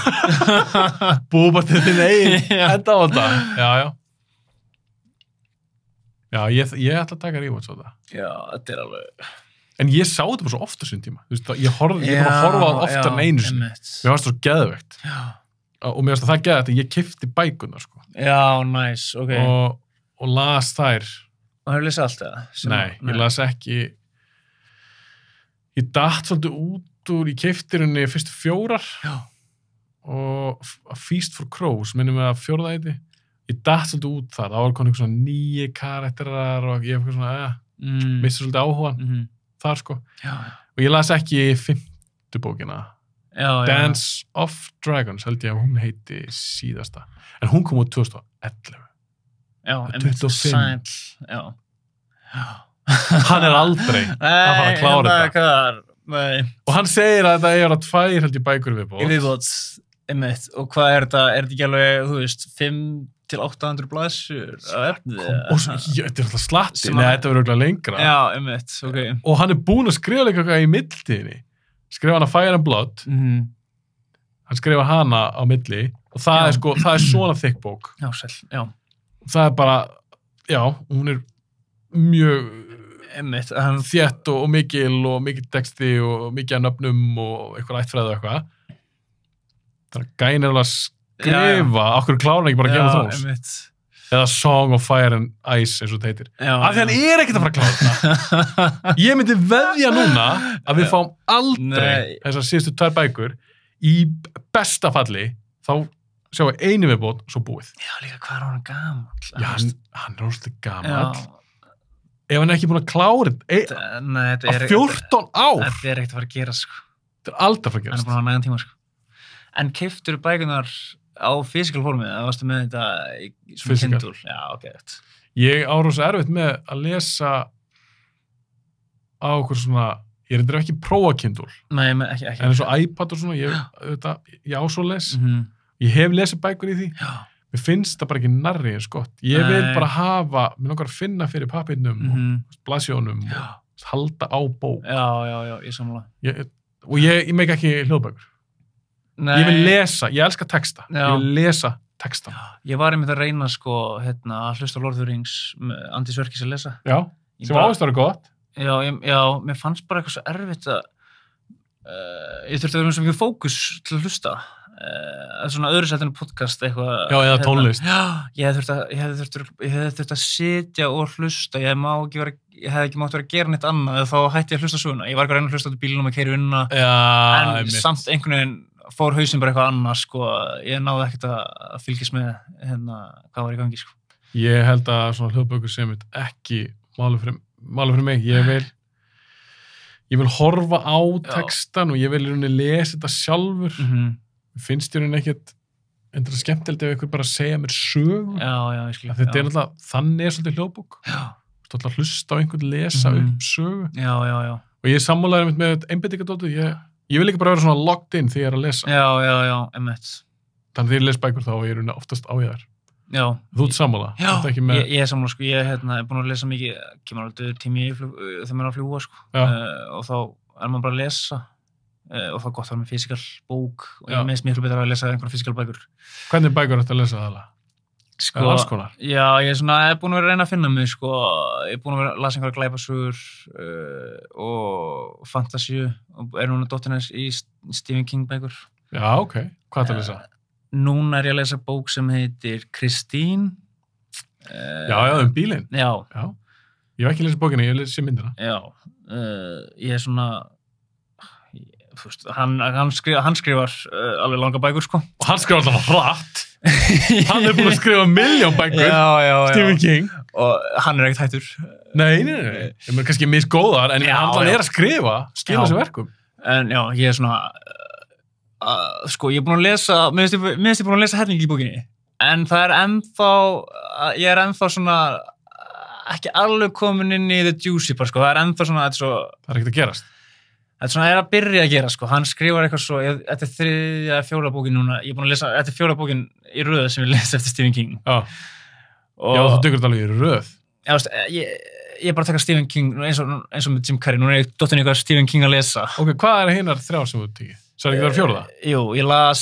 Búið bara til þinn eigin enda á þetta. Já. Já, ég ætla að taka rewatch á þetta. Já, þetta alveg... En ég sá þetta bara svo ofta sín tíma. Þú veist, ég bara horfa á oftar en einu sinni. Mér varst það svo geðveikt. Já. Og mér varst það geðveikt að ég keypti bækurnar, sko. Já, nice, ok. Og las þær. Og hefur lesið allt eða? Nei, ég las ekki... Ég datt svolítið út úr í keyptirinni fyrstu 4. Já. Og Feast for Crows, minnum við að 4. æti. Ég datt svolítið út þar. Það var konið eitthvað svona 9 karakterar og ég eitthvað svona, missti svolítið áhugan þar, sko. Já. Og ég las ekki 5. bókina. Já. Dance of Dragons, held ég að hún heiti síðasta. En hún kom út 2011. Já, 25. Já. Hann aldrei að fara að klára þetta. Nei. Og hann segir að þetta er 2 held ég bækur viðbót. Í viðbót, einmitt. Og hvað er þetta? Er þetta ekki alveg, þú veist, 500-800 blaðsjur af efnið? Og þetta er alltaf slatti. Nei, þetta verður örugglega lengra. Já, einmitt, ok. Og hann er búinn að skrifa líka eitthvað í millitíðinni. Skrifa hana Fire and Blood. Hann skrifa hana á milli. Og það er sko, það er svona þykk bók. Já, sæll, já. Það er bara, já, hún er mjög þétt og mikil texti og mikið að nöfnum og eitthvað ættfræði og eitthvað. Það er gænir að skrifa, okkur klára ekki bara að gefa þróns. Eða Song of Fire and Ice, eins og þetta heitir. Af því hann er ekkert að fara að klára þetta. Ég myndi veðja núna að við fáum aldrei þessar síðustu 2 bækur í besta falli, þá sjáum við einu viðbót og svo búið. Já, líka hvað er hann gamall? Já, hann er óslega gamall. Ef hann er ekki búin að klára þetta á 14 ár. Þetta er ekkert að fara að gera, sko. Þetta er aldrei að fara að gerast. Hann er búin að hafa nægan tíma, sko. En keyptur bækunar á physical formið, eða varstu með þetta í svona Kindle? Já, ok. Ég á rosa erfitt með að lesa á okkur svona, ég reyndir ekki prófa Kindle. Nei, ekki. En eins og iPad og svona, ég á svo les. Ég hef lesið bækur í því. Já. Mér finnst það bara ekki nærri eins gott. Ég vil bara hafa, mér langar að finna fyrir pappirnum og blaðsjónum og halda á bók. Já, ég sammála. Og ég meik ekki hljóðbækur. Nei. Ég vil lesa, ég elska texta. Já. Ég vil lesa texta. Ég var einmitt að reyna, sko, að hlusta á Lord of the Rings með Andy Serkis að lesa. Já, sem ást var gott. Já, mér fannst bara eitthvað svo erfitt að ég þurfti að vera svo mikið fókus til að hlusta. Svona öðru sætinu podcast eitthvað. Já, eða tónlist. Ég hef þurft að sitja og hlusta. Ég hef ekki mátt vera að gera neitt annað, þá hætti ég að hlusta svona. Ég var ekki að reyna að hlusta til bílunum að keyra unna. En samt einhvern veginn fór hausinn bara eitthvað annað, sko. Ég náði ekkert að fylgjast með hvað var í gangi, sko. Ég held að svona hljóðbækur sem ekki máli fyrir mig. Ég vil horfa á textan og ég vil í rauninni lesa þetta sjálfur. Finnst ég ekkert endur skemmtilegt ef einhver bara segja mér sögu. Já, ég skil. Þetta er alltaf, þannig er svolítið hljóðbók. Já. Þú ætla að hlusta á einhvern lesa upp sögu. Já. Og ég er sammálaður með einbeitingadótið. Ég vil ekki bara vera svona logged in þegar ég er að lesa. Já, emmett. Þannig þegar ég les bækur þá er ég oftast á ég þær. Já. Þú ert sammála? Já, ég er sammála, sko. Ég er búin að lesa mikið, kemur alveg tími þegar maður er að fljúga, sko. Og þá er maður bara að lesa. Og það er gott að vera með fysikal bók og ég meðist miklu betur að lesa einhverja fysikal bækur. Hvernig bækur ætti að lesa það? Sko, alls konar? Já, ég er búin að vera að reyna að finna mig, sko. Ég er búin að vera að lasa einhverja glæpasögur og fantasíu og er núna dóttir í Stephen King bækur. Já, ok. Hvað ætti að lesa? Núna er ég að lesa bók sem heitir Christine. Já, bílinn. Já. Ég hef ekki lesið bókina, ég hef lesið myndina. Já, ég er svona... Hann skrifar alveg langa bækur, sko. Og hann skrifar alltaf hratt. Hann er búin að skrifa 1.000.000 bækur. Já. Stephen King. Og hann er ekkert hættur. Nei. Ég er kannski misgóðar, en hann er að skrifa, skila þessu verkum. En já, ég er svona... sko, ég er búin að lesa... Minnst ég búin að lesa helmingi í bókinni. En það er ég er ennþá svona... ekki alveg komin inn í the juicy part, sko. Það er ennþá svona... Það er ekkert að gerast. Þetta svona að byrja að gera, sko. Hann skrifar eitthvað svo, þetta 3. eða 4. bókin núna, ég er búin að lesa, þetta 4. bókin í röð sem ég lesi eftir Stephen King. Já, þú tekur þetta alveg í röð. Já, veist, ég er bara að taka Stephen King, eins og með Jim Carrey, núna er ég dottin eitthvað Stephen King að lesa. Ok, hvað hinar 3 sem þú tekið? Svo ekki það 4? Jú, ég las,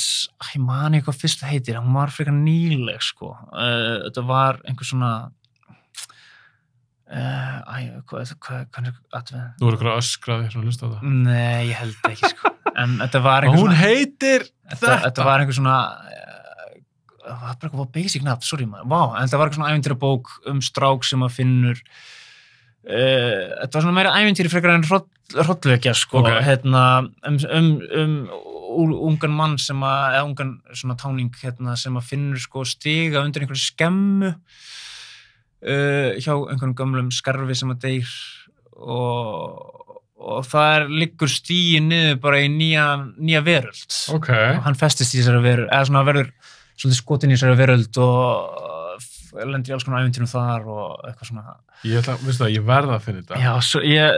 ég man eitthvað fyrst það heitir, hann var frekar nýleg, sko. Þetta var einhver svona, hvernig atveg? Þú voru eitthvað öskraði sem að hlusta á það? Nei, ég held ekki, sko. En þetta var einhver svona... Hún heitir þetta! Þetta var einhver svona, það var bara eitthvað basic nafn, sorry maður. Vá, en þetta var eitthvað svona ævintýrabók strák sem að finnur, þetta var svona meira ævintýri frekar en hrollvekja, sko. Okay. Ungan mann sem að, eða ungan svona táning, sem að finnur, sko, stiga undir einhverju skemmu, hjá einhverjum gamlum skarfi sem að deyr og það liggur stíi niður bara í nýja veröld. Okay. Og hann festist í þessari veröld, eða svona verður svolítið skotin í þessari veröld og lendir í alls konar ævintýrum þar og eitthvað svona. Veistu það, ég verða að finna þetta. Já,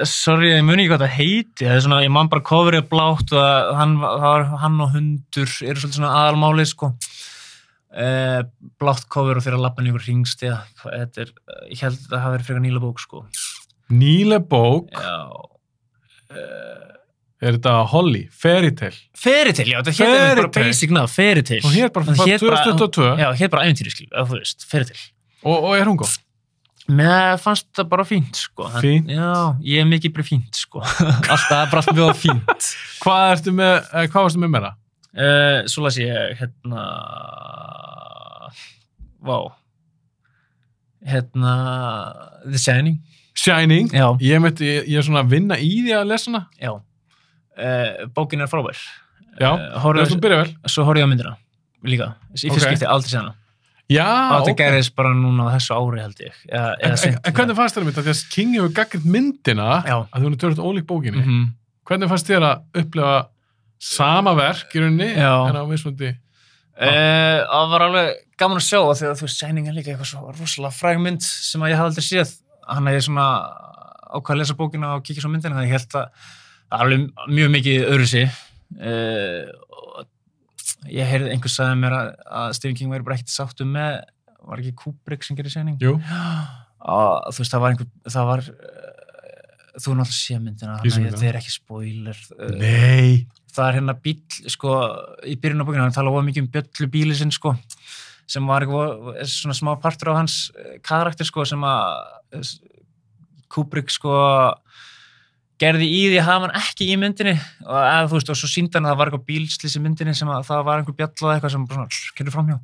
sorry, ég muni ekki hvað það heiti. Það er svona, ég man bara coverið blátt og hann og hundur eru svolítið svona aðalmálið, sko. Blátt cover og fyrir að labba inn í einhver hringstiga. Ég held að það hafi verið frekar nýleg bók, sko. Nýleg bók? Já. Er þetta Holly? Fairytale? Fairytale, já, þetta hétt bara basic nafn, Fairytale. Og hér bara 2022? Já, hétt bara ævintýri, skilur, þú veist, Fairytale. Og er hún góð? Mér fannst það bara fínt, sko. Fínt? Já, ég er mikið bara fínt, sko. Alltaf bara mjög fínt. Hvað varstu með meira? Svo las ég, The Shining. Shining? Já. Ég er svona að vinna í því að lesa hana? Já. Bókin er frábær. Já, þú byrja vel. Svo horfði ég á myndina, líka. Í fyrst skipti aldrei séð hana. Já, og þetta gerðist bara núna á þessu ári, held ég. En hvernig fannst þér þetta? Því að King hefur gagnrýnt myndina, að hún er tölvöld ólík bókinni. Hvernig fannst þér að upplifa sama verk í rauninni, en á mismundi? Það var alveg gaman að sjá, því að þú veist, Shining er líka eitthvað svo rosalega fræg mynd sem ég hafði aldrei séð. Hann er svona ákvað að lesa bókina og kíkja svo myndina, þannig ég held að það er alveg mjög mikið öðruvísi. Ég heyrði einhver sagði mér að Stephen King væri bara ekkert sáttur með, var ekki Kubrick sem gerir Shining? Jú. Þú veist, það var þú náttúrulega sé myndina, þannig að þetta er ekki spoiler. Nei. Það er hérna bíll, sko, í byrjun á bókina, hann talaði mikið bjöllubíli sinn, sko, sem var eitthvað svona smá partur á hans karakter, sko, sem að Kubrick, sko, gerði í því að hafa hann ekki í myndinni og þú veist, og svo sýndi hann að það var eitthvað bílslys í myndinni sem að það var einhver bjalla eitthvað sem bara svona kemur framhjá.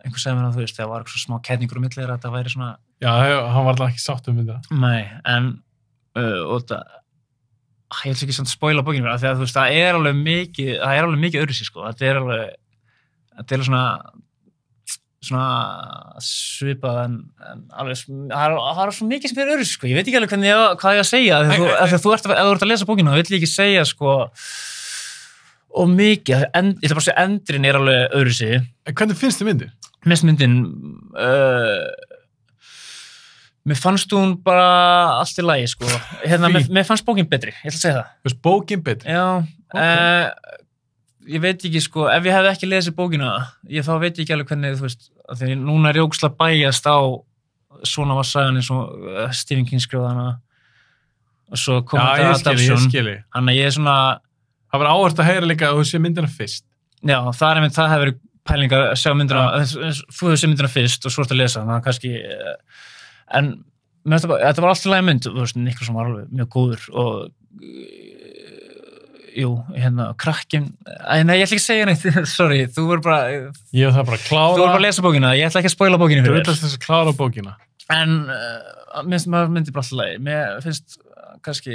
Einhver sagði mér að þú veist, það var eitthvað smá ketningur á milli þeirra að það væri svona... Já, hann var alltaf ekki sátt myndina. Nei, en og það, ég vil ekki samt spoila bókinu fyrir það, því að þú veist, það er alveg mikið öðruvísi, sko. Þetta er alveg svona svipað en alveg, það er svo mikið sem er öðruvísi, sko. Ég veit ekki alveg hvað ég að segja, ef þú ert að lesa bókinu, þá vill ég ekki segja, sko, og mikið, ég ætla bara að segja endurinn er alveg öðruvísi. Hvernig finnst þið myndin? Myndin, mér fannst hún bara allt í lagi, sko. Mér fannst bókin betri, ég ætla að segja það. Þú veist, bókin betri? Já, okay. Ég veit ekki, sko, ef ég hefði ekki lesið bókina, þá veit ég ekki alveg hvernig, þú veist, því núna er ég ógeðslega bæjast á svona var sagan eins og Stephen King skrifaði hana og svo kom þetta adaption. Ég skili. Þannig að ég er svona... Það var áherslu að heyra líka að þú sé myndina fyrst. Já, það hefur verið pæling að sjá myndina, þú hefur sé myndina fyrst og svo ertu að lesa, þannig að kannski... En þetta var alltaf lagi mynd, þú veist, Nicholson var alveg mjög góður og krakkin, nei, ég ætla ekki að segja neitt, sorry, þú verður bara... Ég þarf bara að klára... Þú verður bara að lesa bókina, ég ætla ekki að spoila bókina fyrir þér. Þú ætla þess að klára bókina. En maður myndi bara alltaf lagi, mér finnst kannski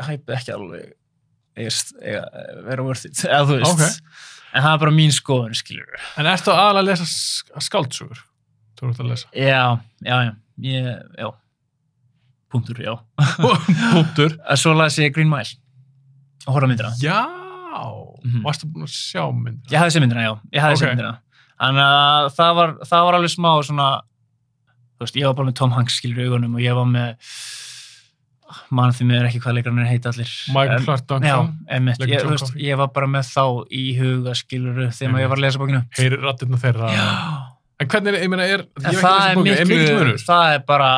hæpið ekki alveg vera worth it, eða þú veist. Okay. En það er bara mín skoðun, skilur. En ertu aðalega að lesa skáldsögur? Þú ert að lesa? Já. Punktur, já. Punktur? Svo las ég Green Mile og horfði á myndina. Já! Varstu búin að sjá myndina? Ég hafði séð myndina, já. Ég hafði séð myndina. Þannig að það var alveg smá svona, þú veist, ég var bara með Tom Hanks skilur í augunum og ég var með, mann því mér ekki hvað leikarnir heita allir. Michael Clark Duncan. Já, einmitt. Ég var bara með þá í huga, skilurðu, þegar ég var að lesa bókina. Heyrir raddirnar þeirra. Já. En hvernig, ég meina, það er bara...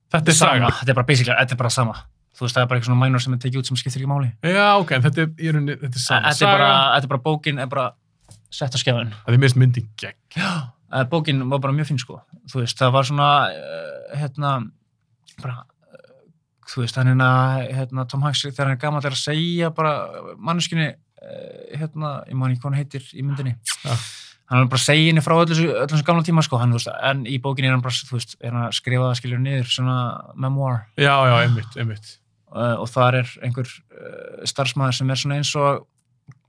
Þetta er saga. Þetta er bara basically, þetta er bara sama. Þú veist, það er bara eitthvað svona minor sem er tekið út sem skiptir ekki máli. Já, ok, en þetta er sama. Þetta er bara bókin, er bara sett á skjáðun. Það er mest myndin gegn. Já, bókin var bara mjög fín, sko. Þú veist, það var svona, bara, þú veist, Tom Hanks, þegar hann er gamall, að segja bara manneskjunni, ég man ekki hvað hann heitir í myndinni. Já. Hann er bara að segja henni frá öllum gamla tíma, sko, hann, þú veist, en í bókinni er hann bara, þú veist, er hann að skrifa það, skiljur niður, svona memoir. Já, einmitt. Og þar er einhver starfsmaður sem er svona eins og,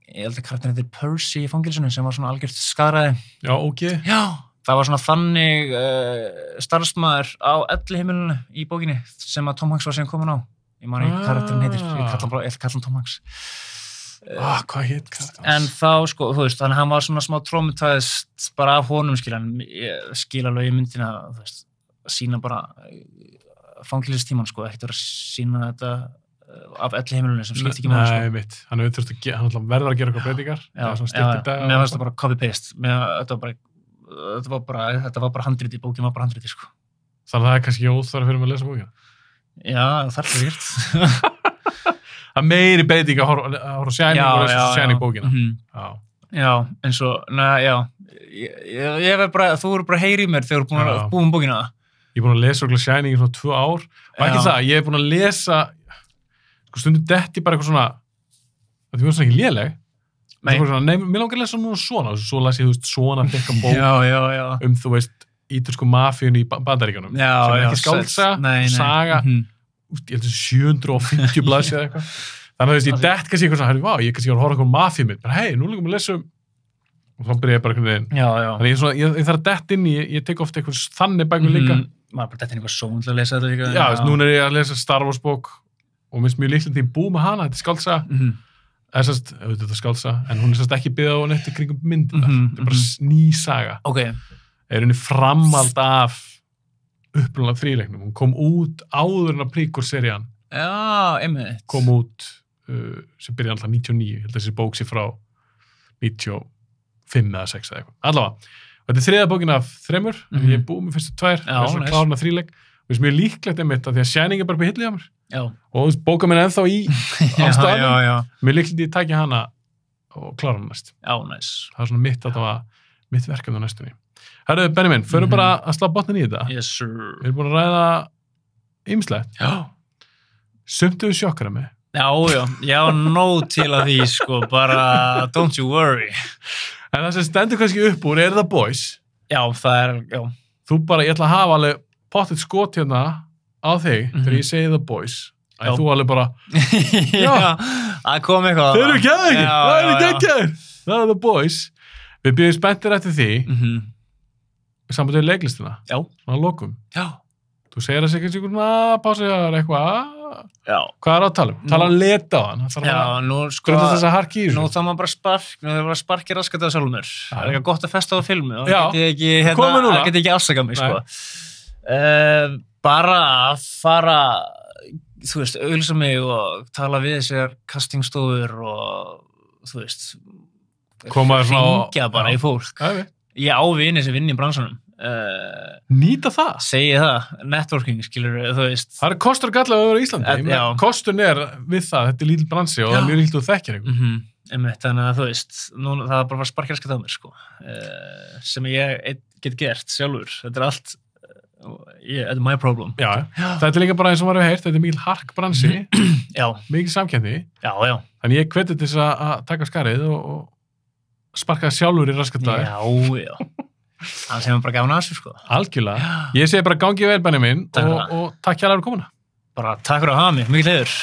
ég held að karakterinn heitir Percy í fangelsinu, sem var svona algjört skaðræði. Já, ok. Já, það var svona þannig starfsmaður á elliheimilinu í bókinni, sem að Tom Hanks var síðan komin á. Ég man ekki karakterinn heitir, ég kalla hann Tom Hanks. Hvað heit karakterinn? En þá, sko, þú veist, þannig að hann var svona smá traumatized bara af honum, skil alveg í myndina, þú veist, að sína bara fangelsistíman, sko, ekkert vera að sína þetta af elliheimilinu sem skipti ekki máli, sko. Nei, mitt. Hann verður að gera eitthvað breytingar. Mér fannst það bara copy-paste. Þetta var bara handriti, bókin var bara handriti, sko. Þannig að það er kannski óþarf fyrir mig að lesa bókina. Já, það er ekkert. Það meiri breyting að horfa Shining og lesa Shining bókina. Já, eins og, þú voru bara að heyra í mér þegar þú voru búin að búa bókina. Ég er búin að lesa Shining í svona 2 ár. Og ekki það, ég er búin að lesa, stundum detti bara eitthvað svona, það er svona ekki léleg. Nei, mér langar að lesa núna svona, svo las ég, þú veist, svona þykka bók þú veist, ítalsku mafíun í Bandaríkjunum. Sem er ekki skáldsaga, saga, ég held þessu 750 blaðsíða eða eitthvað. Þannig að þú veist, ég dett kannski eitthvað svona, ég kannski var að horfa eitthvað mafíu mitt, bara hei, nú líkum við að lesa og þá byrja ég bara einhvern veginn. Þannig ég þarf að dett inn í, ég tek ofta eitthvað þannig bækur líka. Maður bara dett inn eitthvað són til að lesa þetta líka. Já, núna er ég að lesa Star Wars bók og minnst mjög líklegt því ég búið með hana, þetta er skáldsaga. Þetta er skáldsaga, en hún er ekki byggð á neitt í kringum myndirnar. Þetta er bara ný saga. Er henni framhald af upprunalega þríleiknum. Hún kom út áður en að Prequel-serían kom út sem byrjaði alltaf 99. Ég held að þessi bók sé frá 95 eða 6 eða eitthvað. Allavega. Þetta er þriðja bókin af 3. Ég er búið með fyrstu 2. Það er svona klárna þríleik. Og þess að mér er líklegt einmitt að því að Shining er bara upp í hillið á mér. Og bóka mér ennþá á staðnum. Mér er líklegt ég tæki hana og klára hana næst. Það er svona mitt verkefni á næstunni. Herru, Benjamin, förum bara að slá botnin í þetta. Yes, sir. Við erum búin að ræða ýmislegt. Sumt við sjokkara mig. Já, nóg til að því, sko, bara don't you worry. En það sem stendur kannski upp úr, er það boys? Já, það er, já. Þú bara, ég ætla að hafa alveg pottitt skot hérna á þig, þegar ég segi the boys. Að þú alveg bara, það kom eitthvað. Þeir eru geggir, það eru geggir. Það er the boys. Við byrjum spenntir eftir því, saman til leiklistina. Svona lokum. Þú segir að segja svona, pásaðar eitthvað. Hvað er að tala um? Tala leta á hann. Nú sko, nú þá maður bara sparki raskat að sjálfum mér. Það er eitthvað gott að festa á filmu. Það get ekki afsakað mig, sko. Bara að fara, þú veist, auglýsa mig og tala við sér castingstofur og, þú veist, hringja bara í fólk. Ég á vini sem vinn í bransanum. Nýta það? Segi það, networking, skilur, þú veist. Það er kostur og galla að vera í Íslandi. Kostun er við það, þetta er lítill bransi og það er mjög lítill og þekkir einhvern. Þannig að þú veist, það er bara að sparka raskat á mér, sko. Sem ég get gert sjálfur. Þetta er allt, þetta er my problem. Þetta er líka bara eins og maður hefur heyrt, þetta er mikil hark bransi. Mikil samkeppni. Þannig ég hveti til þess að taka skarið og sparka sjálfur í raskataði. Það sem er bara gafin að þessu, sko. Algjörlega. Ég segi bara gangi vel, Benjamin, og takk hjá að komuna. Bara takk fyrir að hafa mig, mikið heiður.